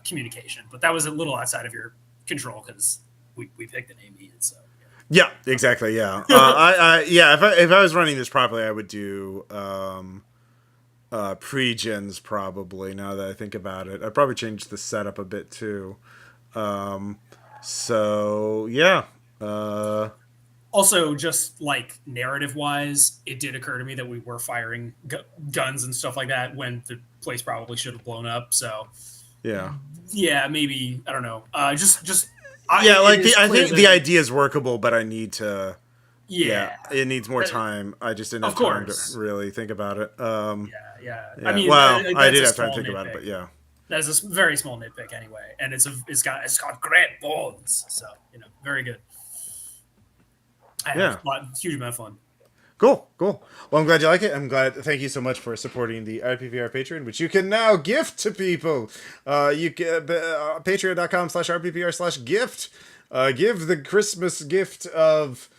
communication. But that was a little outside of your control because we picked the name Ian. So yeah, exactly. Yeah, if I was running this properly, I would do pre-gens probably. Now that I think about it, I'd probably change the setup a bit too. Also, just like narrative-wise, it did occur to me that we were firing guns and stuff like that when the place probably should have blown up. So, maybe I don't know. I think the idea is workable, but I need to. Yeah, it needs more time. I just didn't have time to really think about it. I mean, I did have time to think about it, but yeah. That's a very small nitpick anyway, and it's got great bones, so very good. I had a huge amount of fun. Cool. Well, I'm glad you like it. I'm glad. Thank you so much for supporting the RPPR Patreon, which you can now gift to people. You can patreon.com/RPPR/gift. Give the Christmas gift of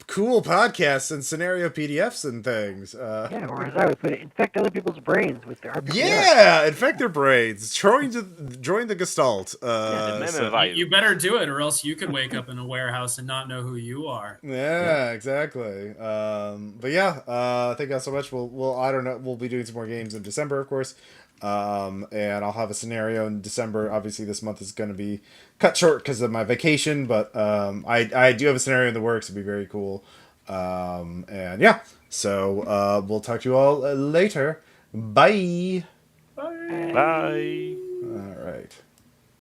cool podcasts and scenario PDFs and things. Or as I would put it, infect other people's brains with their RPPR. Yeah, infect their brains. Join the Gestalt. You better do it, or else you could wake up in a warehouse and not know who you are. Yeah, exactly. Thank you all so much. We'll I don't know. We'll be doing some more games in December, of course. And I'll have a scenario in December. Obviously, this month is going to be cut short because of my vacation, but I do have a scenario in the works. It'd be very cool. So we'll talk to you all later. Bye. Bye. All right.